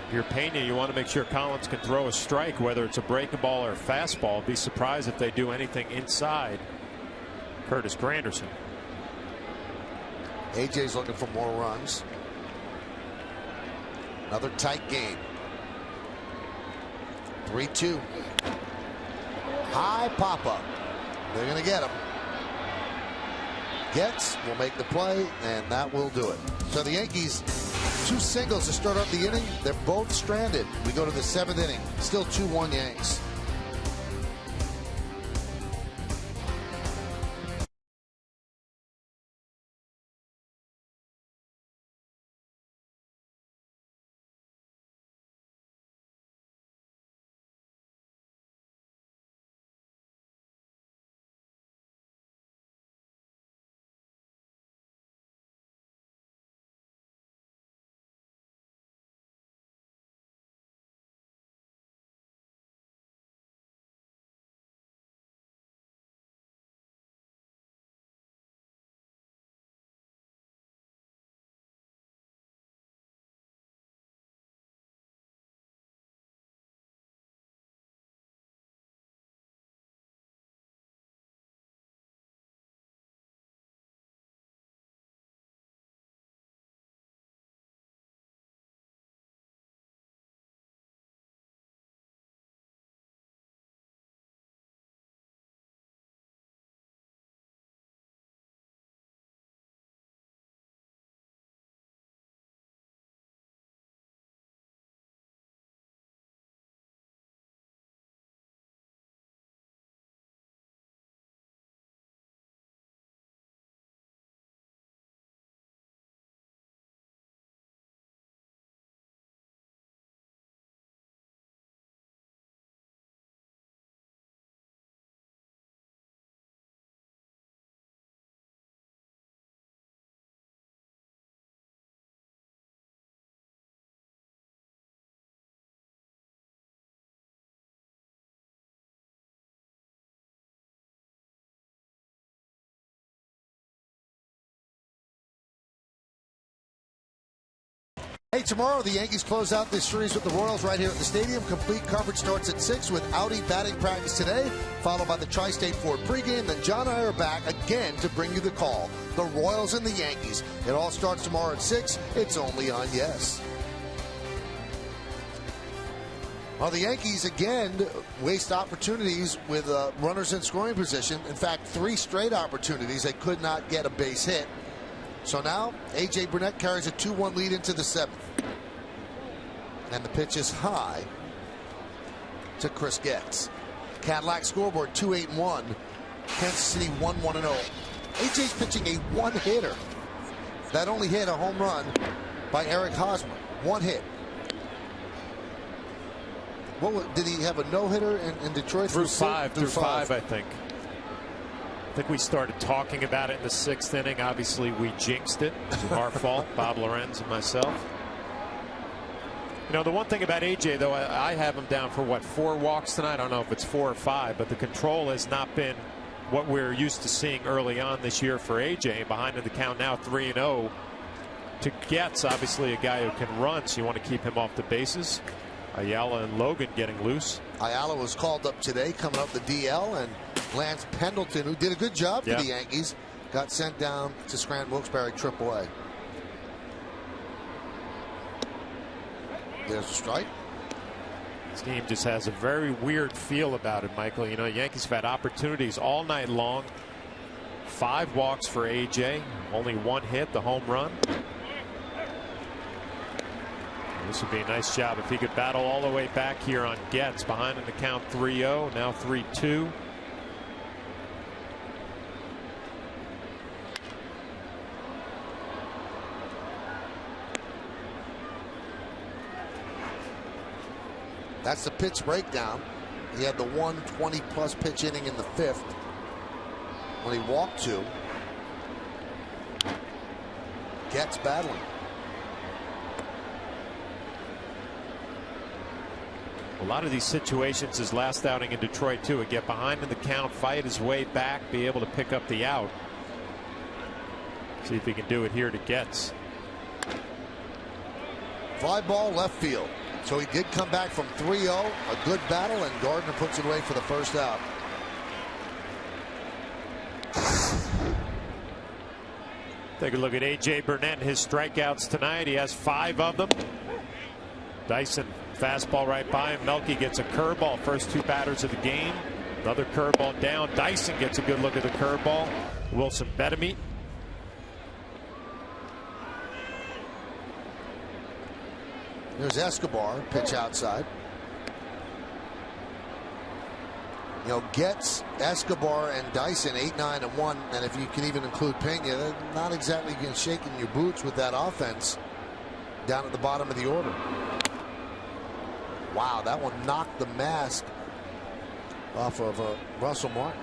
if you're Pena, you want to make sure Collins can throw a strike, whether it's a breaking ball or a fastball. Be surprised if they do anything inside Curtis Granderson. AJ's looking for more runs. Another tight game. 3-2. High pop-up. They're going to get him. Getz will make the play, and that will do it. So the Yankees, 2 singles to start up the inning. They're both stranded. We go to the 7th inning. Still 2-1 Yanks. Hey, tomorrow the Yankees close out this series with the Royals right here at the stadium. Complete coverage starts at 6 with Audi batting practice today, followed by the Tri-State Ford pregame. Then John and I are back again to bring you the call. The Royals and the Yankees. It all starts tomorrow at 6. It's only on Yes. Well, the Yankees again waste opportunities with runners in scoring position. In fact, 3 straight opportunities. They could not get a base hit. So now A.J. Burnett carries a 2-1 lead into the 7th. And the pitch is high to Chris Getz. Cadillac scoreboard 2-8-1. Kansas City 1-1-0. A.J.'s pitching a 1-hitter. That only hit a home run by Eric Hosmer. 1 hit. Did he have a no-hitter in Detroit? Through five, I think. I think we started talking about it in the 6th inning. Obviously, we jinxed it. It was our fault, Bob Lorenz and myself. You know, the one thing about A.J., though, I have him down for, 4 walks tonight? I don't know if it's 4 or 5, but the control has not been what we're used to seeing early on this year for A.J. Behind in the count now 3-0 to Getz, obviously a guy who can run, so you want to keep him off the bases. Ayala and Logan getting loose. Ayala was called up today, coming up the DL, and Lance Pendleton, who did a good job for the Yankees, got sent down to Scranton Wilkes-Barre AAA. There's a strike. This game just has a very weird feel about it, Michael. You know, Yankees have had opportunities all night long. 5 walks for A.J. Only 1 hit, the home run. This would be a nice job if he could battle all the way back here on Getz. Behind in the count 3-0, now 3-2. That's the pitch breakdown. He had the 120-plus pitch inning in the 5th when he walked 2. Getz battling. A lot of these situations, his last outing in Detroit too, would get behind in the count, fight his way back, be able to pick up the out. See if he can do it here to Getz. Fly ball left field. So he did come back from 3-0. A good battle, and Gardner puts it away for the first out. Take a look at A.J. Burnett and his strikeouts tonight. He has 5 of them. Dyson, fastball right by him. Melky gets a curveball. First 2 batters of the game. Another curveball down. Dyson gets a good look at the curveball. Wilson Betemit. There's Escobar, pitch outside. You know, Getz, Escobar, and Dyson 8-9-1, and if you can even include Pena, they're not exactly shaking your boots with that offense down at the bottom of the order. Wow, that one knocked the mask off of Russell Martin.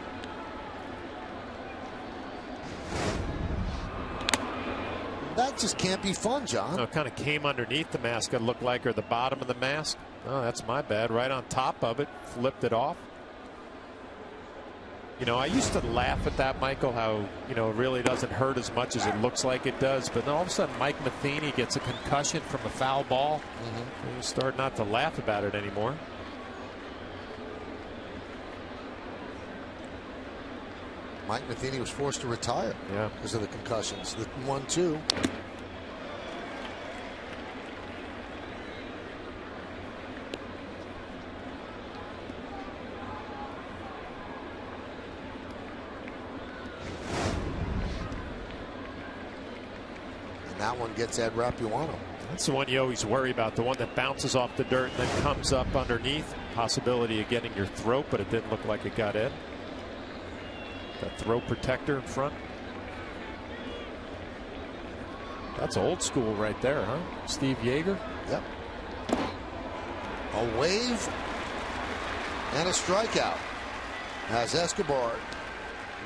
That just can't be fun, John. No, it kind of came underneath the mask, it looked like, or the bottom of the mask. Oh, that's my bad. Right on top of it, flipped it off. You know, I used to laugh at that, Michael, how, you know, it really doesn't hurt as much as it looks like it does. But then all of a sudden, Mike Matheny gets a concussion from a foul ball. You start not to laugh about it anymore. Mike Matheny was forced to retire because of the concussions. The 1-2. And that one gets Ed Rapuano. That's the one you always worry about, the one that bounces off the dirt and then comes up underneath. Possibility of getting your throat, but it didn't look like it got Ed. That throat protector in front. That's old school right there, huh? Steve Yeager. Yep. A wave and a strikeout as Escobar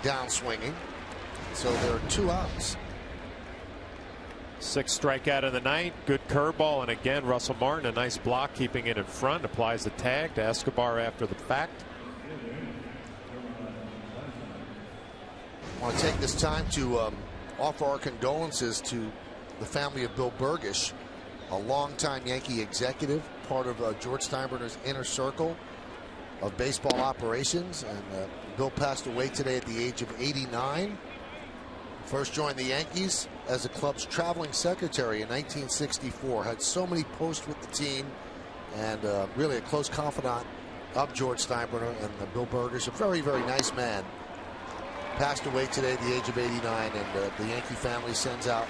down swinging. So there are 2 outs. 6th strikeout of the night. Good curveball, and again Russell Martin, a nice block, keeping it in front. Applies the tag to Escobar after the fact. I want to take this time to offer our condolences to the family of Bill Burgish, a longtime Yankee executive, part of George Steinbrenner's inner circle of baseball operations. And Bill passed away today at the age of 89. First joined the Yankees as the club's traveling secretary in 1964. Had so many posts with the team, and really a close confidant of George Steinbrenner and Bill Burgish. A very, very nice man. Passed away today at the age of 89, and the Yankee family sends out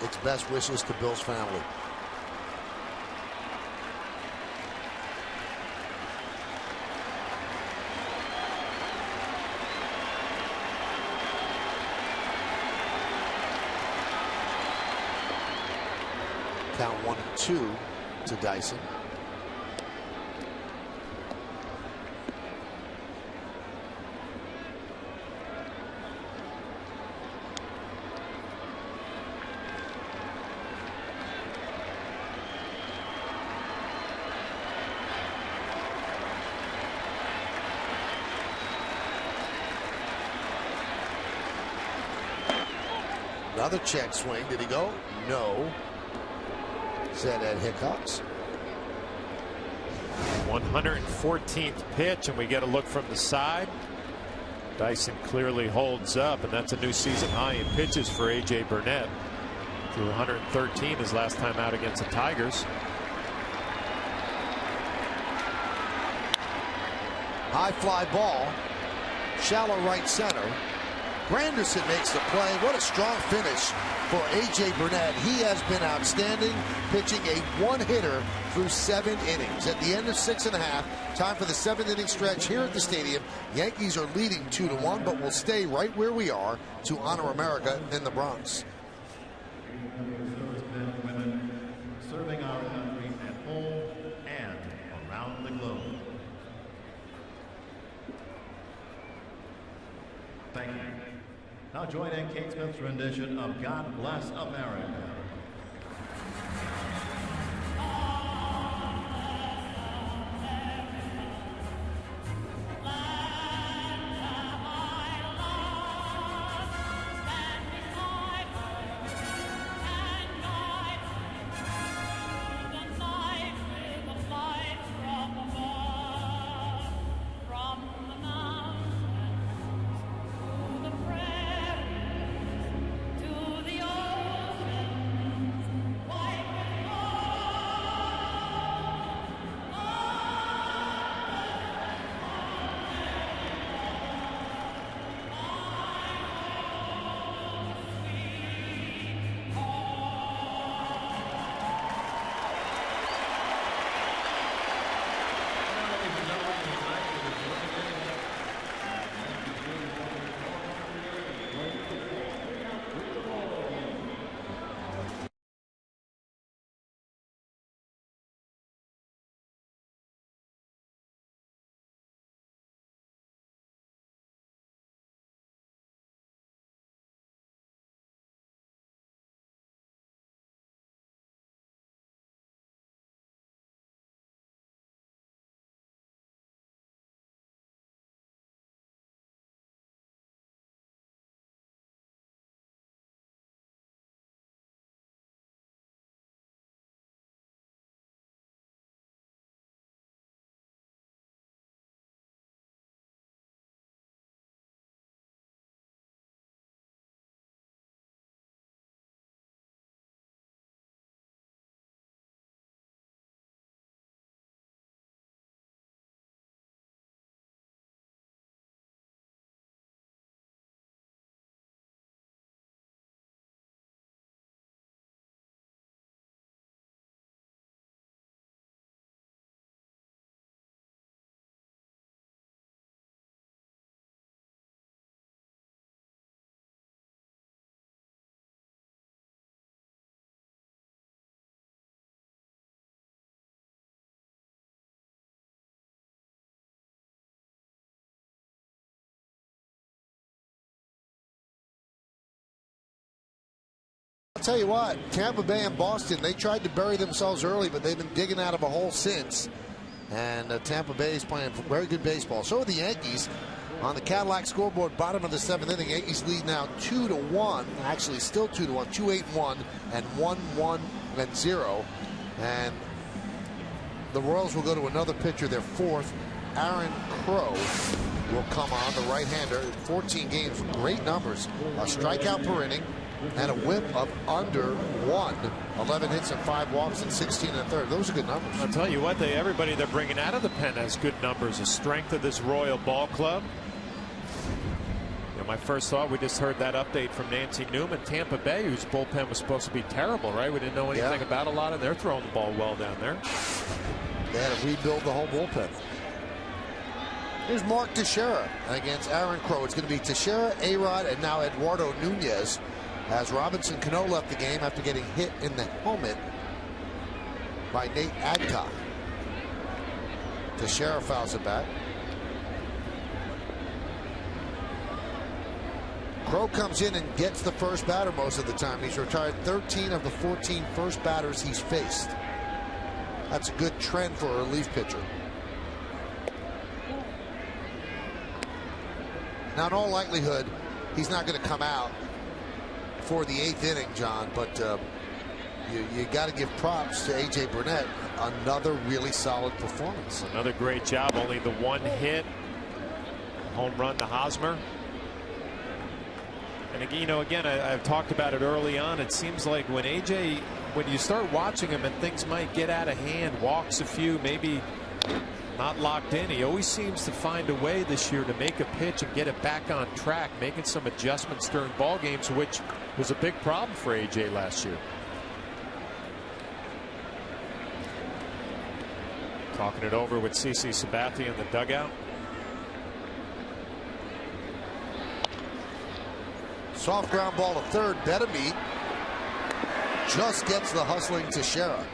its best wishes to Bill's family. Count 1-2 to Dyson. Another check swing. Did he go? No. Said Ed Hickox. 114th pitch, and we get a look from the side. Dyson clearly holds up, and that's a new season high in pitches for A.J. Burnett. Through 113 his last time out against the Tigers. High fly ball. Shallow right center. Granderson makes the play. What a strong finish for A.J. Burnett. He has been outstanding, pitching a one-hitter through 7 innings. At the end of 6.5, time for the 7th-inning stretch here at the stadium. Yankees are leading 2-1, but will stay right where we are to honor America in the Bronx. Serving our country at home and around the globe. Thank you. Now join in Kate Smith's rendition of God Bless America. tell you what, Tampa Bay and Boston, they tried to bury themselves early, but they've been digging out of a hole since. And Tampa Bay is playing very good baseball. So are the Yankees. On the Cadillac scoreboard, bottom of the 7th inning, Yankees lead now 2-1. Actually, still 2-1, 2-8-1 and 1-1-0. And the Royals will go to another pitcher, their fourth. Aaron Crow will come on, the right-hander. 14 games, great numbers. A strikeout per inning and a whip of under 1. 11 hits and 5 walks and 16 and a third. Those are good numbers. I'll tell you what, everybody they're bringing out of the pen has good numbers. The strength of this Royal ball club. My first thought, we just heard that update from Nancy Newman. Tampa Bay, whose bullpen was supposed to be terrible, right? We didn't know anything about a lot of. They're throwing the ball well down there. They had to rebuild the whole bullpen. Here's Mark Teixeira against Aaron Crow. It's going to be Teixeira, A-Rod, and now Eduardo Nunez, as Robinson Cano left the game after getting hit in the helmet by Nate Adcock. Teixeira fouls it back. Crow comes in and gets the first batter most of the time. He's retired 13 of the 14 first batters he's faced. That's a good trend for a relief pitcher. Now, in all likelihood, he's not going to come out for the 8th inning, John, but you got to give props to A.J. Burnett. Another really solid performance. Another great job. Only the one hit. Home run to Hosmer. And again, I've talked about it early on. It seems like when you start watching him and things might get out of hand, walks a few, maybe not locked in, he always seems to find a way this year to make a pitch and get it back on track, making some adjustments during ball games, which was a big problem for AJ last year. Talking it over with CC Sabathia in the dugout. Soft ground ball to third. Betemit just gets the hustling Teixeira.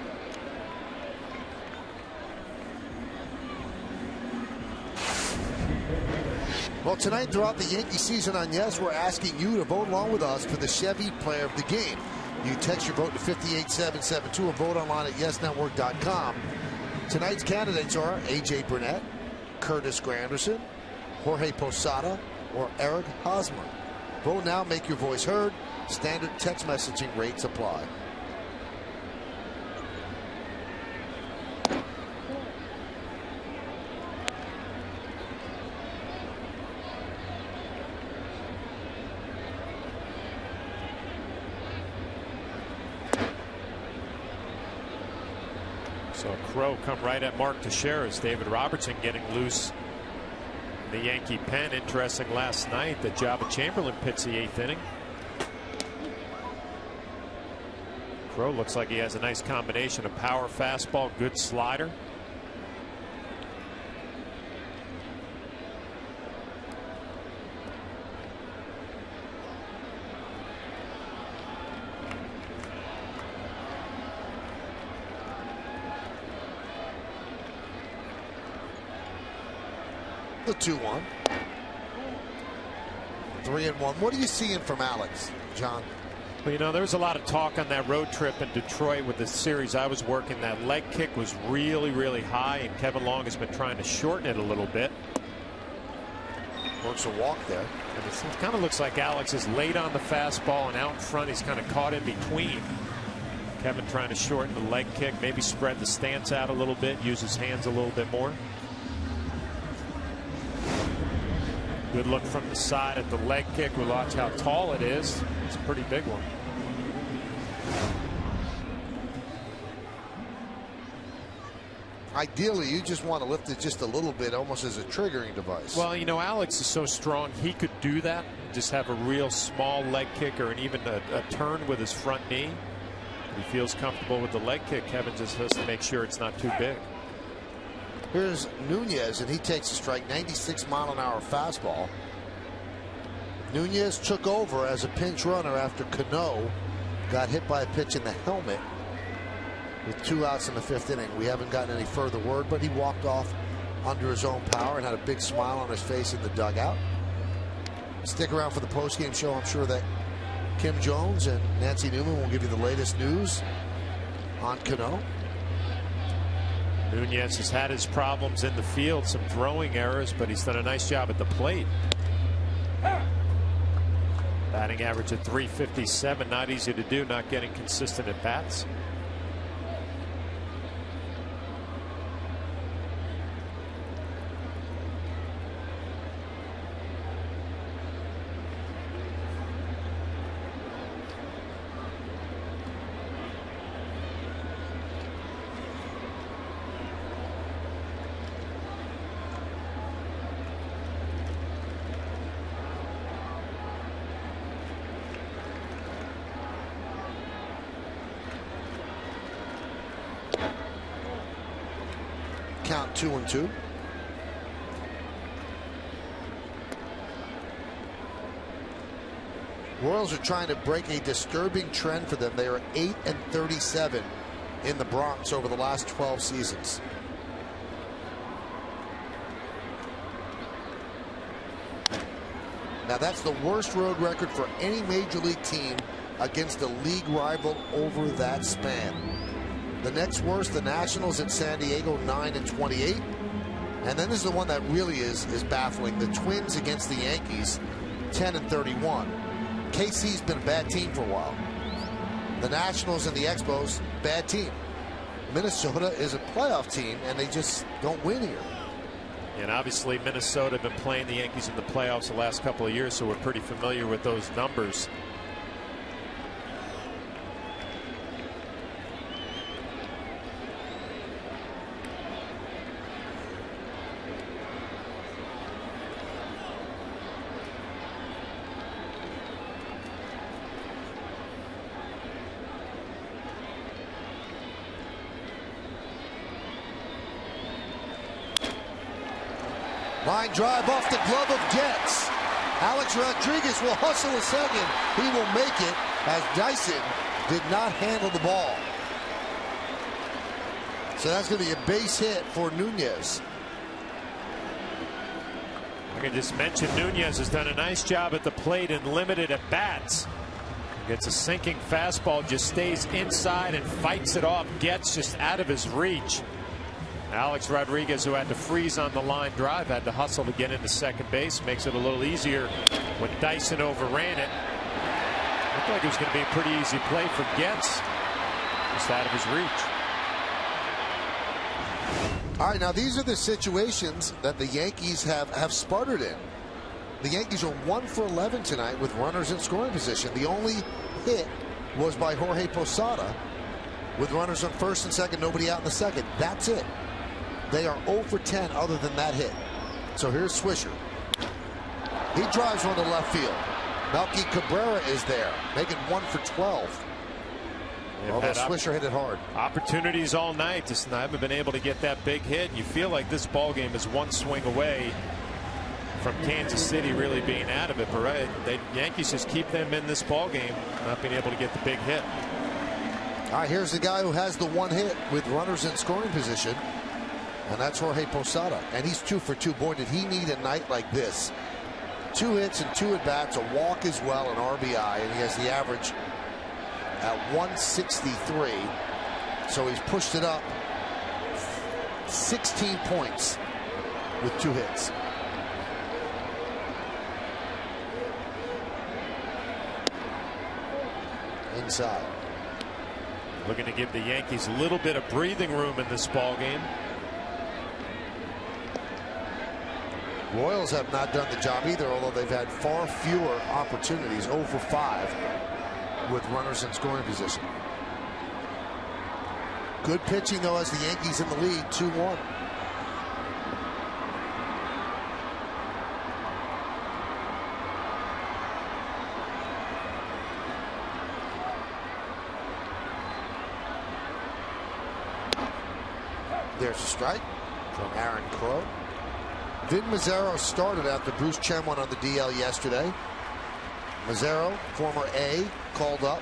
Well, tonight throughout the Yankee season on Yes, we're asking you to vote along with us for the Chevy Player of the Game. You text your vote to 58772 or vote online at yesnetwork.com. Tonight's candidates are A.J. Burnett, Curtis Granderson, Jorge Posada, or Eric Hosmer. Vote now, make your voice heard. Standard text messaging rates apply. So Crow come right at Mark Teixeira's. David Robertson getting loose. The Yankee pen. Interesting last night that Jabba Chamberlain pits the 8th inning. Crow looks like he has a nice combination of power, fastball, good slider. The 2-1. 3-1. What are you seeing from Alex, John? Well, there was a lot of talk on that road trip in Detroit with the series I was working. That leg kick was really, really high, and Kevin Long has been trying to shorten it a little bit. Works a walk there. And it kind of looks like Alex is late on the fastball, and out in front he's kind of caught in between. Kevin trying to shorten the leg kick, maybe spread the stance out a little bit, use his hands a little bit more. Good look from the side at the leg kick. We'll watch how tall it is. It's a pretty big one. Ideally, you just want to lift it just a little bit, almost as a triggering device. Well, Alex is so strong, he could do that. Just have a real small leg kick or even a turn with his front knee. He feels comfortable with the leg kick. Kevin just has to make sure it's not too big. Here's Nunez, and he takes a strike. 96-mile-an-hour fastball. Nunez took over as a pinch runner after Cano got hit by a pitch in the helmet with 2 outs in the 5th inning. We haven't gotten any further word, but he walked off under his own power and had a big smile on his face in the dugout. Stick around for the postgame show. I'm sure that Kim Jones and Nancy Newman will give you the latest news on Cano. Nunez has had his problems in the field, some throwing errors, but he's done a nice job at the plate. Batting average at .357, not easy to do, not getting consistent at bats. Count 2-2. Royals are trying to break a disturbing trend for them. They are 8-37 in the Bronx over the last 12 seasons. Now that's the worst road record for any major league team against a league rival over that span. The next worst, the Nationals at San Diego, 9-28. And then this is the one that really is baffling. The Twins against the Yankees, 10-31. KC's been a bad team for a while. The Nationals and the Expos, bad team. Minnesota is a playoff team, and they just don't win here. And obviously Minnesota have been playing the Yankees in the playoffs the last couple of years, so we're pretty familiar with those numbers. Line drive off the glove of Getz. Alex Rodriguez will hustle a second. He will make it as Dyson did not handle the ball. So that's going to be a base hit for Nunez. I can just mention Nunez has done a nice job at the plate and limited at bats. Gets a sinking fastball, just stays inside and fights it off. Gets just out of his reach. Alex Rodriguez, who had to freeze on the line drive, had to hustle to get into second base. Makes it a little easier when Dyson overran it. Looked like it was going to be a pretty easy play for Getz. Just out of his reach. All right, now these are the situations that the Yankees have sputtered in. The Yankees are 1 for 11 tonight with runners in scoring position. The only hit was by Jorge Posada with runners on first and second, nobody out in the second. That's it. They are 0 for 10 other than that hit. So here's Swisher. He drives one to left field. Melky Cabrera is there, making 1 for 12. Although Swisher hit it hard. Opportunities all night. Just haven't been able to get that big hit. You feel like this ball game is one swing away from Kansas City really being out of it. But the Yankees just keep them in this ball game, not being able to get the big hit. All right, here's the guy who has the one hit with runners in scoring position, and that's Jorge Posada. And he's 2 for 2. Boy, did he need a night like this. 2 hits and 2 at-bats, a walk as well, an RBI, and he has the average at 163. So he's pushed it up 16 points with 2 hits. Inside. Looking to give the Yankees a little bit of breathing room in this ball game. Royals have not done the job either, although they've had far fewer opportunities. 0 for 5 with runners in scoring position. Good pitching, though, as the Yankees in the lead, 2-1. There's a strike from Aaron Crow. Vin Mazzaro started after Bruce Chen went on the DL yesterday. Mazzaro, former A, called up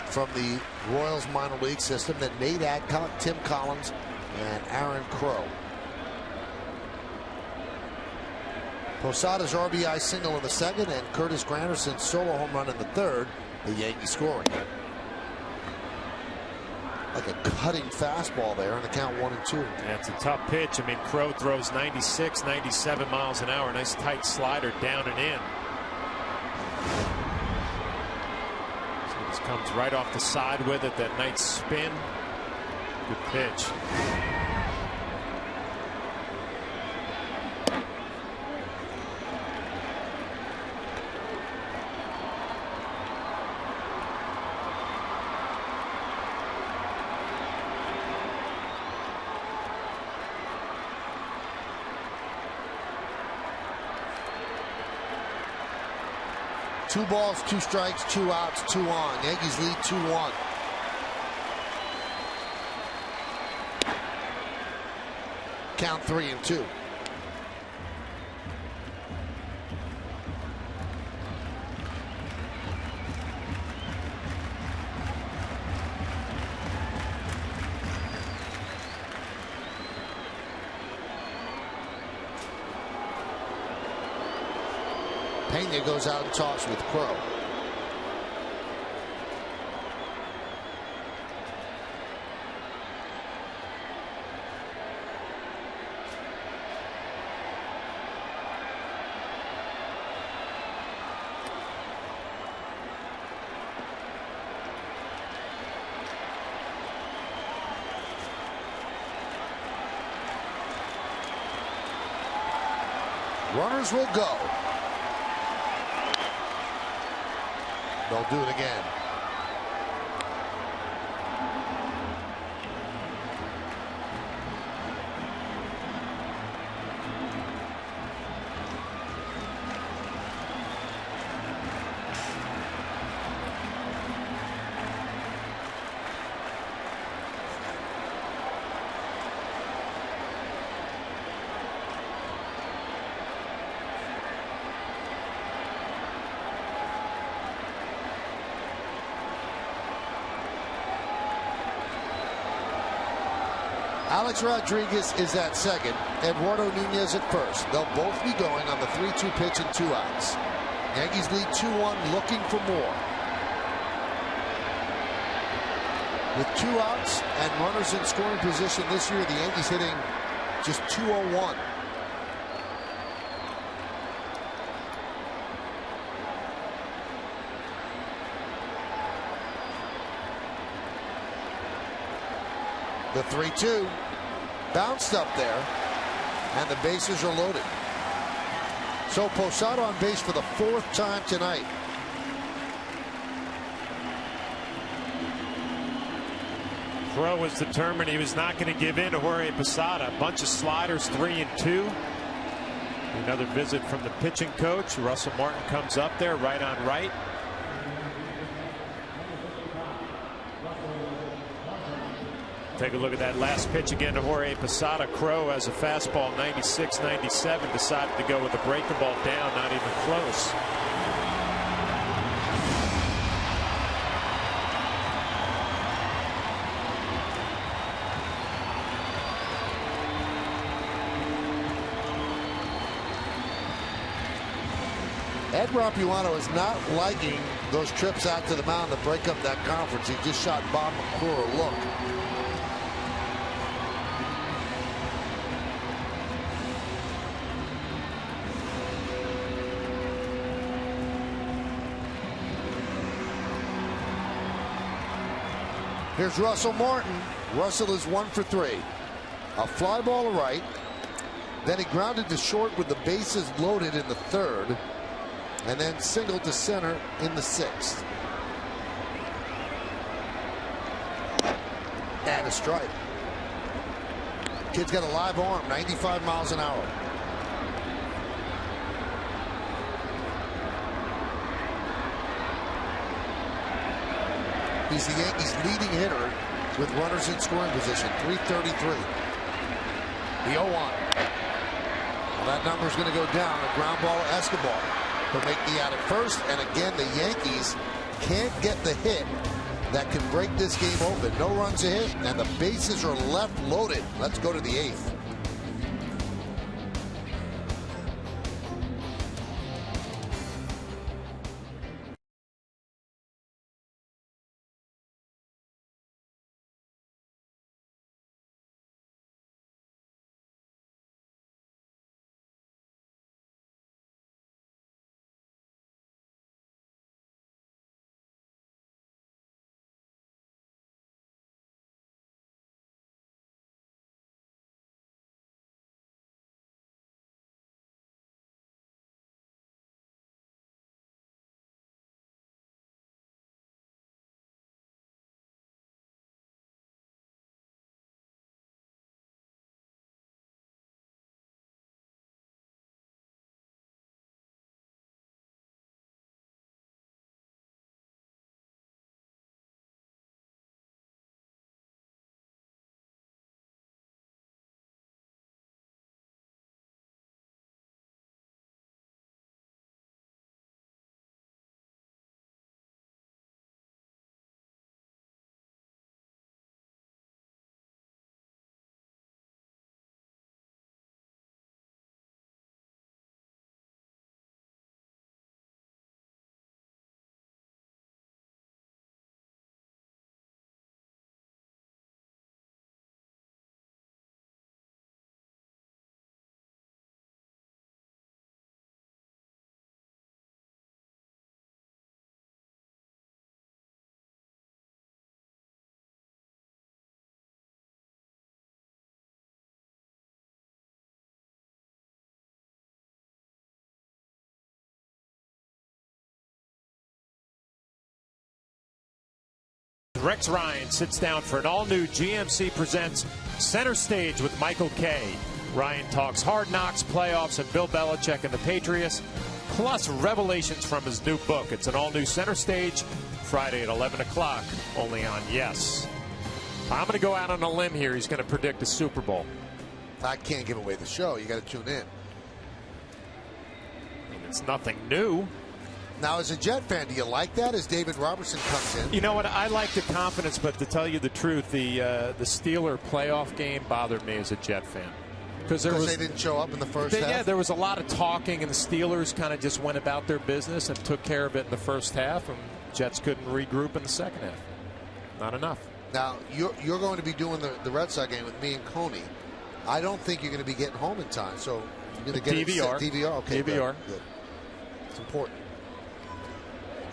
from the Royals minor league system. Then Nate Adcock, Tim Collins, and Aaron Crow. Posada's RBI single in the second and Curtis Granderson's solo home run in the third the Yankees scoring. Like a cutting fastball there on the count 1-2. Yeah, it's a tough pitch. I mean, Crow throws 96, 97 miles an hour. Nice tight slider down and in. So this comes right off the side with it. That nice spin. Good pitch. Two balls, 2 strikes, 2 outs, 2 on. Yankees lead 2-1. Count 3-2. Pena goes out and talks with Crow. Runners will go. They'll do it again. Alex Rodriguez is at second. Eduardo Nunez at first. They'll both be going on the 3-2 pitch and 2 outs. Yankees lead 2-1, looking for more. With 2 outs and runners in scoring position this year, the Yankees hitting just .201. The 3-2 bounced up there, and the bases are loaded. So Posada on base for the 4th time tonight. Crow was determined he was not going to give in to Jorge Posada. A bunch of sliders, 3-2. Another visit from the pitching coach. Russell Martin comes up there, right on right. Take a look at that last pitch again to Jorge Posada. Crow has a fastball 96-97. Decided to go with the breaking ball down, not even close. Ed Rompuano is not liking those trips out to the mound to break up that conference. He just shot Bob McClure a look. Here's Russell Martin. Russell is 1 for 3. A fly ball to right. Then he grounded to short with the bases loaded in the 3rd. And then singled to center in the 6th. And a strike. Kid's got a live arm, 95 miles an hour. He's the Yankees' leading hitter with runners in scoring position, 333. The 0-1. Well, that number's going to go down. A ground ball to Escobar. He'll make the out at first, and again, the Yankees can't get the hit that can break this game open. No runs a hit, and the bases are left loaded. Let's go to the 8th. Rex Ryan sits down for an all-new GMC Presents Center Stage with Michael Kay. Ryan talks Hard Knocks, playoffs, and Bill Belichick and the Patriots, plus revelations from his new book. It's an all-new Center Stage, Friday at 11 o'clock, only on Yes. I'm going to go out on a limb here. He's going to predict a Super Bowl. I can't give away the show. You got to tune in. It's nothing new. Now, as a Jet fan, do you like that as David Robertson comes in? You know what? I like the confidence, but to tell you the truth, the Steeler playoff game bothered me as a Jet fan. Because they didn't show up in the first half? Yeah, there was a lot of talking, and the Steelers kind of just went about their business and took care of it in the first half, and Jets couldn't regroup in the second half. Not enough. Now, you're going to be doing the Red Sox game with me and Coney. I don't think you're going to be getting home in time, so you're going to get DVR. DVR? Okay, DVR. Good. It's important.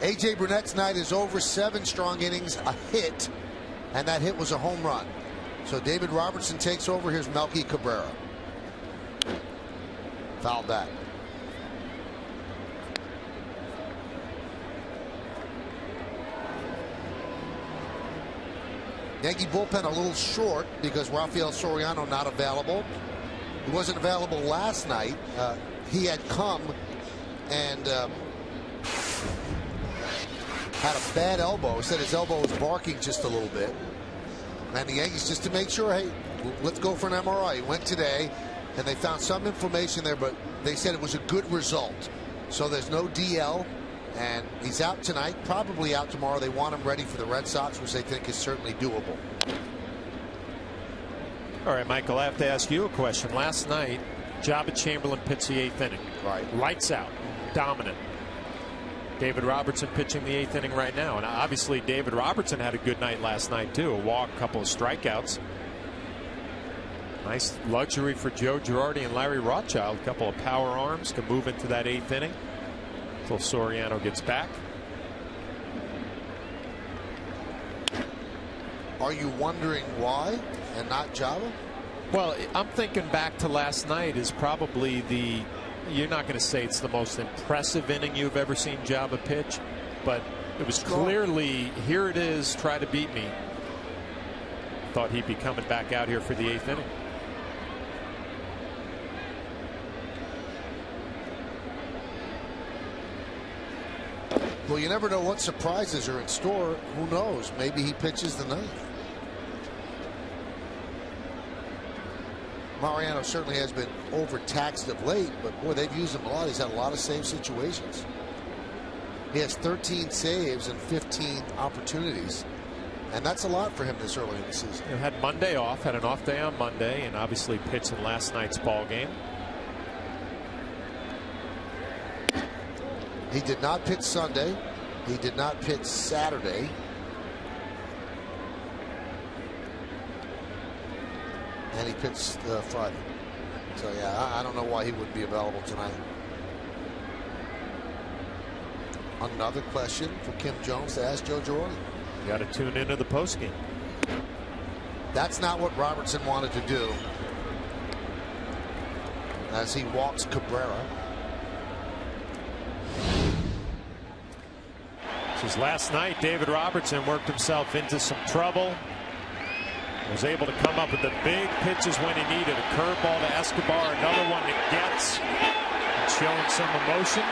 A.J. Burnett's night is over. 7 strong innings, a hit, and that hit was a home run. So David Robertson takes over. Here's Melky Cabrera. Fouled that. Yankee bullpen a little short because Rafael Soriano not available. He wasn't available last night. He had come and had a bad elbow. He said his elbow was barking just a little bit. And the Yankees, just to make sure, hey, let's go for an MRI. He went today, and they found some inflammation there, but they said it was a good result. So there's no DL, and he's out tonight, probably out tomorrow. They want him ready for the Red Sox, which they think is certainly doable. All right, Michael, I have to ask you a question. Last night, Jabba Chamberlain pitched the 8th inning. Right. Lights out. Dominant. David Robertson pitching the 8th inning right now. And obviously, David Robertson had a good night last night, too. A walk, a couple of strikeouts. Nice luxury for Joe Girardi and Larry Rothschild. A couple of power arms can move into that 8th inning until Soriano gets back. Are you wondering why and not Java? Well, I'm thinking back to last night is probably you're not going to say it's the most impressive inning you've ever seen Java pitch, but it was clearly, here it is, try to beat me. Thought he'd be coming back out here for the 8th inning. Well, you never know what surprises are in store. Who knows? Maybe he pitches the 9th. Mariano certainly has been overtaxed of late, but boy, they've used him a lot. He's had a lot of save situations. He has 13 saves and 15 opportunities, and that's a lot for him this early in the season. He had Monday off, had an off day on Monday, and obviously pitched in last night's ball game. He did not pitch Sunday. He did not pitch Saturday. And he pitched Friday. So, yeah, I don't know why he wouldn't be available tonight. Another question for Kim Jones to ask Joe Girardi. You got to tune into the postgame. That's not what Robertson wanted to do. As he walks Cabrera. Since last night, David Robertson worked himself into some trouble. Was able to come up with the big pitches when he needed. A curveball to Escobar, another one to Getz, and showing some emotion.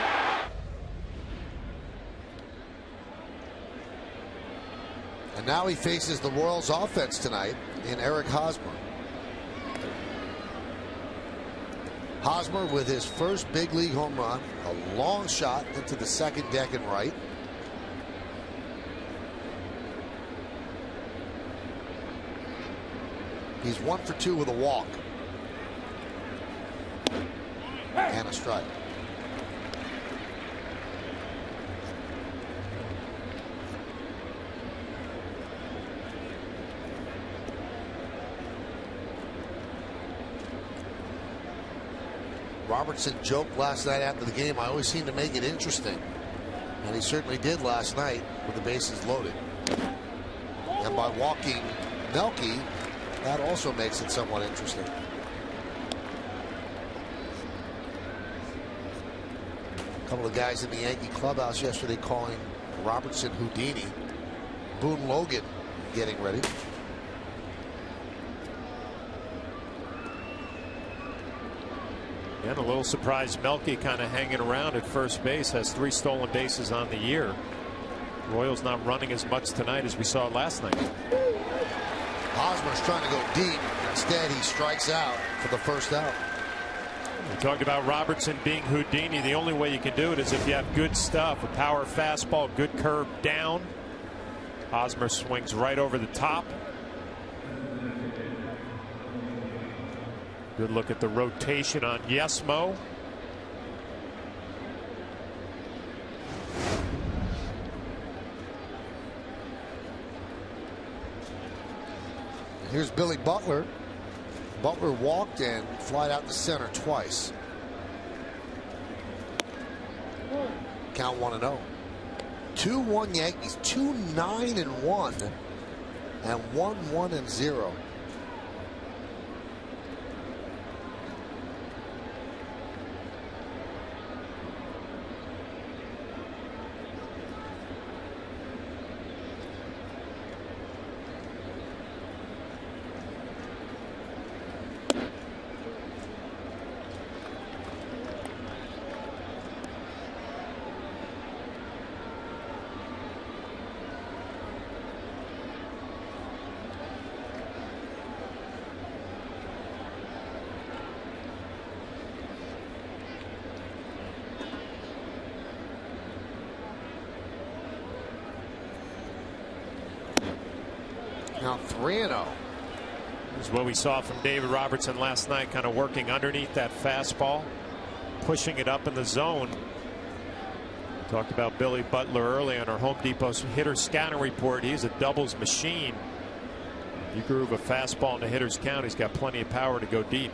And now he faces the Royals offense tonight in Eric Hosmer. Hosmer with his first big league home run, a long shot into the second deck and right. He's 1 for 2 with a walk and a strike. Robertson joked last night after the game, I always seem to make it interesting. And he certainly did last night with the bases loaded. And by walking Melky, that also makes it somewhat interesting. A couple of guys in the Yankee clubhouse yesterday calling Robertson Houdini. Boone Logan getting ready. And a little surprised Melky kind of hanging around at first base, has 3 stolen bases on the year. Royals not running as much tonight as we saw last night. Hosmer's trying to go deep. Instead, he strikes out for the first out. We talked about Robertson being Houdini. The only way you can do it is if you have good stuff, a power fastball, good curve down. Hosmer swings right over the top. Good look at the rotation on Yesmo. Here's Billy Butler. Butler walked and flied out to center twice. Count 1-0. 2-1 Yankees, 2-9-1, and 1-1-0. Now 3-0. This is what we saw from David Robertson last night, kind of working underneath that fastball, pushing it up in the zone. Talked about Billy Butler early on our Home Depot hitter scanner report. He's a doubles machine. You groove a fastball in the hitter's count, he's got plenty of power to go deep.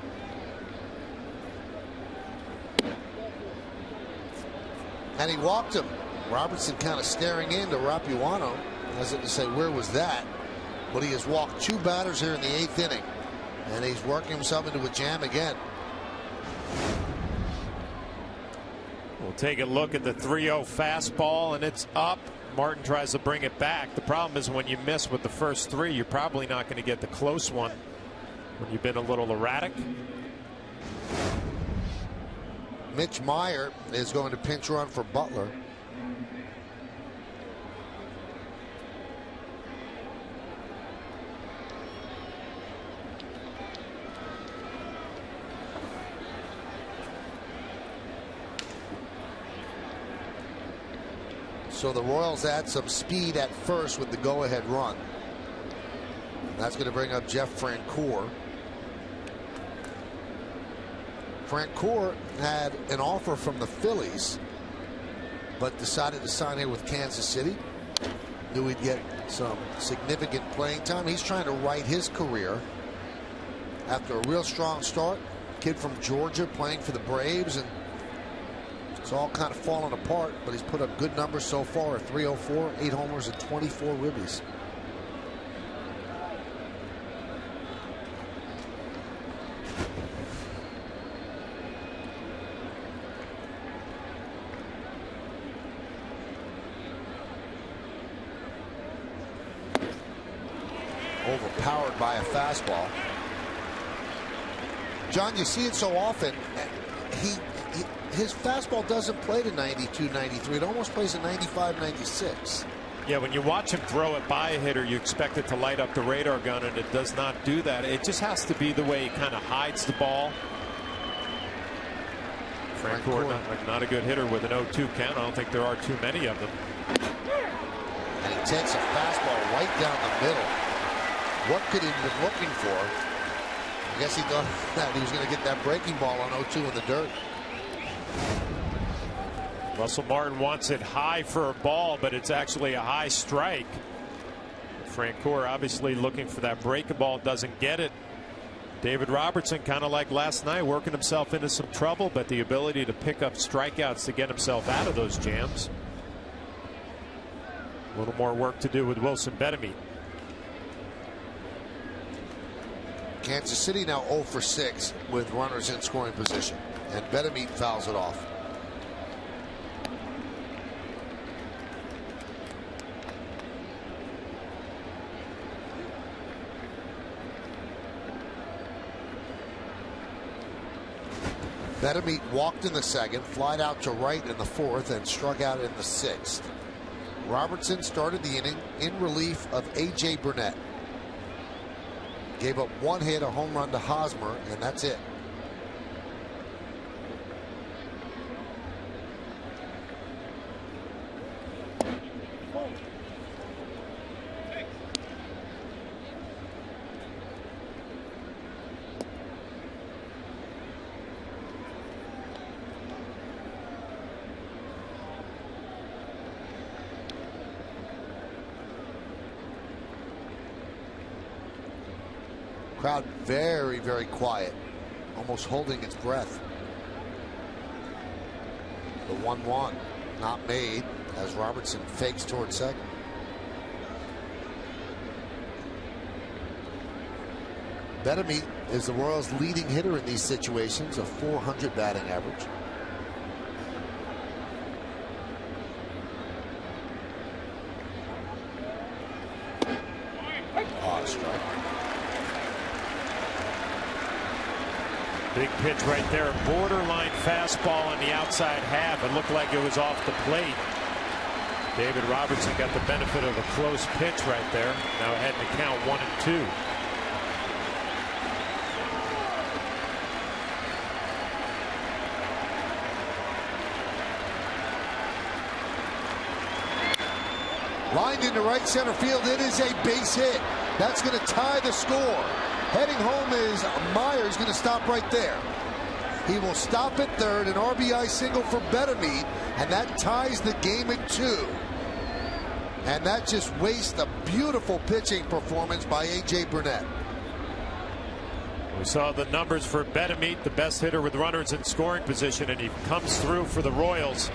And he walked him. Robertson kind of staring into Rapuano as if to say, where was that? But he has walked 2 batters here in the 8th inning. And he's working himself into a jam again. We'll take a look at the 3-0 fastball, and it's up. Martin tries to bring it back. The problem is when you miss with the first 3, you're probably not going to get the close one when you've been a little erratic. Mitch Meyer is going to pinch run for Butler. So the Royals add some speed at first with the go-ahead run. That's going to bring up Jeff Francoeur. Francoeur had an offer from the Phillies, but decided to sign here with Kansas City. Knew he'd get some significant playing time. He's trying to right his career after a real strong start. Kid from Georgia playing for the Braves, and it's all kind of fallen apart, but he's put up good numbers so far. A 304, 8 homers, and 24 ribbies. Overpowered by a fastball. John, you see it so often. His fastball doesn't play to 92, 93. It almost plays to 95, 96. Yeah, when you watch him throw it by a hitter, you expect it to light up the radar gun, and it does not do that. It just has to be the way he kind of hides the ball. Francoeur, not a good hitter with an 0-2 count. I don't think there are too many of them. And he takes a fastball right down the middle. What could he have been looking for? I guess he thought that he was going to get that breaking ball on 0-2 in the dirt. Russell Martin wants it high for a ball, but it's actually a high strike. Francoeur obviously looking for that breaking ball, doesn't get it. David Robertson, kind of like last night, working himself into some trouble, but the ability to pick up strikeouts to get himself out of those jams. A little more work to do with Wilson Betemit. Kansas City now 0 for 6 with runners in scoring position, and Betemit fouls it off. Betemeat walked in the second, flied out to right in the fourth, and struck out in the sixth. Robertson started the inning in relief of A.J. Burnett. Gave up one hit, a home run to Hosmer, and that's it. Crowd very, very quiet, almost holding its breath. The 1-1 not made as Robertson fakes toward second. Betemeat is the Royals' leading hitter in these situations, a .400 batting average. Strike. Big pitch right there. Borderline fastball on the outside half. It looked like it was off the plate. David Robertson got the benefit of a close pitch right there. Now ahead in the count 1-2. Lined into right center field. It is a base hit. That's going to tie the score. Heading home is Myers, going to stop right there. He will stop at third, an RBI single for Betemeat, and that ties the game at 2. And that just wastes a beautiful pitching performance by A.J. Burnett. We saw the numbers for Betemeat, the best hitter with runners in scoring position, and he comes through for the Royals.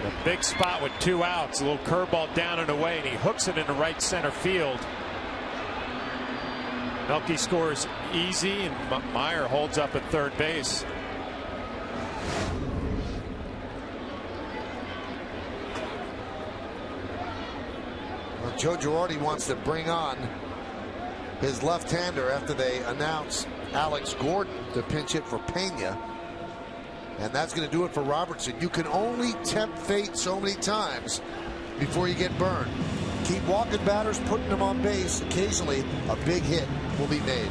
A big spot with 2 outs, a little curveball down and away, and he hooks it into right center field. Melky scores easy, and Meyer holds up at third base. Well, Joe Girardi wants to bring on his left-hander after they announce Alex Gordon to pinch hit for Pena. And that's going to do it for Robertson. You can only tempt fate so many times before you get burned. Keep walking batters, putting them on base. Occasionally, a big hit will be made.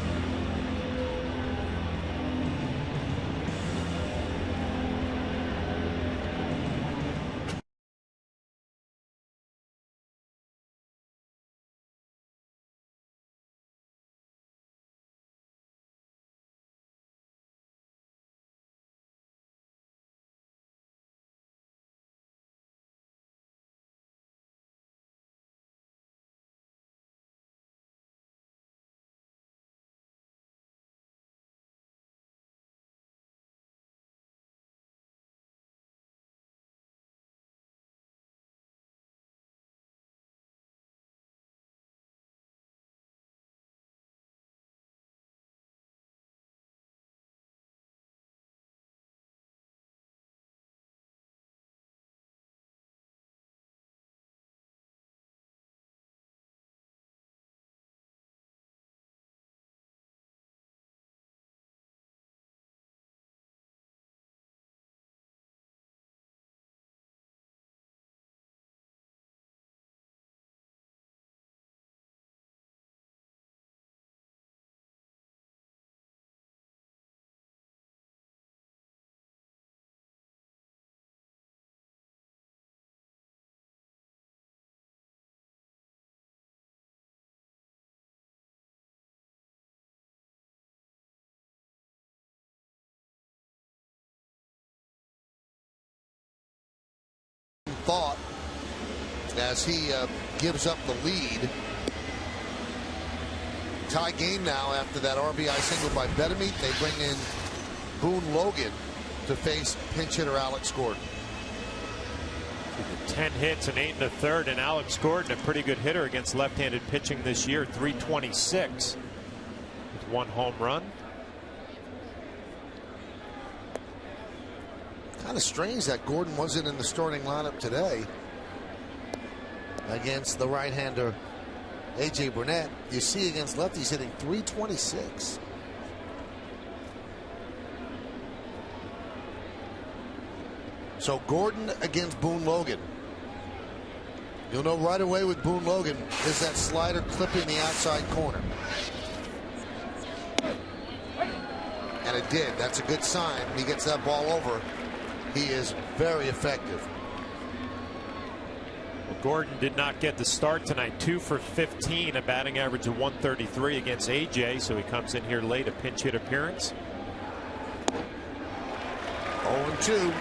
Thought as he gives up the lead. Tie game now after that RBI single by Betemeat. They bring in Boone Logan to face pinch hitter Alex Gordon. 10 hits and 8 in the third, and Alex Gordon, a pretty good hitter against left-handed pitching this year, .326 with 1 home run. Kind of strange that Gordon wasn't in the starting lineup today against the right-hander A.J. Burnett. You see against lefties hitting .326. So Gordon against Boone Logan. You'll know right away with Boone Logan is that slider clipping the outside corner. And it did. That's a good sign. When he gets that ball over, he is very effective. Well, Gordon did not get the start tonight. 2 for 15, a batting average of 133 against AJ. So he comes in here late, a pinch hit appearance. 0-2.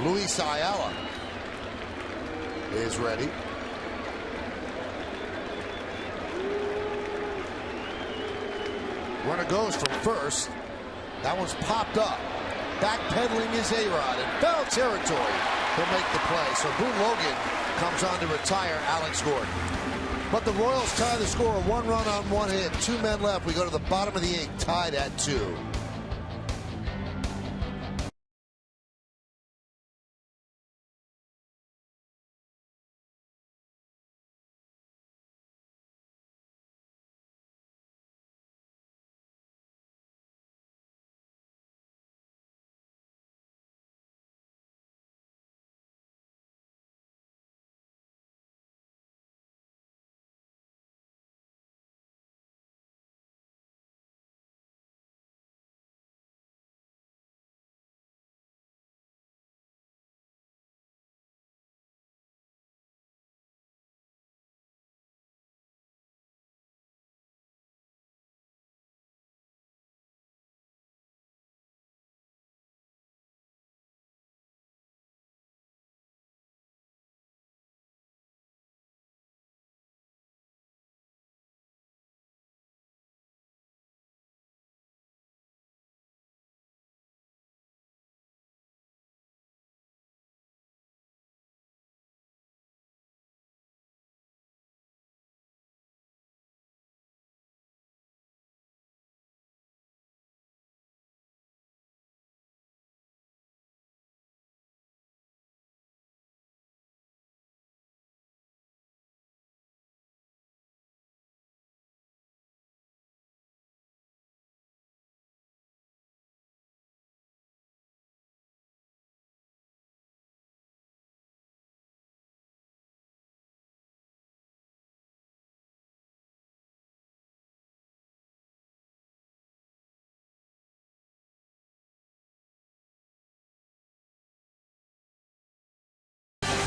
Luis Ayala is ready. Runner goes from first. That one's popped up. Backpedaling is A-Rod in foul territory. He'll make the play. So Boone Logan comes on to retire Alex Gordon. But the Royals tie the score. 1 run on 1 hit. 2 men left. We go to the bottom of the 8th, tied at 2.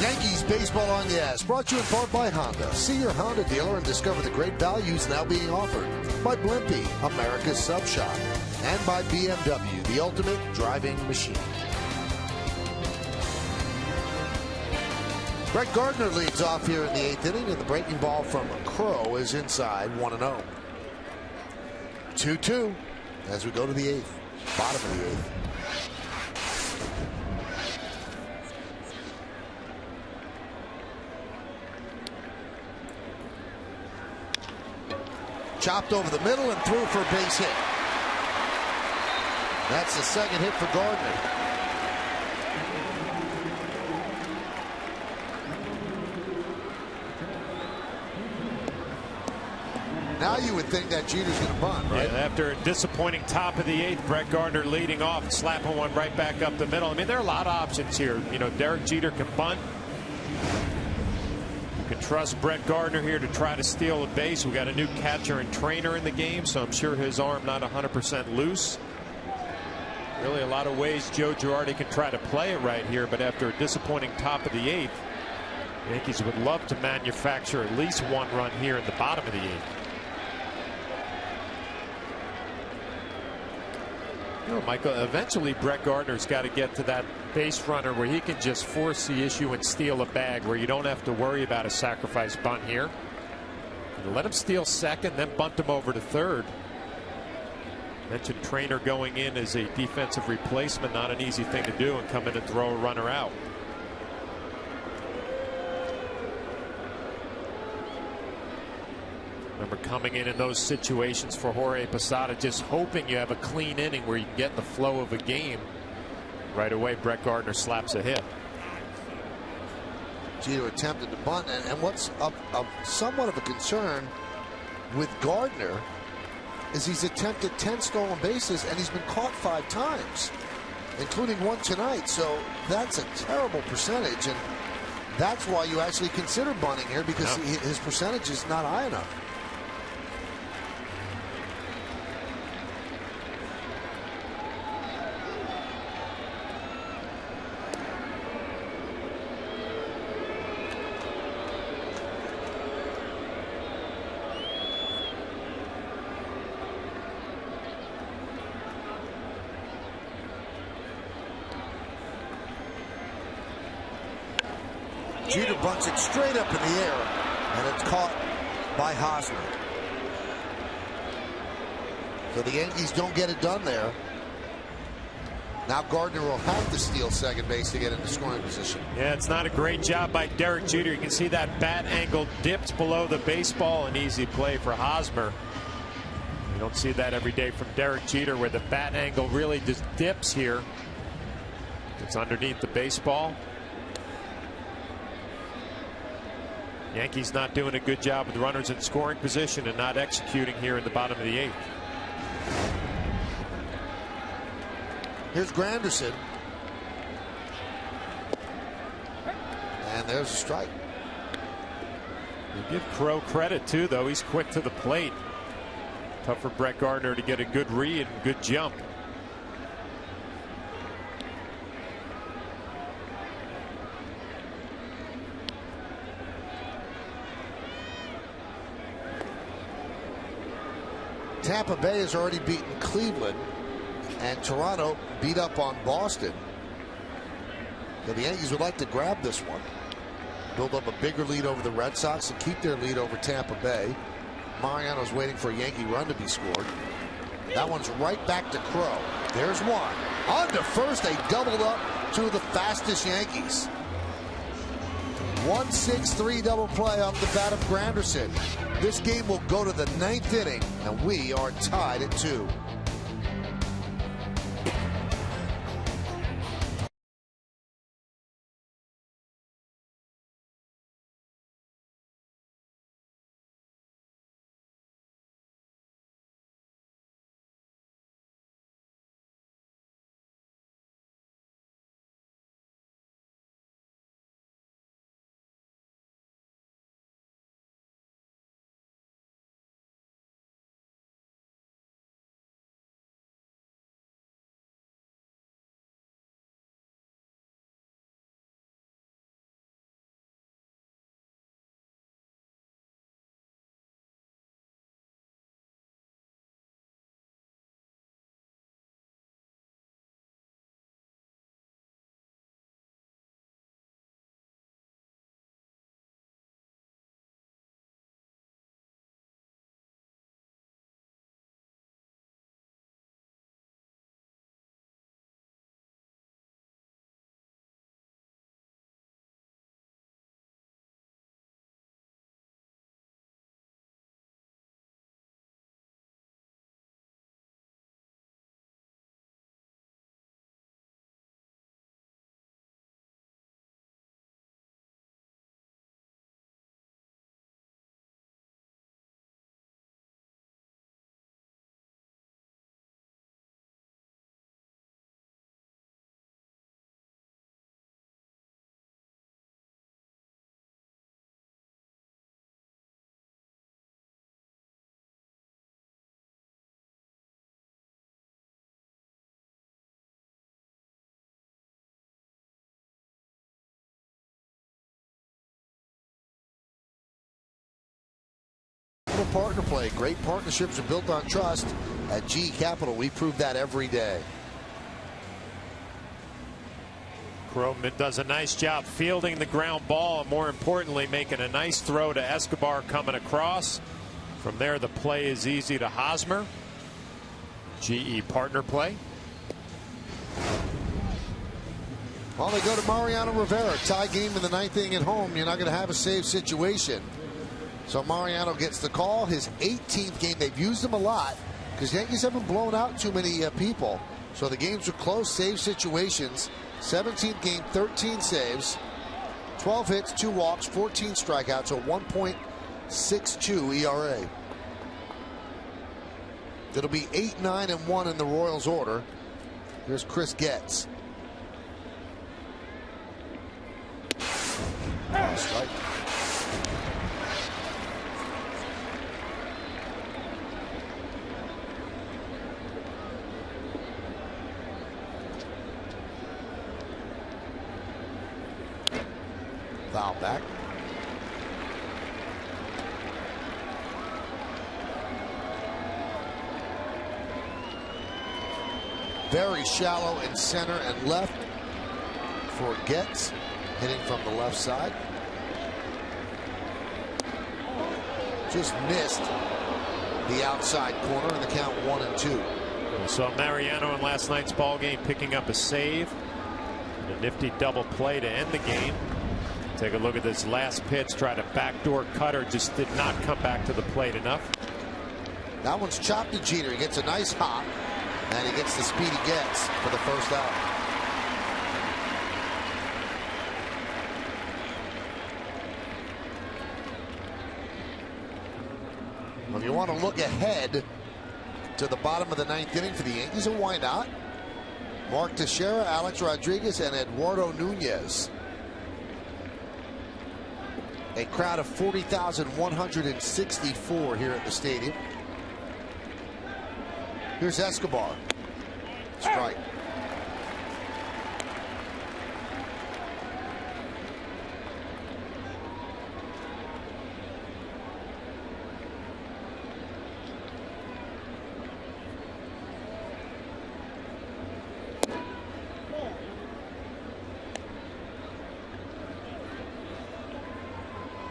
Yankees baseball on the ass, brought to you in part by Honda. See your Honda dealer and discover the great values now being offered. By Blimpie, America's sub shop. And by BMW, the ultimate driving machine. Brett Gardner leads off here in the 8th inning, and the breaking ball from Crow is inside 1-0. 2-2 as we go to the 8th, bottom of the 8th. Chopped over the middle and through for a base hit. That's the second hit for Gardner. Now you would think that Jeter's going to bunt, right? Yeah, after a disappointing top of the 8th, Brett Gardner leading off and slapping one right back up the middle. I mean, there are a lot of options here. You know, Derek Jeter can bunt. You can trust Brett Gardner here to try to steal a base. We got a new catcher and trainer in the game, so I'm sure his arm not 100% loose. Really a lot of ways Joe Girardi can try to play it right here, but after a disappointing top of the 8th, Yankees would love to manufacture at least 1 run here in the bottom of the 8th. You know, Michael, eventually Brett Gardner's got to get to that base runner where he can just force the issue and steal a bag, where you don't have to worry about a sacrifice bunt here. And let him steal second, then bunt him over to third. Mentioned trainer going in as a defensive replacement, not an easy thing to do, and come in and throw a runner out. Remember, coming in those situations for Jorge Posada, just hoping you have a clean inning where you can get the flow of a game. Right away, Brett Gardner slaps a hit. Jeter attempted to bunt, and what's somewhat of a concern with Gardner is he's attempted 10 stolen bases and he's been caught 5 times, including one tonight. So that's a terrible percentage, and that's why you actually consider bunting here, because his percentage is not high enough. Jeter bunts it straight up in the air, and it's caught by Hosmer. So the Yankees don't get it done there. Now Gardner will have to steal second base to get into scoring position. Yeah, it's not a great job by Derek Jeter. You can see that bat angle dipped below the baseball. An easy play for Hosmer. You don't see that every day from Derek Jeter, where the bat angle really just dips here. It's underneath the baseball. Yankees not doing a good job with runners in scoring position and not executing here in the bottom of the 8th. Here's Granderson. And there's a strike. You give Crow credit too, though. He's quick to the plate. Tough for Brett Gardner to get a good read and good jump. Tampa Bay has already beaten Cleveland, and Toronto beat up on Boston. So the Yankees would like to grab this one, build up a bigger lead over the Red Sox, and keep their lead over Tampa Bay. Mariano's waiting for a Yankee run to be scored. That one's right back to Crow. There's one. On to first, they doubled up to the fastest Yankees. 1-6-3 double play off the bat of Granderson. This game will go to the 9th inning, and we are tied at 2. Partner play. Great partnerships are built on trust. At GE Capital, we prove that every day. Crow does a nice job fielding the ground ball, and more importantly, making a nice throw to Escobar coming across. From there, the play is easy to Hosmer. GE partner play. Well, they go to Mariano Rivera. Tie game in the 9th inning at home. You're not going to have a save situation. So Mariano gets the call. His 18th game. They've used him a lot because Yankees haven't blown out too many people. So the games are close, save situations. 17th game, 13 saves. 12 hits, 2 walks, 14 strikeouts, a 1.62 ERA. It'll be 8-9-1 in the Royals order. Here's Chris Getz. Strike. Foul back. Very shallow in center and left for Getz, hitting from the left side. Just missed the outside corner, and the count 1-2. We saw Mariano in last night's ball game picking up a save. And a nifty double play to end the game. Take a look at this last pitch. Tried a backdoor cutter, just did not come back to the plate enough. That one's chopped to Jeter. He gets a nice hop, and he gets the speed he gets for the first out. Well, if you want to look ahead to the bottom of the 9th inning for the Yankees, and why not? Mark Teixeira, Alex Rodriguez, and Eduardo Nunez. A crowd of 40,164 here at the stadium. Here's Escobar. Strike.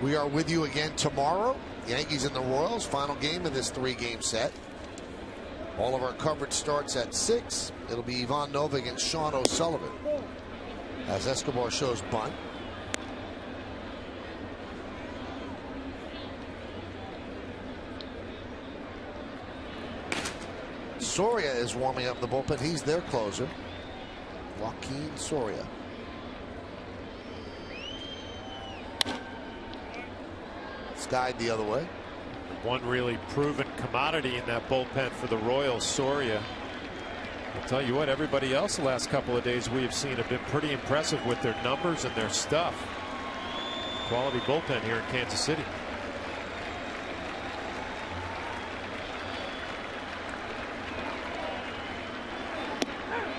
We are with you again tomorrow. Yankees and the Royals, final game of this 3-game set. All of our coverage starts at 6. It'll be Ivan Nova against Sean O'Sullivan as Escobar shows bunt. Soria is warming up the bullpen. He's their closer, Joaquin Soria. Skied the other way. One really proven commodity in that bullpen for the Royals, Soria. I'll tell you what, everybody else the last couple of days we have seen have been pretty impressive with their numbers and their stuff. Quality bullpen here in Kansas City.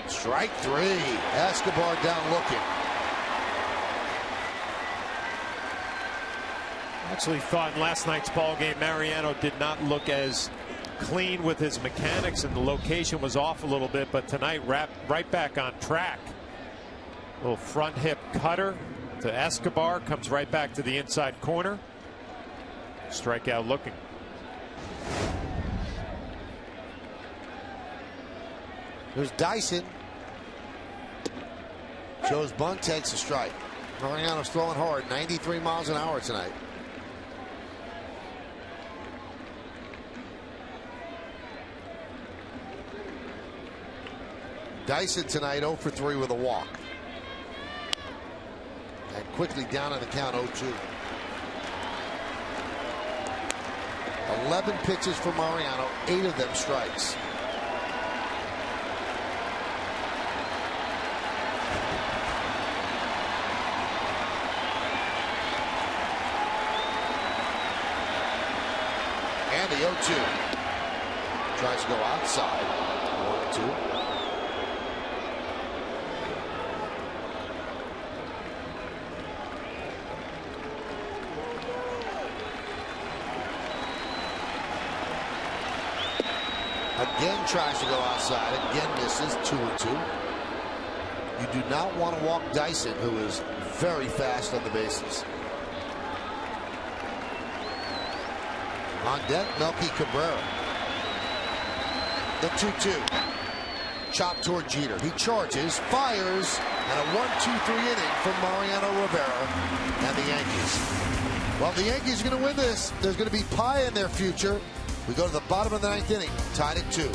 Strike 3. Escobar down looking. Actually thought in last night's ball game Mariano did not look as clean with his mechanics, and the location was off a little bit, but tonight right back on track. Little front hip cutter to Escobar, comes right back to the inside corner. Strikeout looking. There's Dyson. Shows bunt, takes a strike. Mariano's throwing hard, 93 miles an hour tonight. Dyson tonight 0 for 3 with a walk. And quickly down in the count 0-2. 11 pitches for Mariano, 8 of them strikes. And the 0-2. Tries to go outside. 1-2. Again tries to go outside. Again misses. 2-2. You do not want to walk Dyson, who is very fast on the bases. On deck, Melky Cabrera. The 2-2. Chop toward Jeter. He charges, fires, and a 1-2-3 inning from Mariano Rivera and the Yankees. Well, the Yankees are going to win this. There's going to be pie in their future. We go to the bottom of the 9th inning, tied at 2.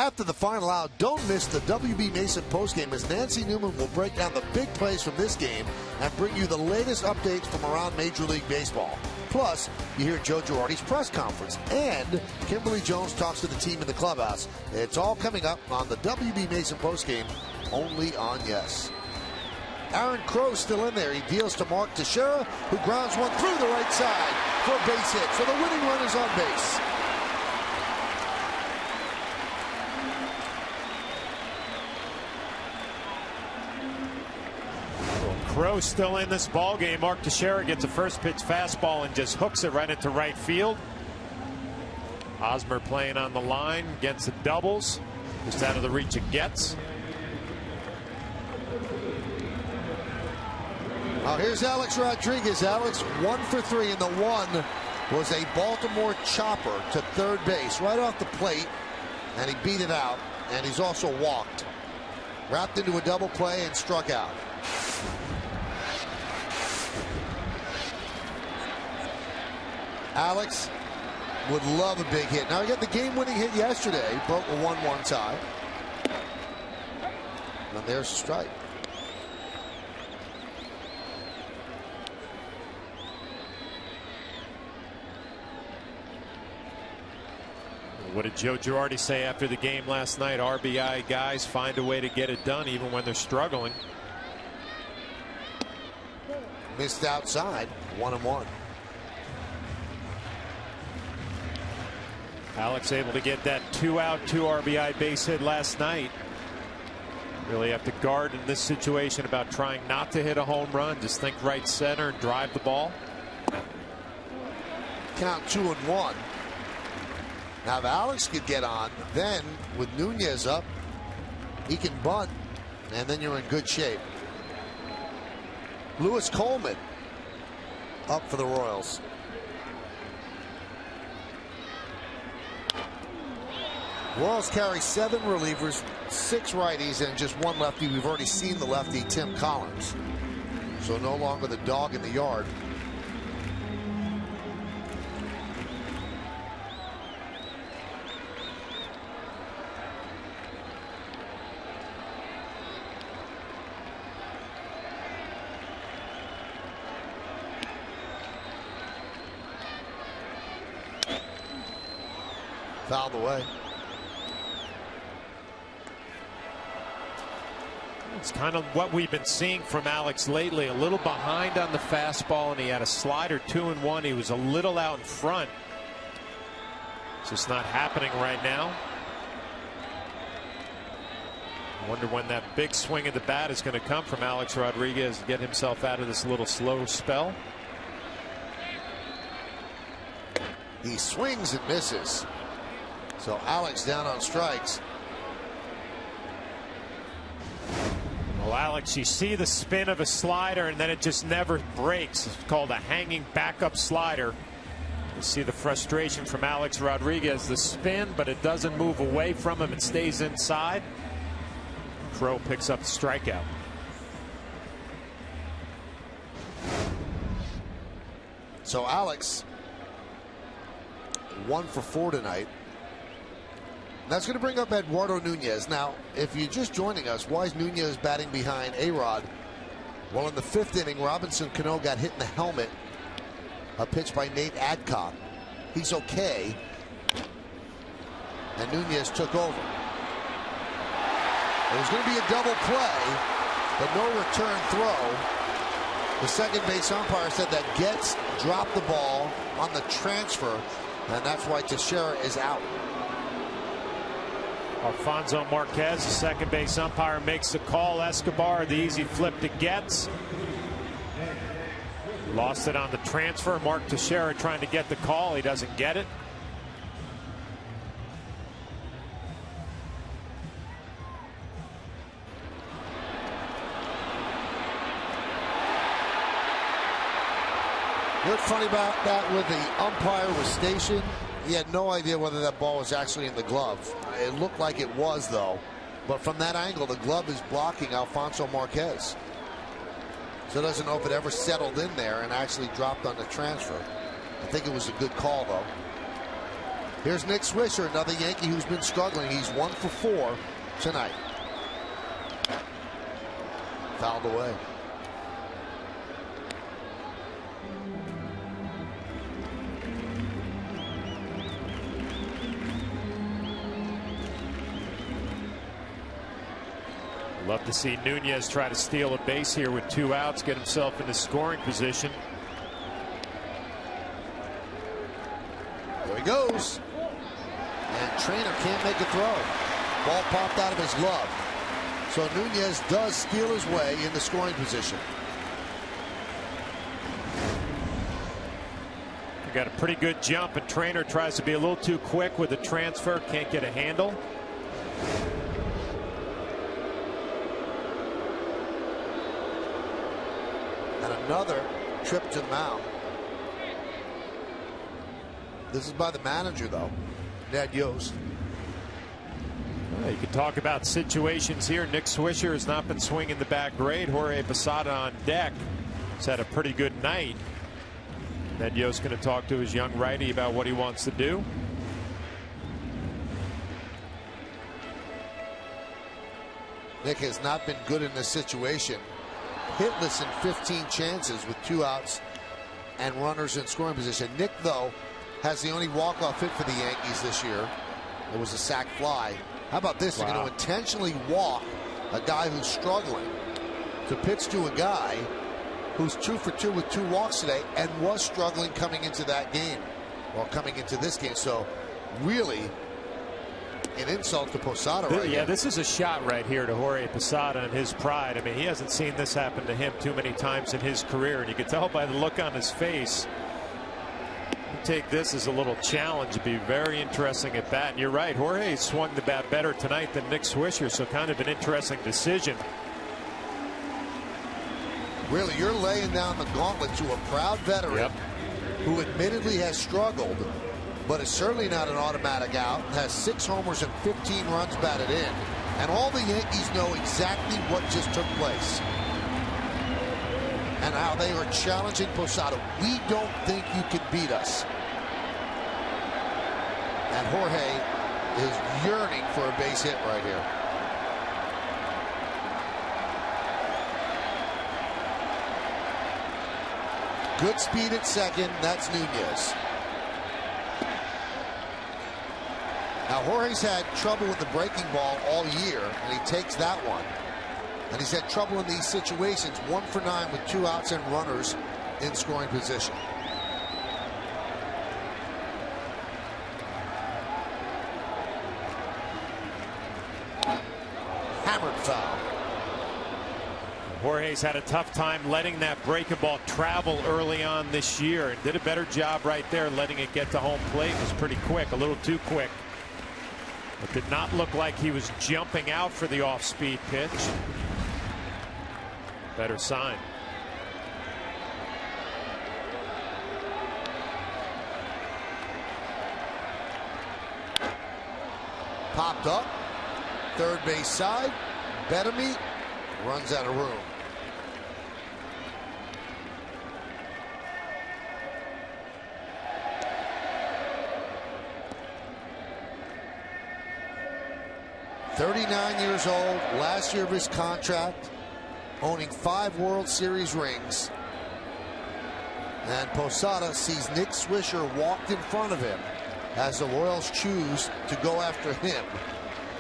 After the final out, don't miss the WB Mason postgame as Nancy Newman will break down the big plays from this game and bring you the latest updates from around Major League Baseball. Plus, you hear Joe Girardi's press conference, and Kimberly Jones talks to the team in the clubhouse. It's all coming up on the WB Mason postgame, only on Yes. Aaron Crowe's still in there. He deals to Mark Teixeira, who grounds one through the right side for a base hit. So the winning run is on base. Crowe still in this ball game. Mark Teixeira gets a first pitch fastball and just hooks it right into right field. Hosmer playing on the line against the doubles, just out of the reach of Getz. Here's Alex Rodriguez. Alex 1 for 3, and the one was a Baltimore chopper to third base right off the plate, and he beat it out, and he's also walked. Wrapped into a double play and struck out. Alex would love a big hit. Now he got the game-winning hit yesterday, broke a 1-1 tie. And there's a strike. What did Joe Girardi say after the game last night? RBI guys find a way to get it done even when they're struggling. Missed outside, 1-1. Alex able to get that 2-out, 2 RBI base hit last night. Really have to guard in this situation about trying not to hit a home run. Just think right center and drive the ball. Count 2-1. Now if Alex could get on, then with Nunez up, he can bunt, and then you're in good shape. Lewis Coleman up for the Royals. Royals carry 7 relievers, 6 righties, and just 1 lefty. We've already seen the lefty, Tim Collins. So no longer the dog in the yard. Fouled away. It's kind of what we've been seeing from Alex lately. A little behind on the fastball, and he had a slider 2-1. He was a little out in front. It's just not happening right now. I wonder when that big swing of the bat is going to come from Alex Rodriguez to get himself out of this little slow spell. He swings and misses. So Alex down on strikes. Well, Alex, you see the spin of a slider and then it just never breaks. It's called a hanging backup slider. You see the frustration from Alex Rodriguez. The spin, but it doesn't move away from him. It stays inside. Crowe picks up the strikeout. So Alex 1 for 4 tonight. That's going to bring up Eduardo Nunez. Now, if you're just joining us, why is Nunez batting behind A-Rod? Well, in the 5th inning, Robinson Cano got hit in the helmet. A pitch by Nate Adcock. He's okay. And Nunez took over. It was going to be a double play, but no return throw. The second base umpire said that Getz dropped the ball on the transfer, and that's why Teixeira is out. Alfonso Marquez, the second base umpire, makes the call. Escobar, the easy flip to Getz. Lost it on the transfer. Mark Teixeira trying to get the call. He doesn't get it. What's funny about that, when the umpire was stationed, he had no idea whether that ball was actually in the glove. It looked like it was, though. But from that angle, the glove is blocking Alfonso Marquez. So it doesn't know if it ever settled in there and actually dropped on the transfer. I think it was a good call, though. Here's Nick Swisher, another Yankee who's been struggling. He's 1 for 4 tonight. Fouled away. Love to see Nunez try to steal a base here with 2 outs, get himself into scoring position. There he goes. And Trainer can't make a throw. Ball popped out of his glove. So Nunez does steal his way into scoring position. He got a pretty good jump, and Trainer tries to be a little too quick with the transfer. Can't get a handle. And another trip to the mound. This is by the manager, though, Ned Yost. You can talk about situations here. Nick Swisher has not been swinging the bat great. Jorge Posada on deck has had a pretty good night. Ned Yost going to talk to his young righty about what he wants to do. Nick has not been good in this situation. Hitless in 15 chances with 2 outs and runners in scoring position. Nick, though, has the only walk-off hit for the Yankees this year. It was a sac fly. How about this? Wow. They're going to intentionally walk a guy who's struggling to pitch to a guy who's 2 for 2 with 2 walks today and was struggling coming into that game. Well, coming into this game. So really an insult to Posada right here. Yeah, this is a shot right here to Jorge Posada and his pride. I mean, he hasn't seen this happen to him too many times in his career, and you can tell by the look on his face. Take this as a little challenge. It'd be very interesting at bat. And you're right, Jorge swung the bat better tonight than Nick Swisher, so kind of an interesting decision. Really, you're laying down the gauntlet to a proud veteran who admittedly has struggled, but is certainly not an automatic out. Has 6 homers and 15 runs batted in, and all the Yankees know exactly what just took place and how they are challenging Posada. We don't think you can beat us. And Jorge is yearning for a base hit right here. Good speed at second. That's Nunez. Now Jorge's had trouble with the breaking ball all year, and he takes that one. And he's had trouble in these situations. 1 for 9 with 2 outs and runners in scoring position. Hammered foul. Jorge's had a tough time letting that breaking ball travel early on this year, and did a better job right there letting it get to home plate. It was pretty quick, a little too quick. It did not look like he was jumping out for the off-speed pitch. Better sign. Popped up. Third base side. Bettamy runs out of room. "39 years old, last year of his contract, owning 5 World Series rings." And Posada sees Nick Swisher walked in front of him as the Royals choose to go after him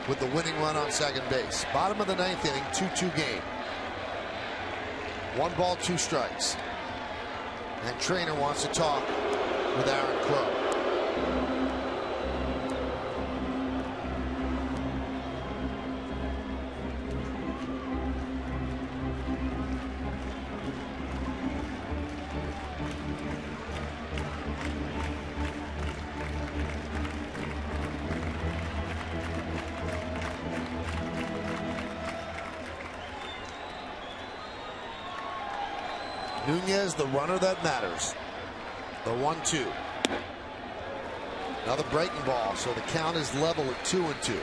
with the winning run on second base. Bottom of the 9th inning, 2-2 game. 1 ball, 2 strikes. And Trainer wants to talk with Aaron Crow. Nunez, the runner that matters. The 1-2. Another breaking ball, so the count is level at 2-2.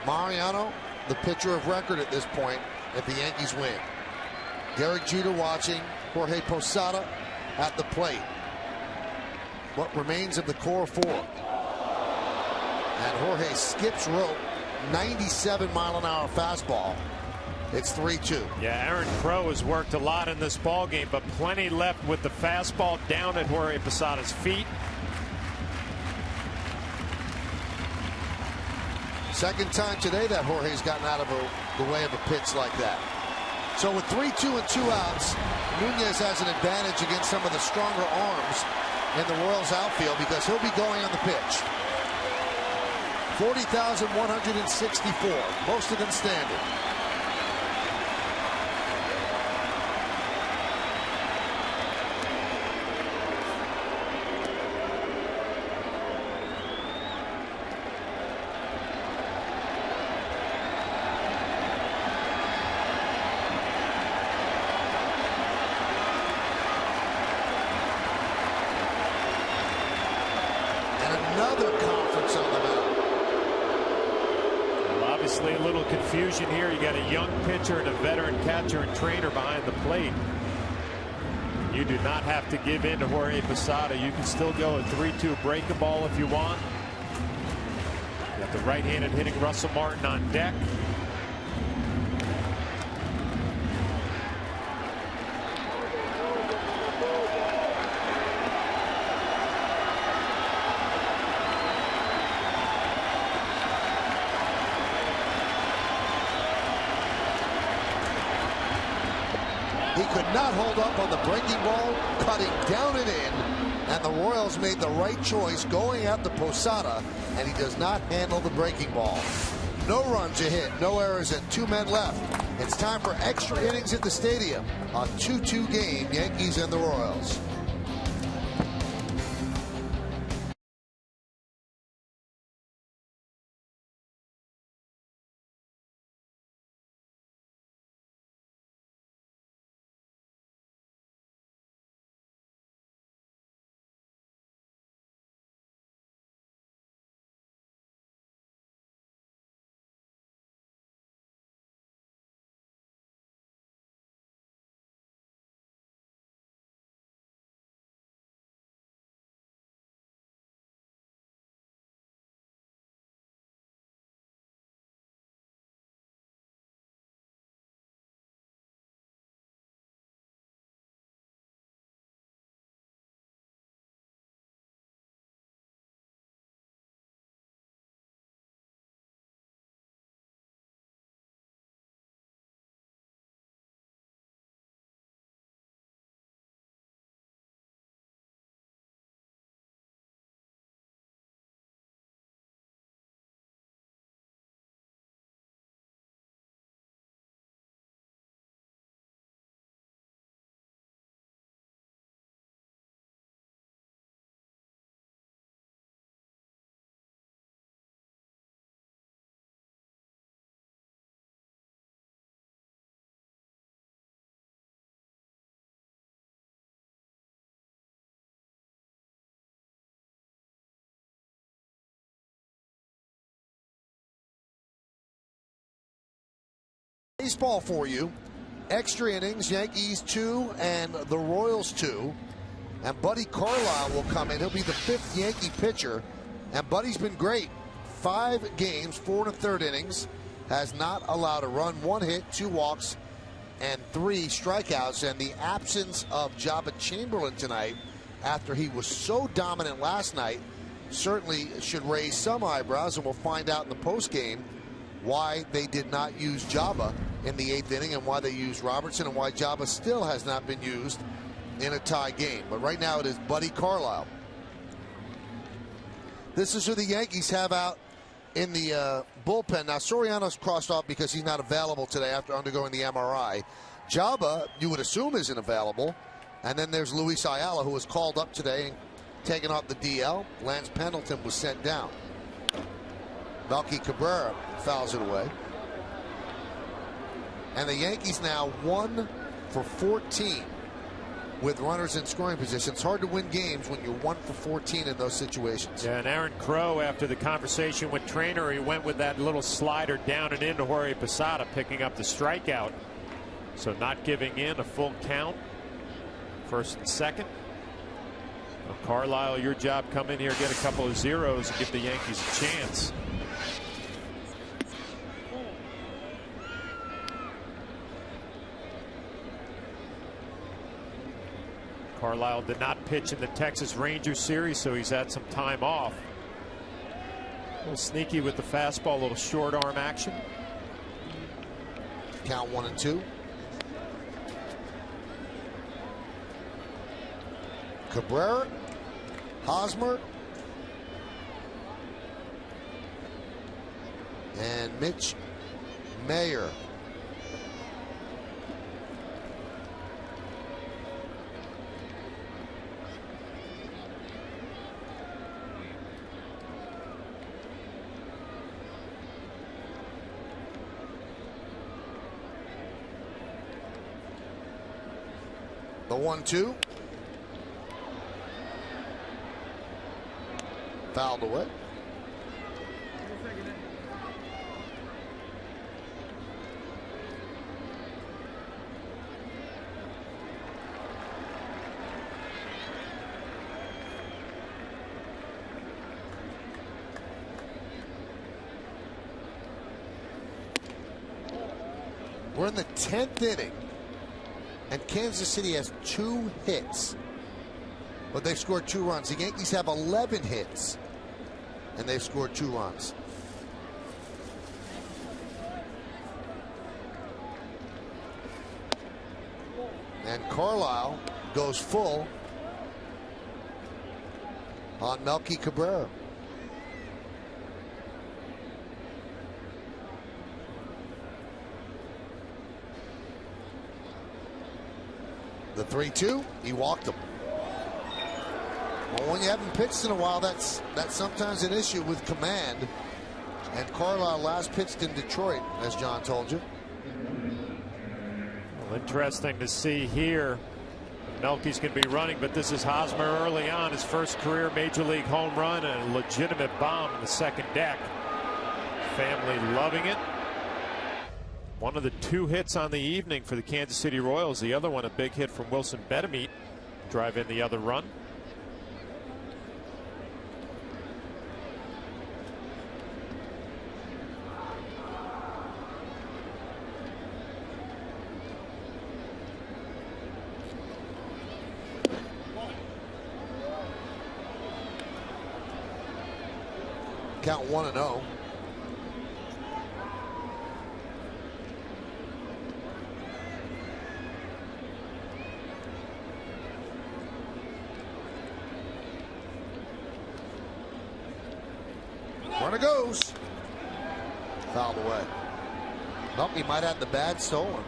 Mariano, the pitcher of record at this point if the Yankees win. Derek Jeter watching. Jorge Posada at the plate. What remains of the core four. And Jorge skips rope. 97-mile-an-hour fastball. It's 3-2. Yeah, Aaron Crow has worked a lot in this ball game, but plenty left with the fastball down at Jorge Posada's feet. Second time today that Jorge's gotten out of the way of a pitch like that. So with 3-2 and 2 outs, Nunez has an advantage against some of the stronger arms in the Royals outfield because he'll be going on the pitch. 40,164, most of them standing. Another conference on the mound. Well, obviously a little confusion here. You got a young pitcher and a veteran catcher and trainer behind the plate. You do not have to give in to Jorge Posada. You can still go a 3-2 break a ball if you want. You got the right-handed hitting Russell Martin on deck. He could not hold up on the breaking ball, cutting down and in, and the Royals made the right choice going at the Posada, and he does not handle the breaking ball. No runs a hit, no errors, and 2 men left. It's time for extra innings at the stadium. A 2-2 game, Yankees and the Royals. Baseball for you. Extra innings, Yankees 2 and the Royals 2. And Buddy Carlisle will come in. He'll be the 5th Yankee pitcher. And Buddy's been great. 5 games, 4 1/3 innings. Has not allowed a run, 1 hit, 2 walks, and 3 strikeouts. And the absence of Jabba Chamberlain tonight, after he was so dominant last night, certainly should raise some eyebrows. And we'll find out in the postgame why they did not use Jabba in the 8th inning and why they used Robertson and why Jabba still has not been used in a tie game. But right now it is Buddy Carlisle. This is who the Yankees have out in the bullpen. Now Soriano's crossed off because he's not available today after undergoing the MRI. Jabba, you would assume, isn't available. And then there's Luis Ayala, who was called up today and taken off the DL. Lance Pendleton was sent down. Melky Cabrera fouls it away. And the Yankees now 1 for 14 with runners in scoring position. It's hard to win games when you're 1 for 14 in those situations. Yeah, and Aaron Crow, after the conversation with trainer, he went with that little slider down and into Jorge Posada, picking up the strikeout. So not giving in, a full count. First and second. Well, Carlisle, your job, come in here, get a couple of zeros and give the Yankees a chance. Carlisle did not pitch in the Texas Rangers series, so he's had some time off. A little sneaky with the fastball, a little short arm action. Count 1-2. Cabrera, Hosmer, and Mitch Mayer. The 1-2. Fouled away. We're in the 10th inning, and Kansas City has 2 hits. But they've scored 2 runs. The Yankees have 11 hits, and they've scored 2 runs. And Carlisle goes full on Melky Cabrera. The 3-2, he walked him. Well, when you haven't pitched in a while, that's sometimes an issue with command. And Carlisle last pitched in Detroit, as John told you. Well, interesting to see here. Melky's going to be running, but this is Hosmer early on, his first career major league home run, and a legitimate bomb in the second deck. Family loving it. One of the 2 hits on the evening for the Kansas City Royals. The other one, a big hit from Wilson Betemit, drive in the other run. Count 1-0. Runner goes. Fouled away. Melky might have the bad stolen.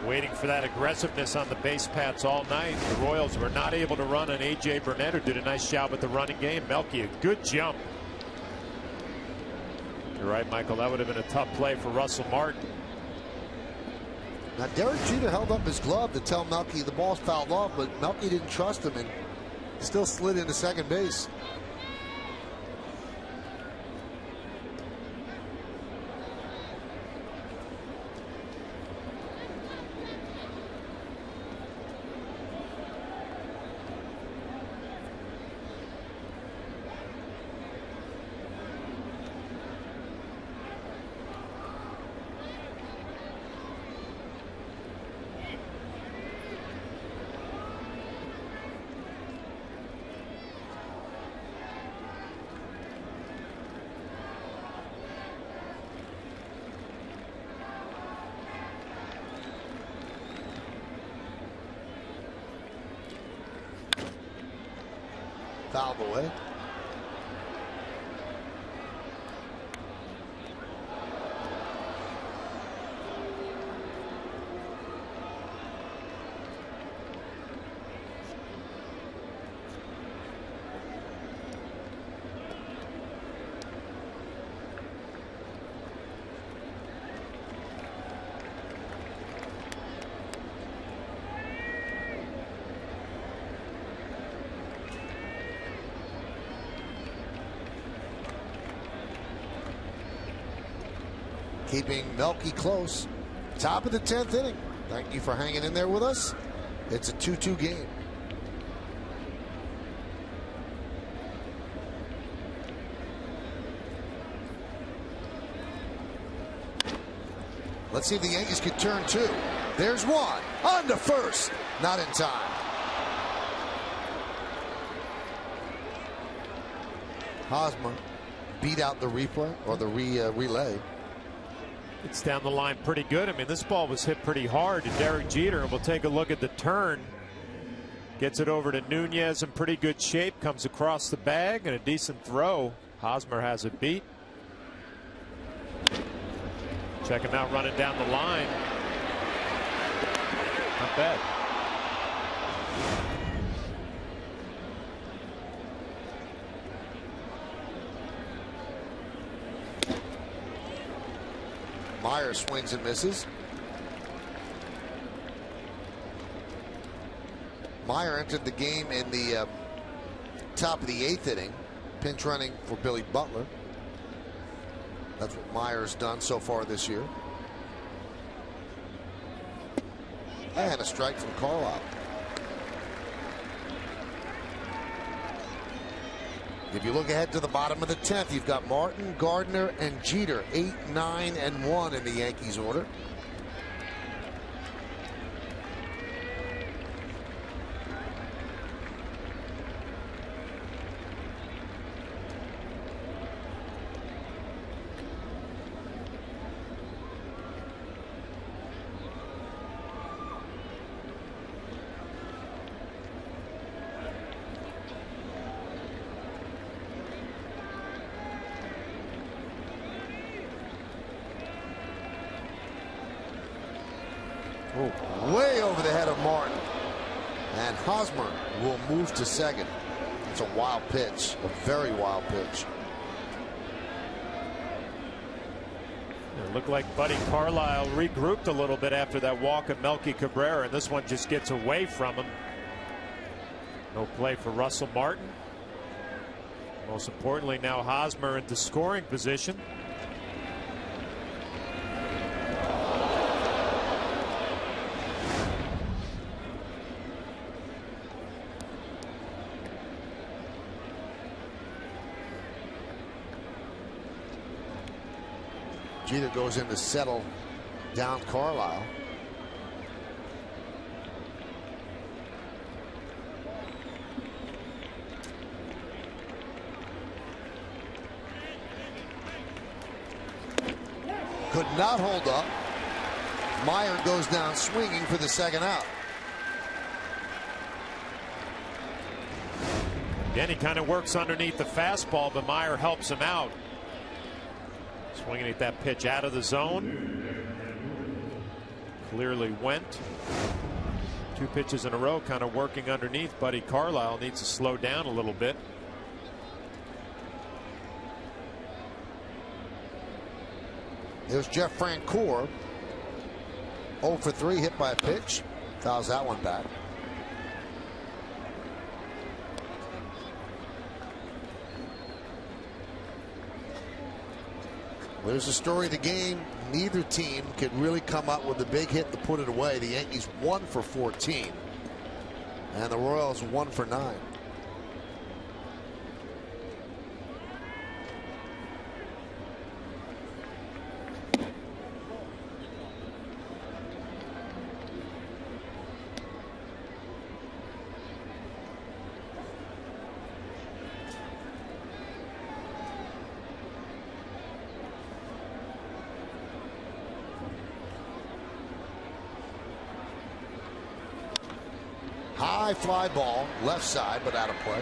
Waiting for that aggressiveness on the base paths all night. The Royals were not able to run on A.J. Burnett, who did a nice job with the running game. Melky, a good jump. You're right, Michael. That would have been a tough play for Russell Martin. Now, Derek Jeter held up his glove to tell Melky the ball's fouled off, but Melky didn't trust him and still slid into second base. Fouled away. keeping Melky close. Top of the 10th inning. Thank you for hanging in there with us. It's a 2-2 game. Let's see if the Yankees can turn two. There's one. On to first. Not in time. Hosmer beat out the replay or the relay. It's down the line pretty good. I mean, this ball was hit pretty hard to Derek Jeter, and we'll take a look at the turn. Gets it over to Nunez in pretty good shape, comes across the bag, and a decent throw. Hosmer has it beat. Check him out running down the line. Not bad. Meyer swings and misses. Meyer entered the game in the top of the 8th inning, pinch running for Billy Butler. That's what Meyer's done so far this year. And a strike from Carlisle. If you look ahead to the bottom of the 10th, you've got Martin, Gardner, and Jeter, 8, 9, and 1 in the Yankees order. Way over the head of Martin. And Hosmer will move to second. It's a wild pitch, a very wild pitch. It looked like Buddy Carlisle regrouped a little bit after that walk of Melky Cabrera, and this one just gets away from him. No play for Russell Martin. Most importantly, now Hosmer into scoring position. Jeter goes in to settle down Carlisle. Could not hold up. Meyer goes down swinging for the second out. Again, he kind of works underneath the fastball, but Meyer helps him out. Swinging at that pitch out of the zone. Clearly went. 2 pitches in a row, kind of working underneath. Buddy Carlisle needs to slow down a little bit. Here's Jeff Francoeur. 0 for 3, hit by a pitch. Fouls that one back. There's the story of the game. Neither team could really come up with a big hit to put it away. The Yankees 1 for 14. And the Royals 1 for 9. High fly ball, left side, but out of play.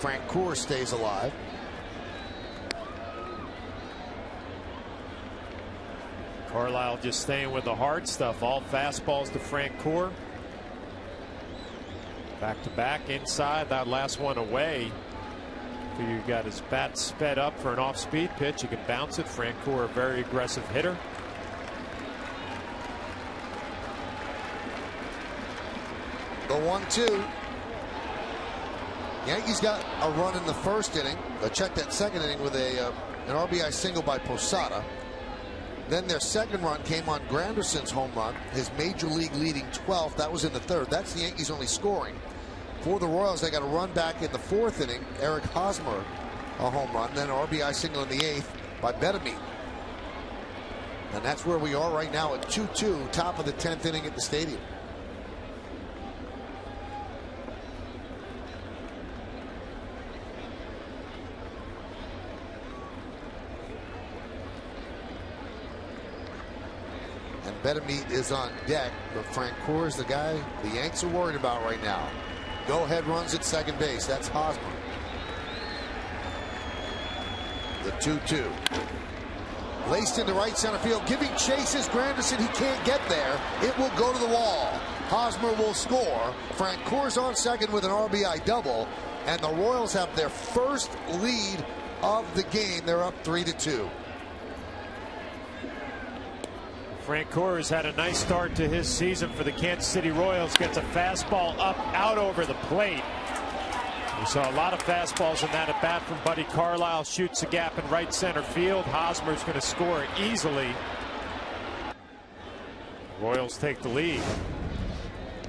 Francoeur stays alive. Carlisle just staying with the hard stuff. All fastballs to Francoeur. Back to back inside. That last one away. You got his bat sped up for an off-speed pitch. You can bounce it. Francoeur, a very aggressive hitter. The 1-2. Yankees got a run in the first inning. They checked that second inning with an RBI single by Posada. Then their second run came on Granderson's home run, his major league leading 12th. That was in the third. That's the Yankees only scoring. For the Royals, they got a run back in the fourth inning. Eric Hosmer, a home run. Then an RBI single in the eighth by Betemit. And that's where we are right now at 2-2, top of the 10th inning at the stadium. And Betemit is on deck, but Francoeur is the guy the Yanks are worried about right now. Go-ahead runs at second base. That's Hosmer. The 2-2. Laced into right center field. Giving chases Granderson. He can't get there. It will go to the wall. Hosmer will score. Francoeur's on second with an RBI double. And the Royals have their first lead of the game. They're up 3-2. Francoeur has had a nice start to his season for the Kansas City Royals. Gets a fastball up, out over the plate. We saw a lot of fastballs in that at bat from Buddy Carlisle. Shoots a gap in right center field. Hosmer's going to score easily. Royals take the lead.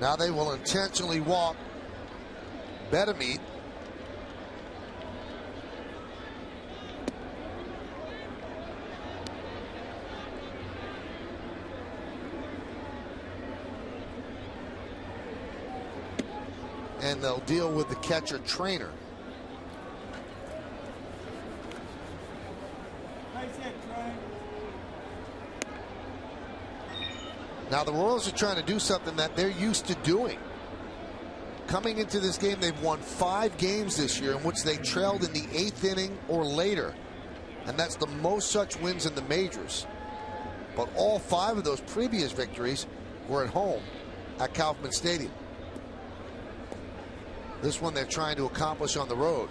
Now they will intentionally walk Betemit. And they'll deal with the catcher Trainer. Now the Royals are trying to do something that they're used to doing. Coming into this game, they've won 5 games this year in which they trailed in the 8th inning or later. And that's the most such wins in the majors. But all 5 of those previous victories were at home at Kauffman Stadium. This one they're trying to accomplish on the road.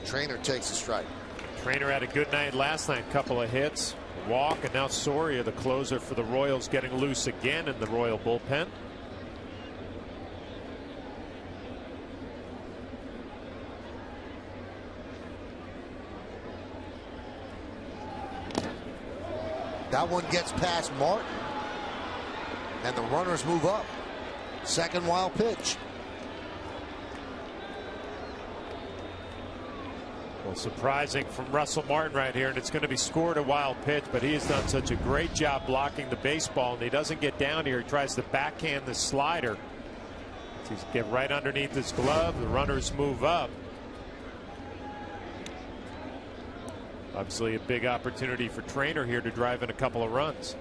Trainer takes a strike. Trainer had a good night last night. Couple of hits, a walk, and now Soria, the closer for the Royals, getting loose again in the Royal bullpen. That one gets past Martin, and the runners move up. Second wild pitch. Well, surprising from Russell Martin right here, and it's going to be scored a wild pitch, but he has done such a great job blocking the baseball, and he doesn't get down here. He tries to backhand the slider. He's get right underneath his glove. The runners move up. Obviously a big opportunity for Trainer here to drive in a couple of runs.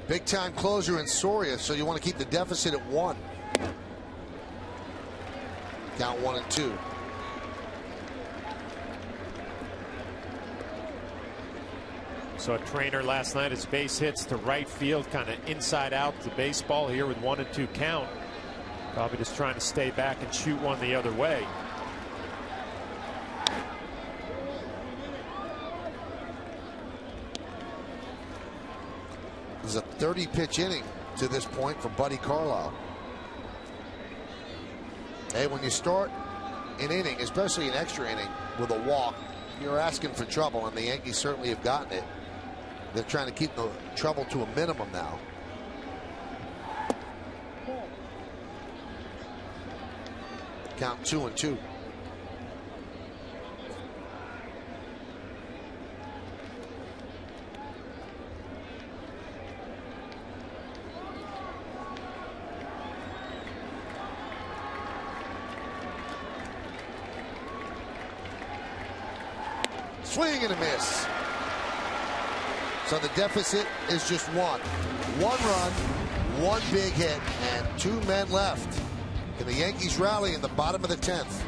Big time closer in Soria, so you want to keep the deficit at 1. Count 1-2. So a Trainer last night, his base hits to right field, kind of inside out the baseball here with 1-2 count. Probably just trying to stay back and shoot one the other way. This is a 30-pitch inning to this point for Buddy Carlisle. Hey, when you start an inning, especially an extra inning, with a walk, you're asking for trouble, and the Yankees certainly have gotten it. They're trying to keep the trouble to a minimum now. Count 2-2. Swing and a miss. So the deficit is just 1. 1 run, one big hit and 2 men left. Can the Yankees rally in the bottom of the 10th?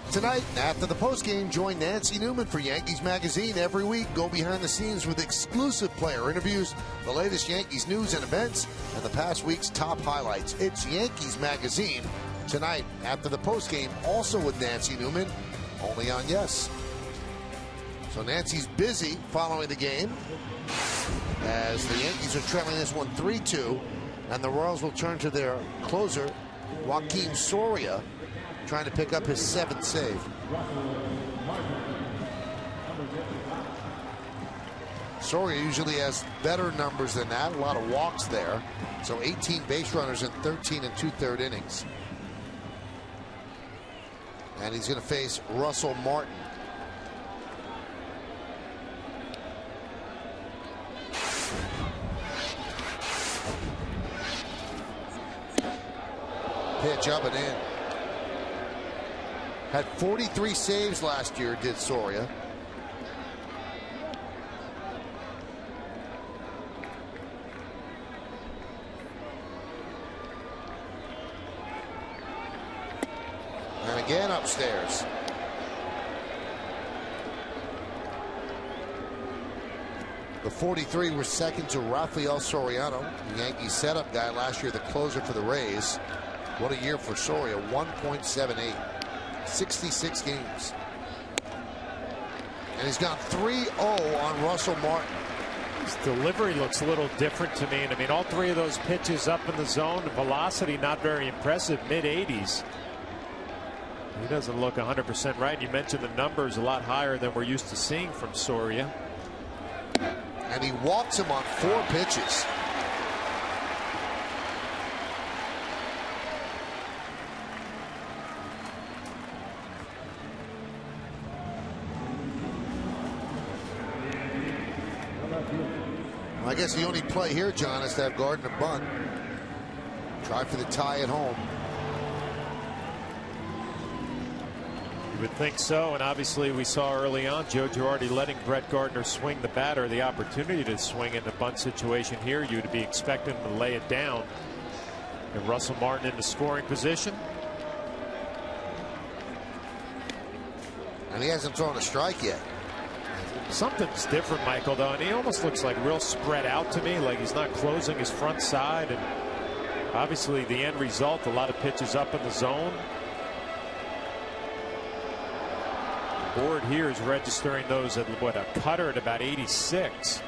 Tonight, after the postgame, join Nancy Newman for Yankees Magazine every week. Go behind the scenes with exclusive player interviews, the latest Yankees news and events, and the past week's top highlights. It's Yankees Magazine tonight after the postgame, also with Nancy Newman, only on Yes. So Nancy's busy following the game as the Yankees are trailing this one 3-2, and the Royals will turn to their closer, Joaquin Soria, trying to pick up his 7th save. Soria usually has better numbers than that. A lot of walks there. So 18 base runners in 13 2/3 innings. And he's going to face Russell Martin. Pitch up and in. Had 43 saves last year, did Soria. And again upstairs. The 43 was second to Rafael Soriano, the Yankees setup guy last year, the closer for the Rays. What a year for Soria, 1.78. 66 games. And he's gone 3-0 on Russell Martin. His delivery looks a little different to me. And I mean, all 3 of those pitches up in the zone, velocity not very impressive, mid-80s. He doesn't look 100% right. You mentioned the numbers a lot higher than we're used to seeing from Soria. And he walks him on 4 pitches. I guess the only play here, John, is to have Gardner bunt. Try for the tie at home. You would think so, and obviously we saw early on Joe Girardi letting Brett Gardner swing the batter. The opportunity to swing in the bunt situation here, you'd be expecting him to lay it down. And Russell Martin in the scoring position. And he hasn't thrown a strike yet. Something's different, Michael, though, and he almost looks like real spread out to me, like he's not closing his front side. And obviously the end result, a lot of pitches up in the zone. The board here is registering those at what, a cutter at about 86.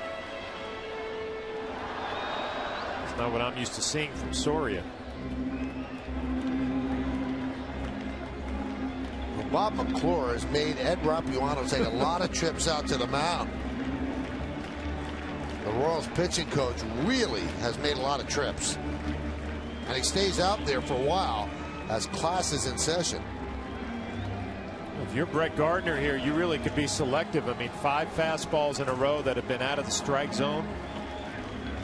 It's not what I'm used to seeing from Soria. Bob McClure has made Ed Rapuano take a lot of trips out to the mound. The Royals pitching coach really has made a lot of trips. And he stays out there for a while as class is in session. If you're Brett Gardner here, you really could be selective. I mean, 5 fastballs in a row that have been out of the strike zone.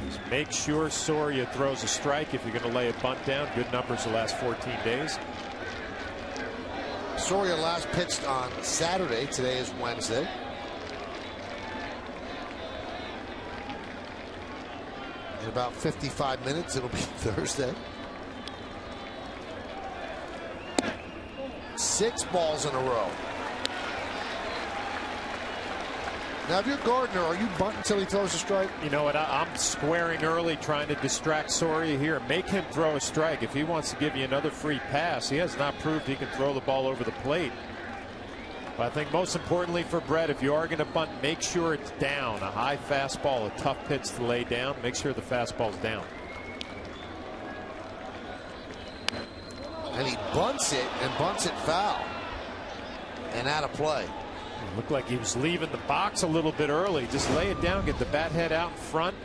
Just make sure Soria throws a strike if you're going to lay a bunt down. Good numbers the last 14 days. Soria last pitched on Saturday. Today is Wednesday. In about 55 minutes, it'll be Thursday. 6 balls in a row. Now, if you're Gardner, are you bunting until he throws a strike? You know what? I'm squaring early, trying to distract Soria here. Make him throw a strike. If he wants to give you another free pass, he has not proved he can throw the ball over the plate. But I think most importantly for Brett, if you are going to bunt, make sure it's down. A high fastball, a tough pitch to lay down. Make sure the fastball's down. And he bunts it foul and out of play. It looked like he was leaving the box a little bit early. Just lay it down, get the bat head out in front.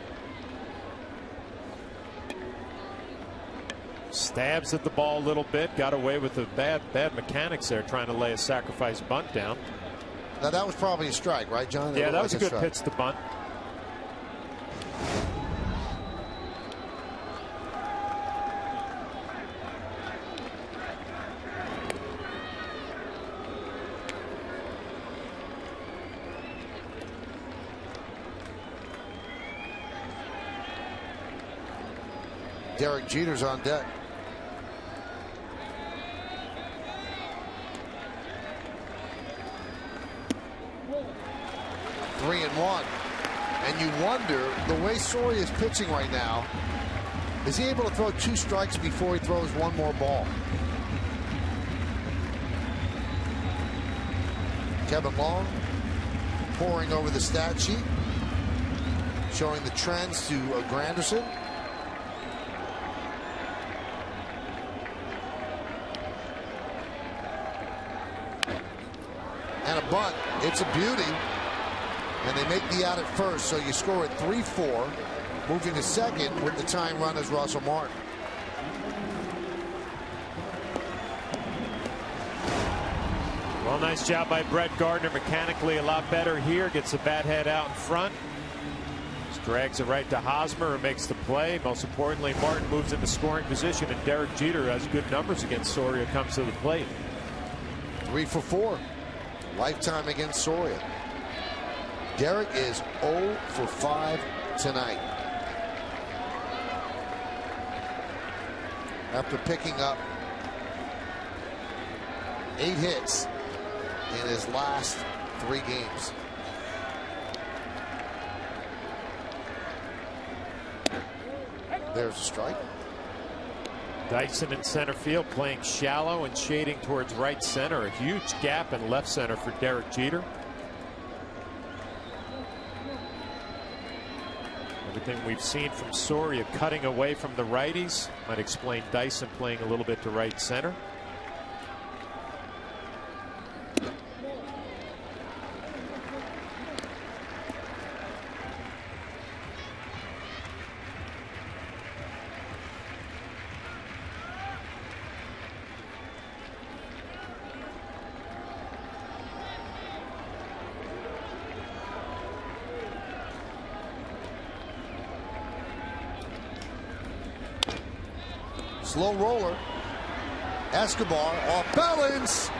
Stabs at the ball a little bit, got away with the bad mechanics there, trying to lay a sacrifice bunt down. Now that was probably a strike, right, John? Yeah, that was a good pitch to bunt. Derek Jeter's on deck. Three and one. And you wonder, the way Soria is pitching right now, is he able to throw 2 strikes before he throws 1 more ball? Kevin Long poring over the stat sheet, showing the trends to Granderson. And a bunt. It's a beauty. And they make the out at first, so you score at 3-4, moving to second with the tying run as Russell Martin. Well, nice job by Brett Gardner. Mechanically a lot better here. Gets the bat head out in front. Just drags it right to Hosmer, who makes the play. Most importantly, Martin moves into scoring position, and Derek Jeter has good numbers against Soria, comes to the plate. 3 for 4. Lifetime against Soria. Derek is 0 for 5 tonight. After picking up 8 hits in his last 3 games. There's a strike. Dyson in center field, playing shallow and shading towards right center. A huge gap in left center for Derek Jeter. Everything we've seen from Soria cutting away from the righties might explain Dyson playing a little bit to right center. Slow roller. Escobar off balance.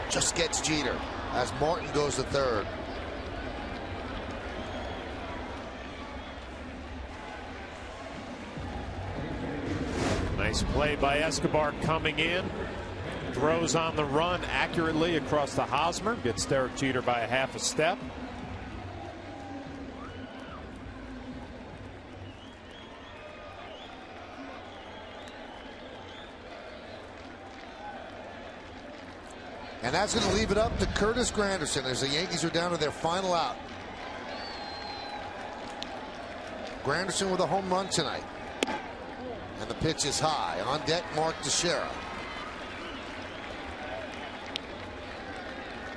Just gets Jeter as Martin goes to third. Nice play by Escobar coming in. Throws on the run accurately across to Hosmer. Gets Derek Jeter by a half a step. And that's going to leave it up to Curtis Granderson as the Yankees are down to their final out. Granderson with a home run tonight. And the pitch is high. On deck, Mark Teixeira.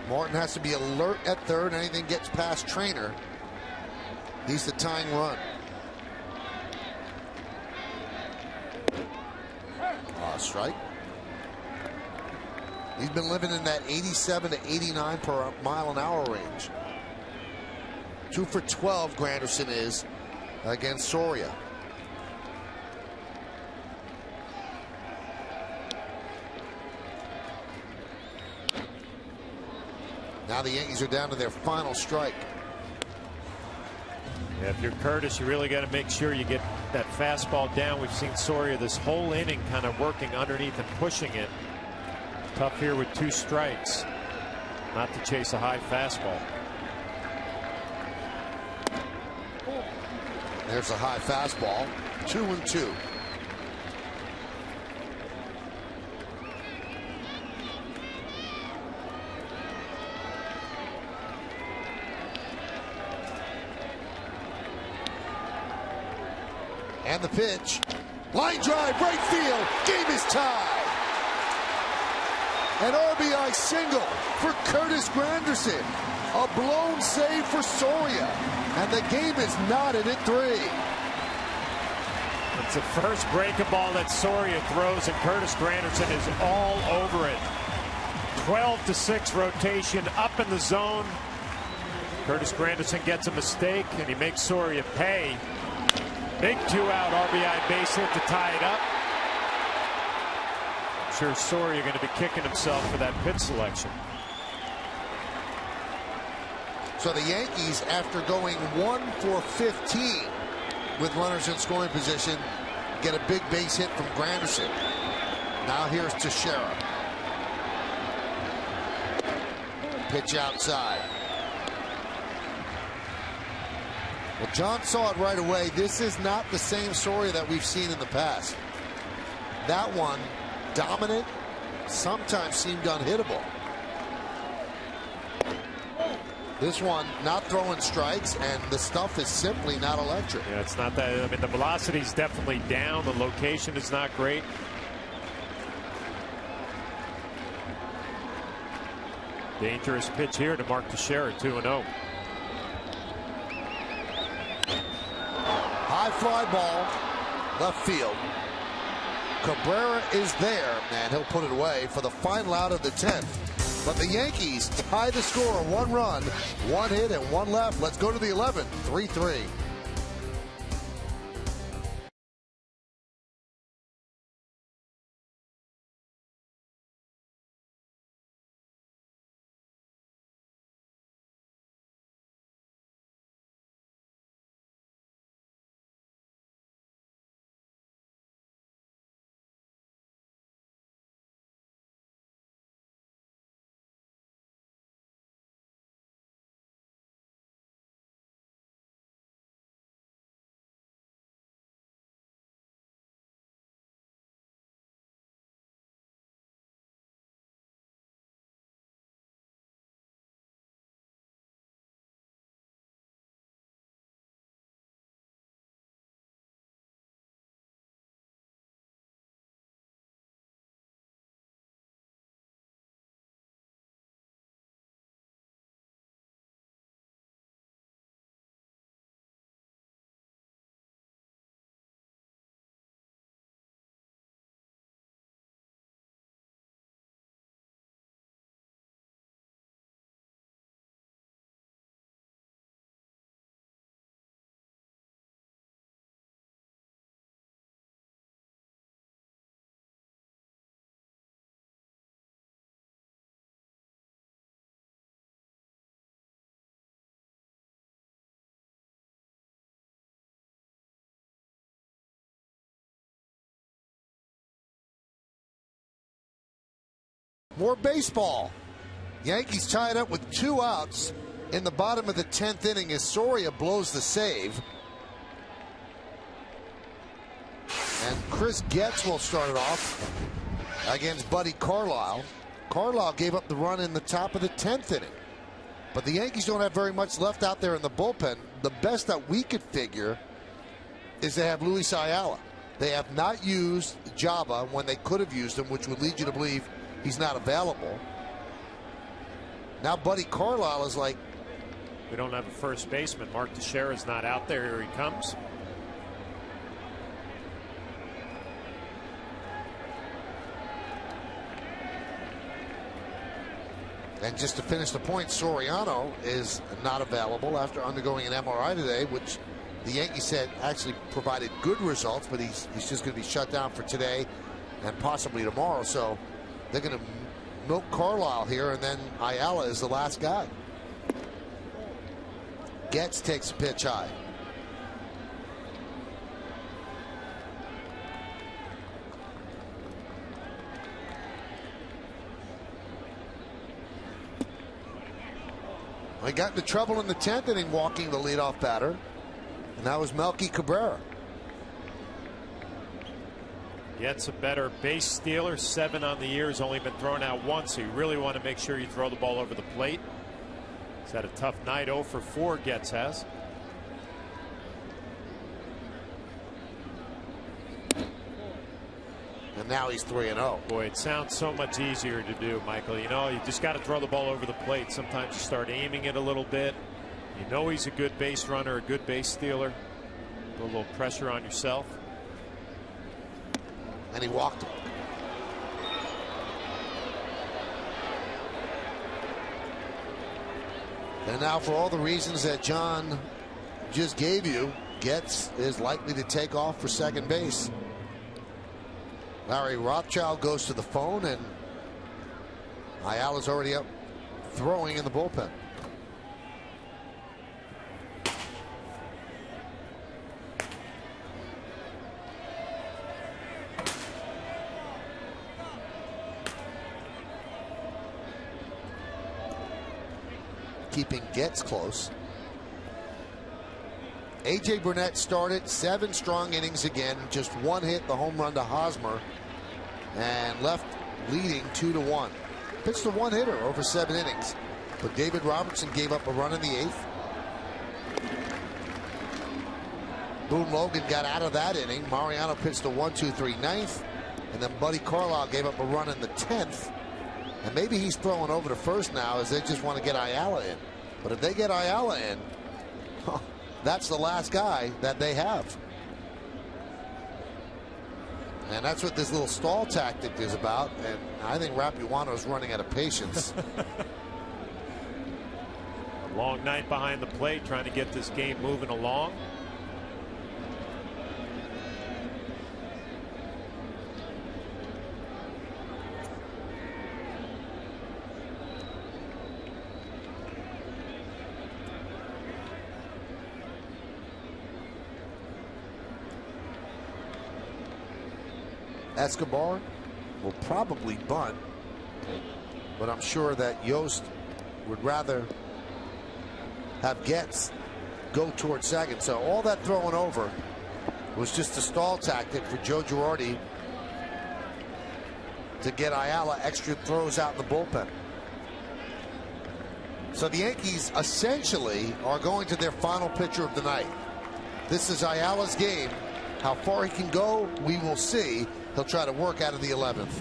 Martin has to be alert at third. Anything gets past Trainer, he's the tying run. Strike. He's been living in that 87 to 89 per mile an hour range. 2 for 12, Granderson is against Soria. Now the Yankees are down to their final strike. Yeah, if you're Curtis, you really got to make sure you get that fastball down. We've seen Soria this whole inning kind of working underneath and pushing it. Tough here with 2 strikes not to chase a high fastball. There's a high fastball. 2-2. And the pitch. Line drive, right field. Game is tied. An RBI single for Curtis Granderson. A blown save for Soria. And the game is knotted at 3. It's the first breaking ball that Soria throws, and Curtis Granderson is all over it. 12-6 rotation up in the zone. Curtis Granderson gets a mistake, and he makes Soria pay. Big 2-out RBI base hit to tie it up. I'm sure Soria going to be kicking himself for that pitch selection. So the Yankees, after going 1 for 15 with runners in scoring position, get a big base hit from Granderson. Now here's Teixeira. Pitch outside. Well, John saw it right away. This is not the same Soria that we've seen in the past. That one, dominant, sometimes seemed unhittable. This one not throwing strikes, and the stuff is simply not electric. Yeah, it's not that. I mean, the velocity is definitely down. The location is not great. Dangerous pitch here to Mark Teixeira, 2-0. High fly ball, left field. Cabrera is there, and he'll put it away for the final out of the 10th. But the Yankees tie the score, 1 run, 1 hit, and 1 left. Let's go to the 11th, 3-3. More baseball. Yankees tied up with 2 outs in the bottom of the 10th inning as Soria blows the save. And Chris Getz will start it off against Buddy Carlisle. Carlisle gave up the run in the top of the 10th inning. But the Yankees don't have very much left out there in the bullpen. The best that we could figure is they have Luis Ayala. They have not used Java when they could have used him, which would lead you to believe he's not available. Now Buddy Carlisle is like, we don't have a first baseman. Mark Teixeira is not out there. Here he comes. And just to finish the point, Soriano is not available after undergoing an MRI today, which the Yankees said actually provided good results, but he's just going to be shut down for today and possibly tomorrow. So they're going to milk Carlisle here, and then Ayala is the last guy. Getz takes a pitch high. He got into trouble in the 10th inning walking the leadoff batter, and that was Melky Cabrera. Gets a better base stealer, 7 on the year, has only been thrown out once, so you really want to make sure you throw the ball over the plate. He's had a tough night. 0 for 4 Getz has. And now he's 3-0. Boy, it sounds so much easier to do, Michael. You know, you just got to throw the ball over the plate. Sometimes you start aiming it a little bit. You know he's a good base runner, a good base stealer. Put a little pressure on yourself. And he walked him. And now, for all the reasons that John just gave you, Getz is likely to take off for second base. Larry Rothschild goes to the phone, and Ayala's already up throwing in the bullpen. Keeping Getz close. A.J. Burnett started 7 strong innings again, just 1 hit, the home run to Hosmer, and left leading 2-1. Pitched a 1-hitter over 7 innings, but David Robertson gave up a run in the 8th. Boone Logan got out of that inning. Mariano pitched a 1-2-3 ninth, and then Buddy Carlisle gave up a run in the 10th. And maybe he's throwing over to first now as they just want to get Ayala in. But if they get Ayala in, that's the last guy that they have. And that's what this little stall tactic is about. And I think Rapuano's running out of patience. A long night behind the plate, trying to get this game moving along. Escobar will probably bunt, but I'm sure that Yost would rather have Getz go towards second. So all that throwing over was just a stall tactic for Joe Girardi to get Ayala extra throws out in the bullpen. So the Yankees essentially are going to their final pitcher of the night. This is Ayala's game. How far he can go, we will see. He'll try to work out of the 11th.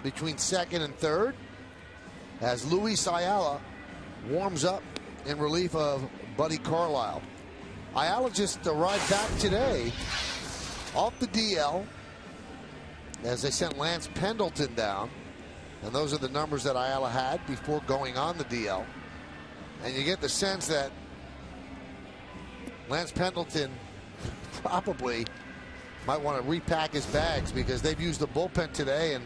between second and third as Luis Ayala warms up in relief of Buddy Carlisle. Ayala just arrived back today off the DL as they sent Lance Pendleton down. And those are the numbers that Ayala had before going on the DL. And you get the sense that Lance Pendleton probably might want to repack his bags because they've used the bullpen today and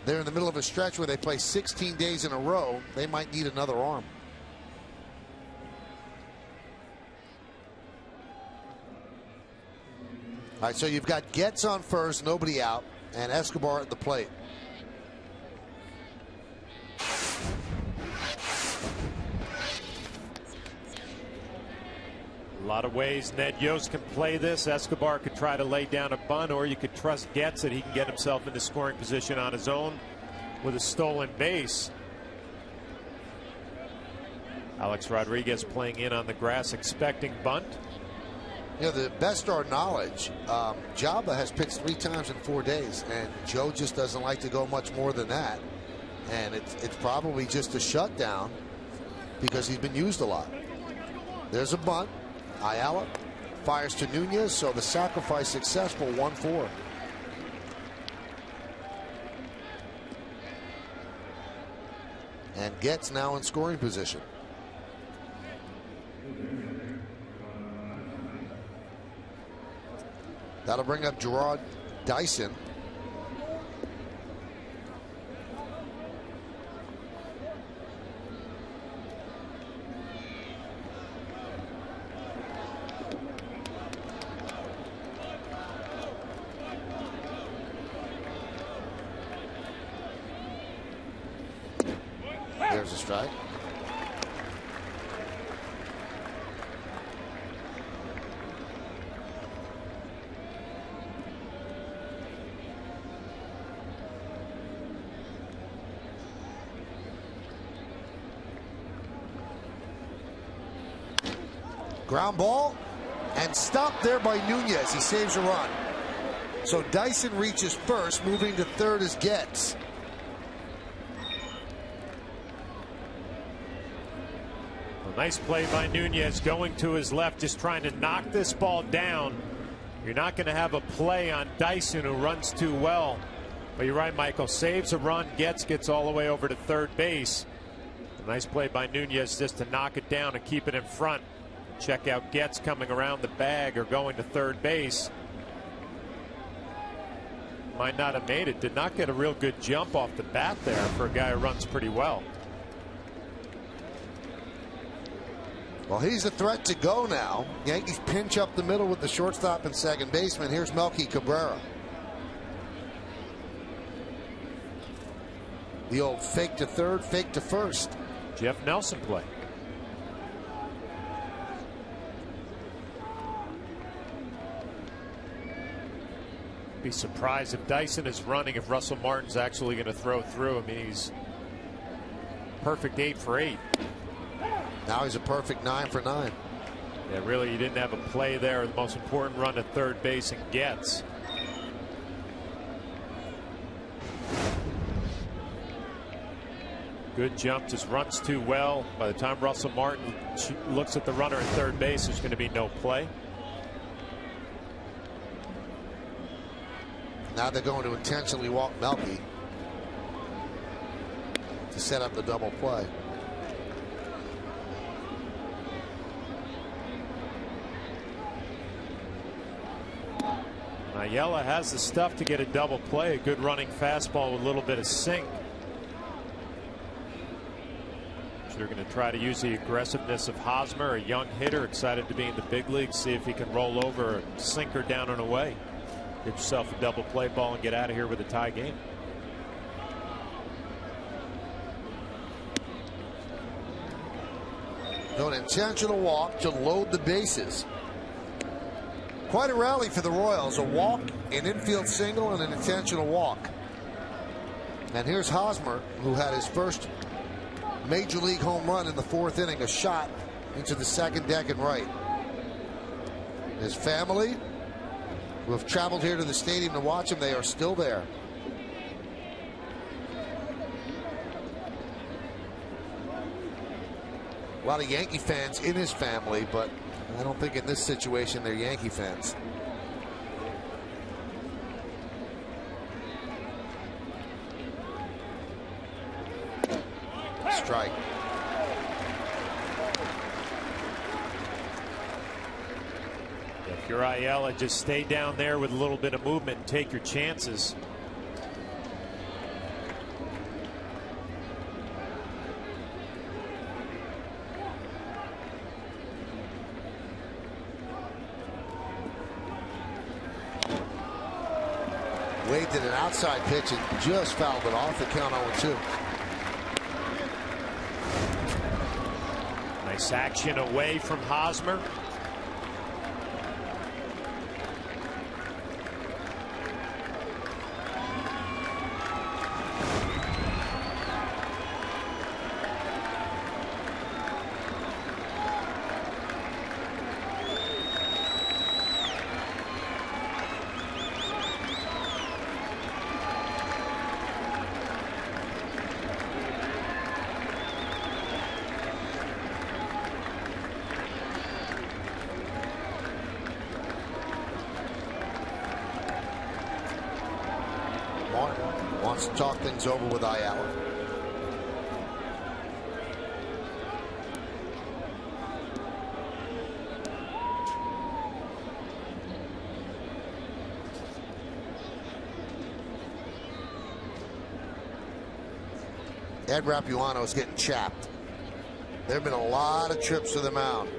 they're in the middle of a stretch where they play 16 days in a row. They might need another arm. All right, so you've got Getz on first, nobody out, and Escobar at the plate. A lot of ways Ned Yost can play this. Escobar could try to lay down a bunt, or you could trust Getz that he can get himself into scoring position on his own with a stolen base. Alex Rodriguez playing in on the grass, expecting bunt. You know, the best of our knowledge, Jabba has pitched 3 times in 4 days, and Joe just doesn't like to go much more than that. And it's probably just a shutdown because he's been used a lot. There's a bunt. Ayala fires to Nunez, so the sacrifice successful, 1-4. And Getz now in scoring position. That'll bring up Gerard Dyson. There's a strike. Ground ball and stopped there by Nunez. He saves a run. So Dyson reaches first, moving to third as Getz. Nice play by Nunez, going to his left, just trying to knock this ball down. You're not going to have a play on Dyson, who runs too well. But you're right, Michael. Saves a run, gets all the way over to third base. A nice play by Nunez just to knock it down and keep it in front. Check out Getz coming around the bag or going to third base. Might not have made it. Did not get a real good jump off the bat there for a guy who runs pretty well. Well, he's a threat to go now. Yankees pinch up the middle with the shortstop and second baseman. Here's Melky Cabrera. The old fake to third, fake to first. Jeff Nelson play. Be surprised if Dyson is running, if Russell Martin's actually going to throw through. I mean, he's perfect 8 for 8. Now he's a perfect 9 for 9. Yeah, really, you didn't have a play there. The most important run at third base and Getz. Good jump, just runs too well. By the time Russell Martin looks at the runner at third base, there's going to be no play. Now they're going to intentionally walk Melky to set up the double play. Ayala has the stuff to get a double play, a good running fastball with a little bit of sink. So they're going to try to use the aggressiveness of Hosmer, a young hitter excited to be in the big leagues, see if he can roll over a sinker down and away. Get yourself a double play ball and get out of here with a tie game. An intentional walk to load the bases. Quite a rally for the Royals. A walk, an infield single, and an intentional walk. And here's Hosmer, who had his first major league home run in the 4th inning, a shot into the second deck and right. His family, who have traveled here to the stadium to watch him, they are still there. A lot of Yankee fans in his family, but I don't think in this situation they're Yankee fans. Strike. If you're Ayala, just stay down there with a little bit of movement and take your chances. Wade did an outside pitch and just fouled it off. The count 0-2. Nice action away from Hosmer. Wants to talk things over with Ayala. Ed Rapuano is getting chapped. There have been a lot of trips to the mound.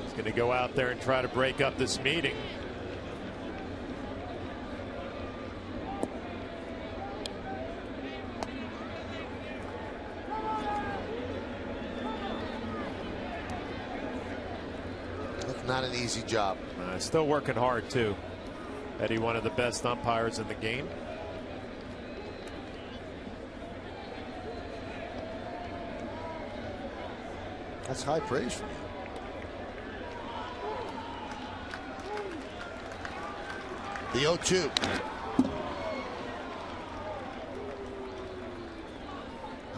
He's going to go out there and try to break up this meeting. Not an easy job. Still working hard too. Eddie, one of the best umpires in the game. That's high praise from you. The 0-2.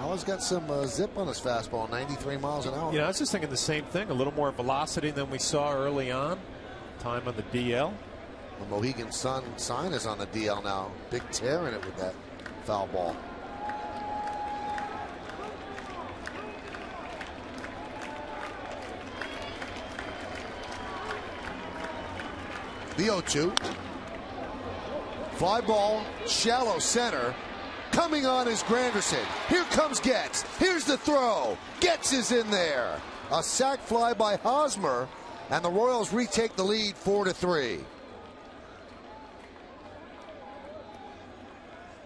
Alwa's got some zip on his fastball, 93 miles an hour. Yeah, I was just thinking the same thing. A little more velocity than we saw early on. Time on the DL. The Mohegan Sun sign is on the DL now. Big tear in it with that foul ball. The 0-2. Fly ball, shallow center. Coming on is Granderson. Here comes Getz. Here's the throw. Getz is in there. A sac fly by Hosmer, and the Royals retake the lead 4-3.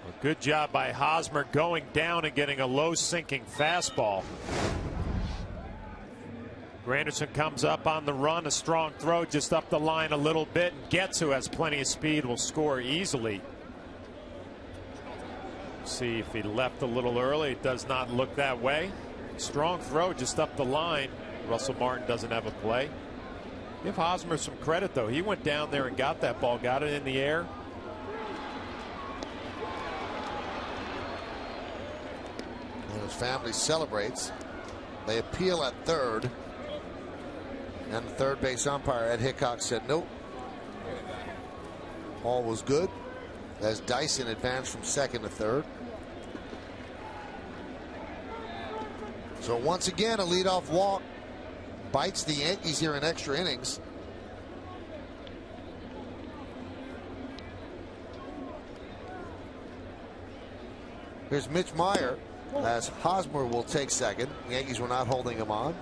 A good job by Hosmer going down and getting a low sinking fastball. Granderson comes up on the run, a strong throw just up the line a little bit, and Getz, who has plenty of speed, will score easily. See if he left a little early. It does not look that way. Strong throw just up the line. Russell Martin doesn't have a play. Give Hosmer some credit, though. He went down there and got that ball, got it in the air. And his family celebrates. They appeal at third. And the third base umpire, Ed Hickok, said nope. All was good as Dyson advanced from second to third. So once again, a leadoff walk bites the Yankees here in extra innings. Here's Mitch Meyer as Hosmer will take second. The Yankees were not holding him on.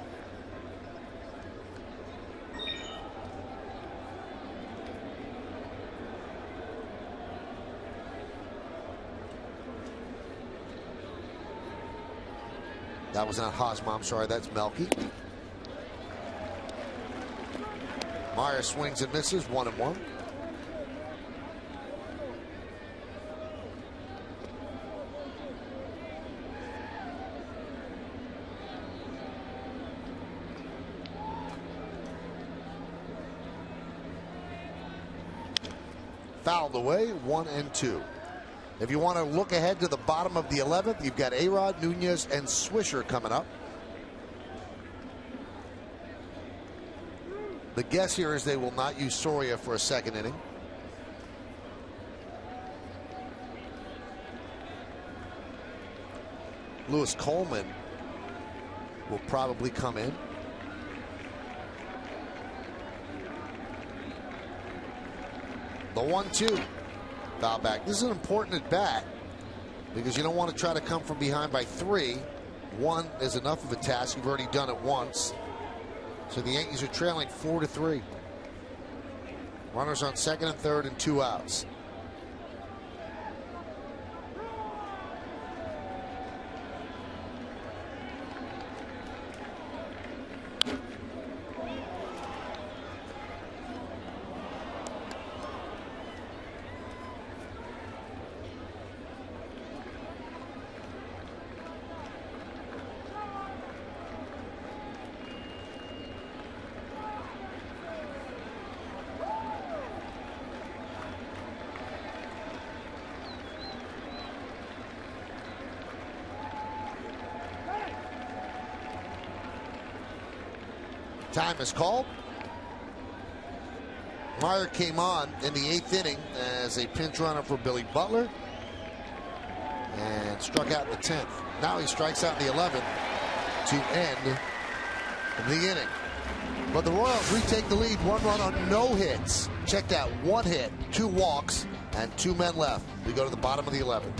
That was not Hosmer, I'm sorry, that's Melky. Meyer swings and misses, 1-1. Fouled away, 1-2. If you want to look ahead to the bottom of the 11th, you've got A-Rod, Nunez, and Swisher coming up. The guess here is they will not use Soria for a second inning. Lewis Coleman will probably come in. The 1-2. Foul back. This is an important at bat because you don't want to try to come from behind by 3. 1 is enough of a task. You've already done it once. So the Yankees are trailing 4-3. Runners on second and third and 2 outs. Time is called. Meyer came on in the 8th inning as a pinch runner for Billy Butler and struck out in the 10th. Now he strikes out in the 11th to end the inning. But the Royals retake the lead, 1 run on no hits. Check that, 1 hit, 2 walks, and 2 men left. We go to the bottom of the 11th.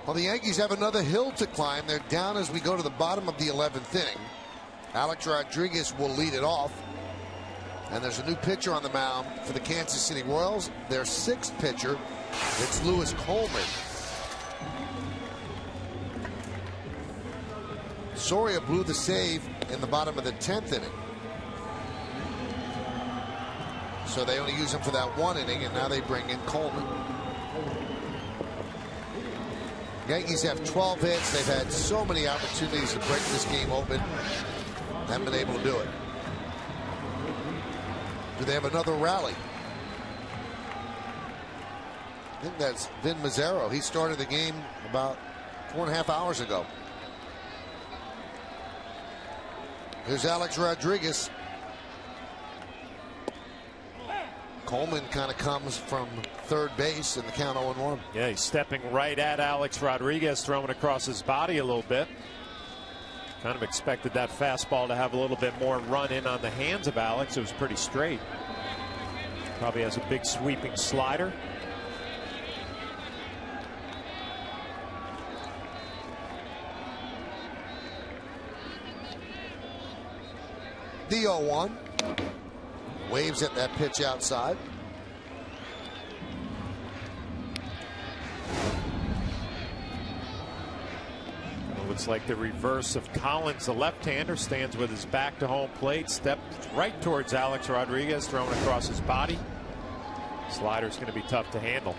Well, the Yankees have another hill to climb. They're down as we go to the bottom of the 11th inning. Alex Rodriguez will lead it off. And there's a new pitcher on the mound for the Kansas City Royals. Their 6th pitcher, it's Lewis Coleman. Soria blew the save in the bottom of the 10th inning. So they only use him for that 1 inning, and now they bring in Coleman. Yankees have 12 hits. They've had so many opportunities to break this game open. Haven't been able to do it. Do they have another rally? I think that's Vin Mazzaro. He started the game about 4.5 hours ago. Here's Alex Rodriguez. Coleman kind of comes from third base in the count 0-1. Yeah, he's stepping right at Alex Rodriguez, throwing across his body a little bit. Kind of expected that fastball to have a little bit more run in on the hands of Alex. It was pretty straight. Probably has a big sweeping slider. The 0-1. Waves at that pitch outside. With Looks like the reverse of Collins. The left-hander stands with his back to home plate, steps right towards Alex Rodriguez, throwing across his body. Slider's going to be tough to handle.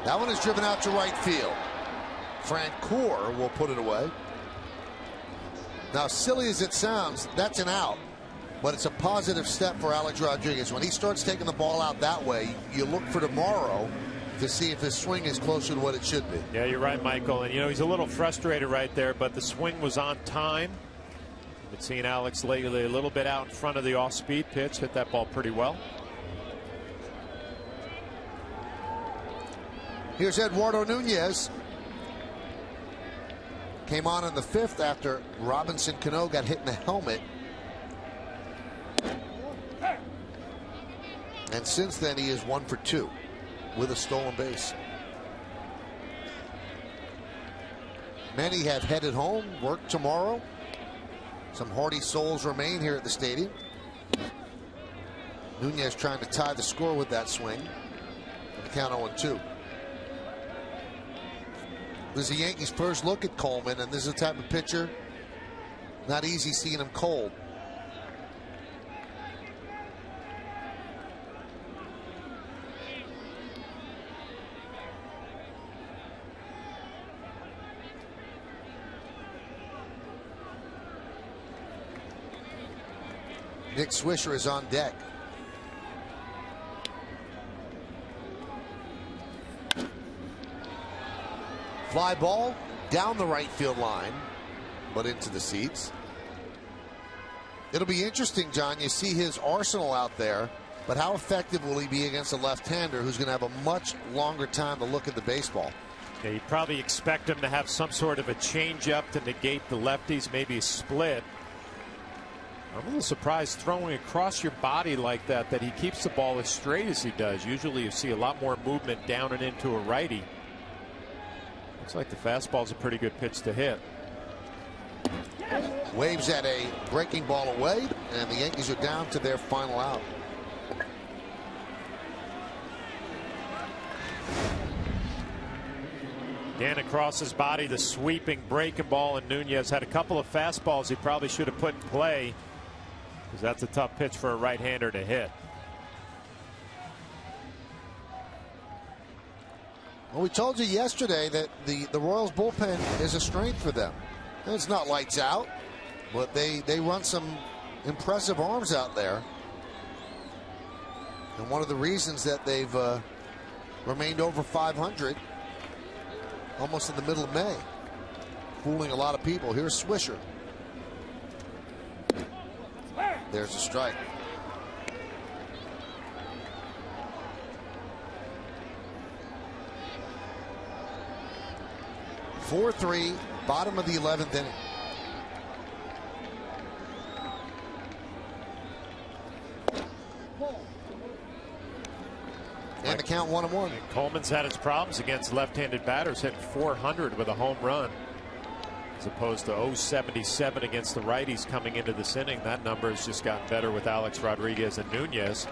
That one is driven out to right field. Francoeur will put it away. Now, silly as it sounds, that's an out. But it's a positive step for Alex Rodriguez. When he starts taking the ball out that way, you look for tomorrow to see if his swing is closer to what it should be. Yeah, you're right, Michael. And, you know, he's a little frustrated right there, but the swing was on time. Been seeing Alex lately a little bit out in front of the off-speed pitch. Hit that ball pretty well. Here's Eduardo Nunez. Came on in the 5th after Robinson Cano got hit in the helmet. And since then, he is 1 for 2 with a stolen base. Many have headed home, work tomorrow. Some hardy souls remain here at the stadium. Nunez trying to tie the score with that swing. And the count 0-2. This is the Yankees' first look at Coleman, and this is the type of pitcher, not easy seeing him cold. Nick Swisher is on deck. Fly ball down the right field line, but into the seats. It'll be interesting, John. You see his arsenal out there, but how effective will he be against a left-hander who's going to have a much longer time to look at the baseball? Yeah, you'd probably expect him to have some sort of a change-up to negate the lefties, maybe a split. I'm a little surprised throwing across your body like that he keeps the ball as straight as he does. Usually you see a lot more movement down and into a righty. Looks like the fastball's a pretty good pitch to hit. Waves at a breaking ball away, and the Yankees are down to their final out. Dan across his body, the sweeping breaking ball, and Nunez had a couple of fastballs he probably should have put in play, because that's a tough pitch for a right-hander to hit. Well, we told you yesterday that the Royals bullpen is a strength for them. And it's not lights out, but they run some impressive arms out there. And one of the reasons that they've remained over 500 almost in the middle of May, fooling a lot of people. Here's Swisher. There's a strike. (4-3), bottom of the 11th inning. And the count 1-1. Coleman's had his problems against left-handed batters, hitting .400 with a home run, as opposed to .077 against the righties coming into this inning. That number has just gotten better with Alex Rodriguez and Nunez.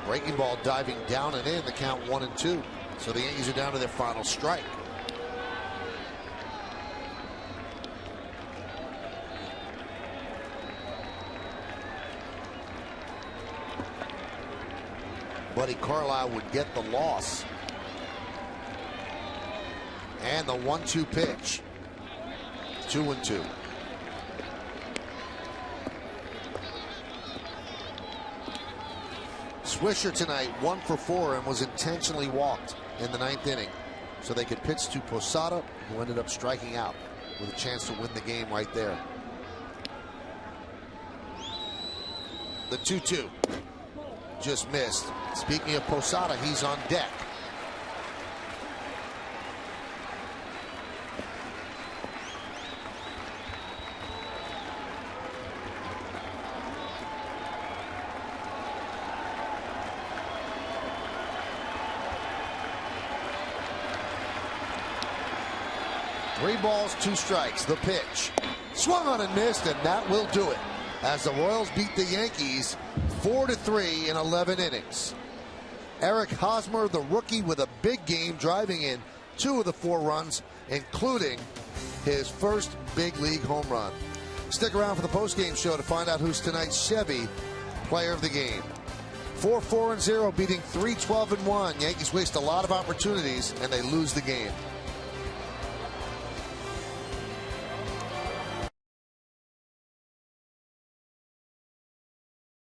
Breaking ball diving down and in, the count 1-2. So the Yankees are down to their final strike. Buddy Carlisle would get the loss. And the 1-2 pitch. 2-2. Swisher tonight 1 for 4 and was intentionally walked in the 9th inning so they could pitch to Posada, who ended up striking out with a chance to win the game right there. The 2-2 just missed. Speaking of Posada, he's on deck. 3 balls, 2 strikes. The pitch. Swung on and missed, and that will do it as the Royals beat the Yankees 4-3 in 11 innings. Eric Hosmer, the rookie, with a big game, driving in 2 of the 4 runs, including his first big league home run. Stick around for the postgame show to find out who's tonight's Chevy player of the game. 4-4-0, beating 3-12-1. Yankees waste a lot of opportunities, and they lose the game.